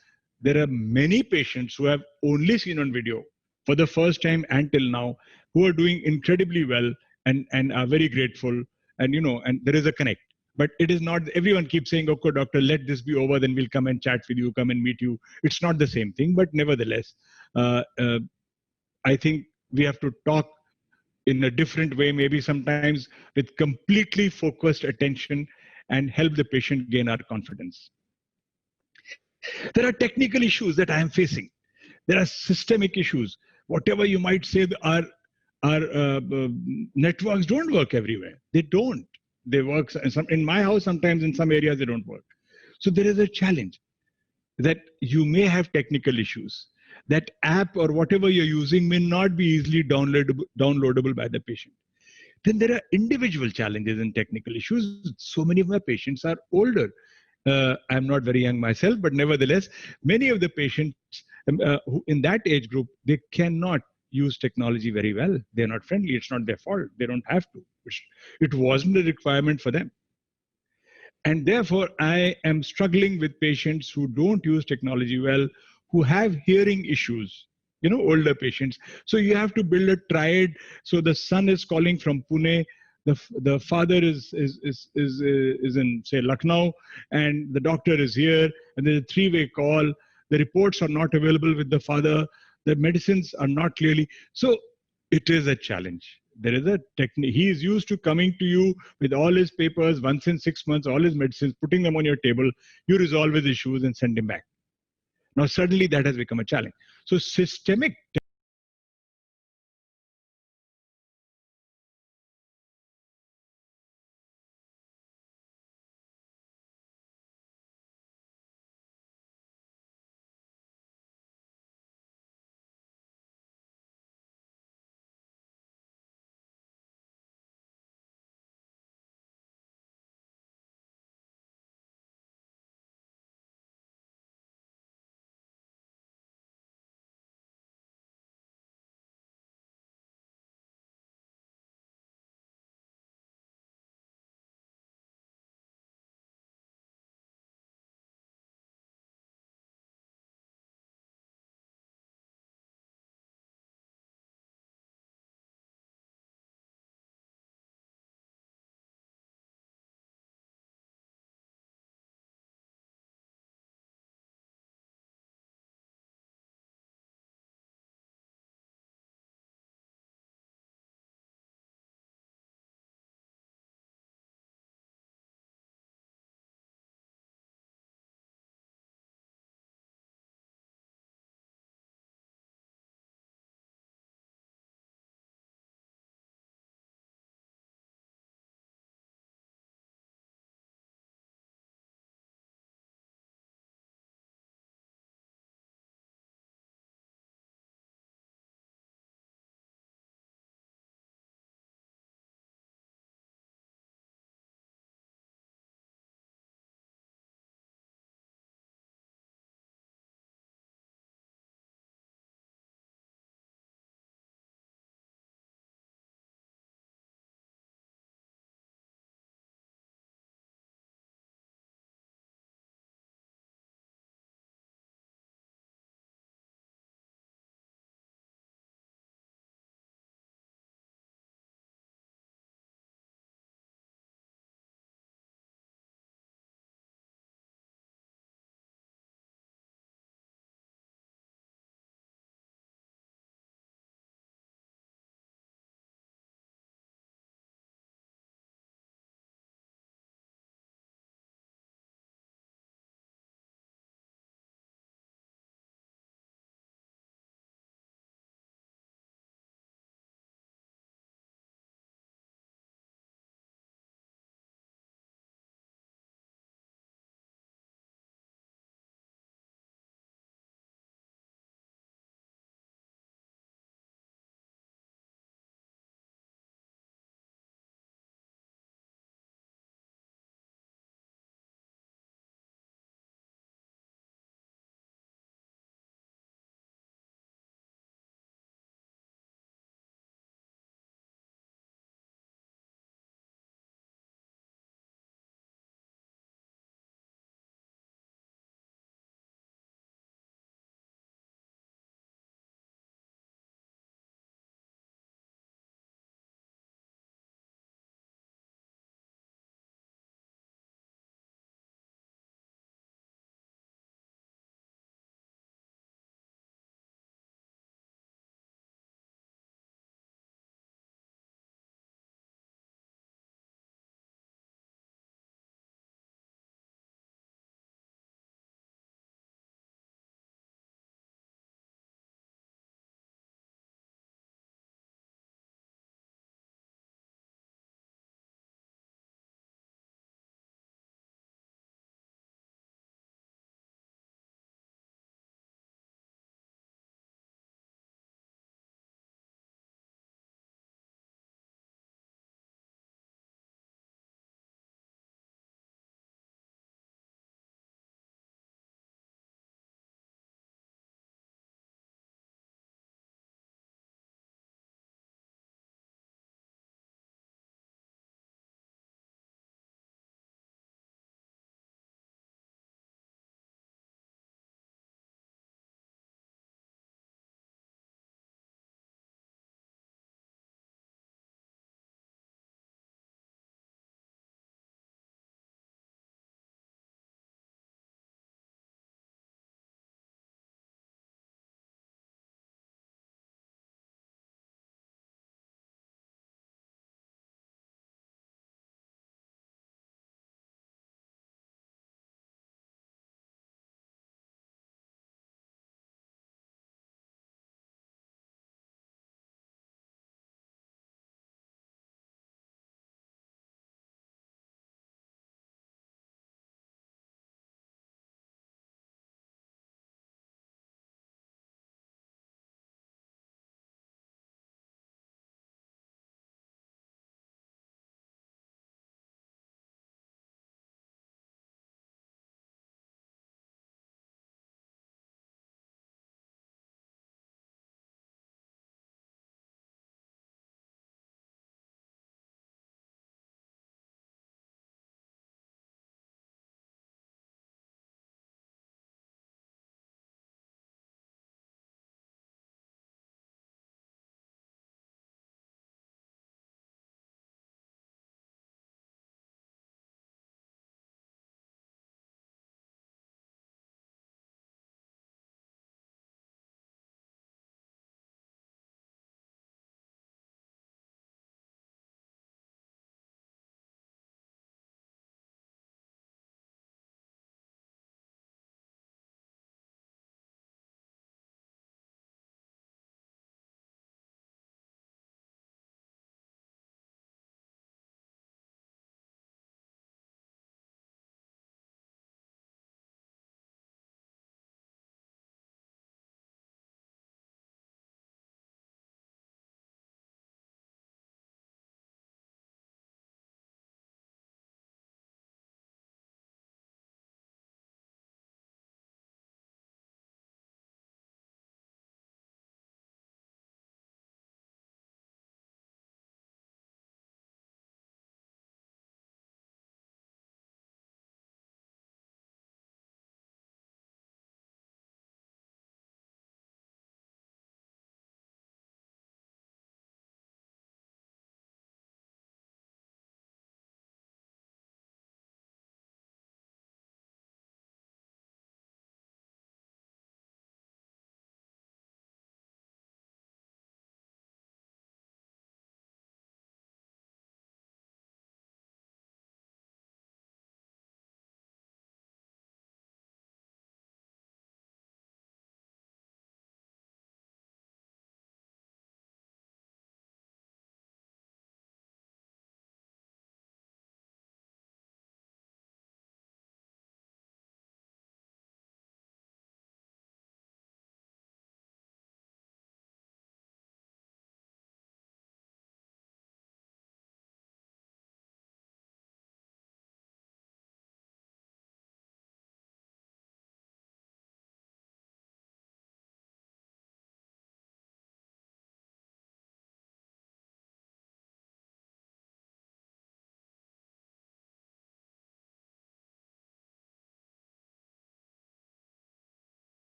there are many patients who have only seen on video for the first time until now, who are doing incredibly well and are very grateful. And there is a connect. But it is not, everyone keeps saying, okay, doctor, let this be over, then we'll come and chat with you, come and meet you. It's not the same thing, but nevertheless, I think we have to talk in a different way, maybe sometimes with completely focused attention, and help the patient gain our confidence. There are technical issues that I am facing. There are systemic issues. Whatever you might say, our networks don't work everywhere. They don't. They work in my house, sometimes in some areas they don't work. So there is a challenge that you may have technical issues. That app or whatever you're using may not be easily downloadable by the patient. Then there are individual challenges and technical issues. So many of my patients are older. I'm not very young myself, but nevertheless, many of the patients who in that age group, they cannot use technology very well. They're not friendly. It's not their fault. They don't have to. It wasn't a requirement for them. And therefore, I am struggling with patients who don't use technology well, who have hearing issues, older patients. So you have to build a triad. So the son is calling from Pune, the father is in, say, Lucknow, and the doctor is here, and there's a three-way call. The reports are not available with the father. The medicines are not clearly. So it is a challenge. There is a technique. He is used to coming to you with all his papers once in 6 months, all his medicines, putting them on your table. You resolve his issues and send him back. Now, suddenly that has become a challenge. So systemic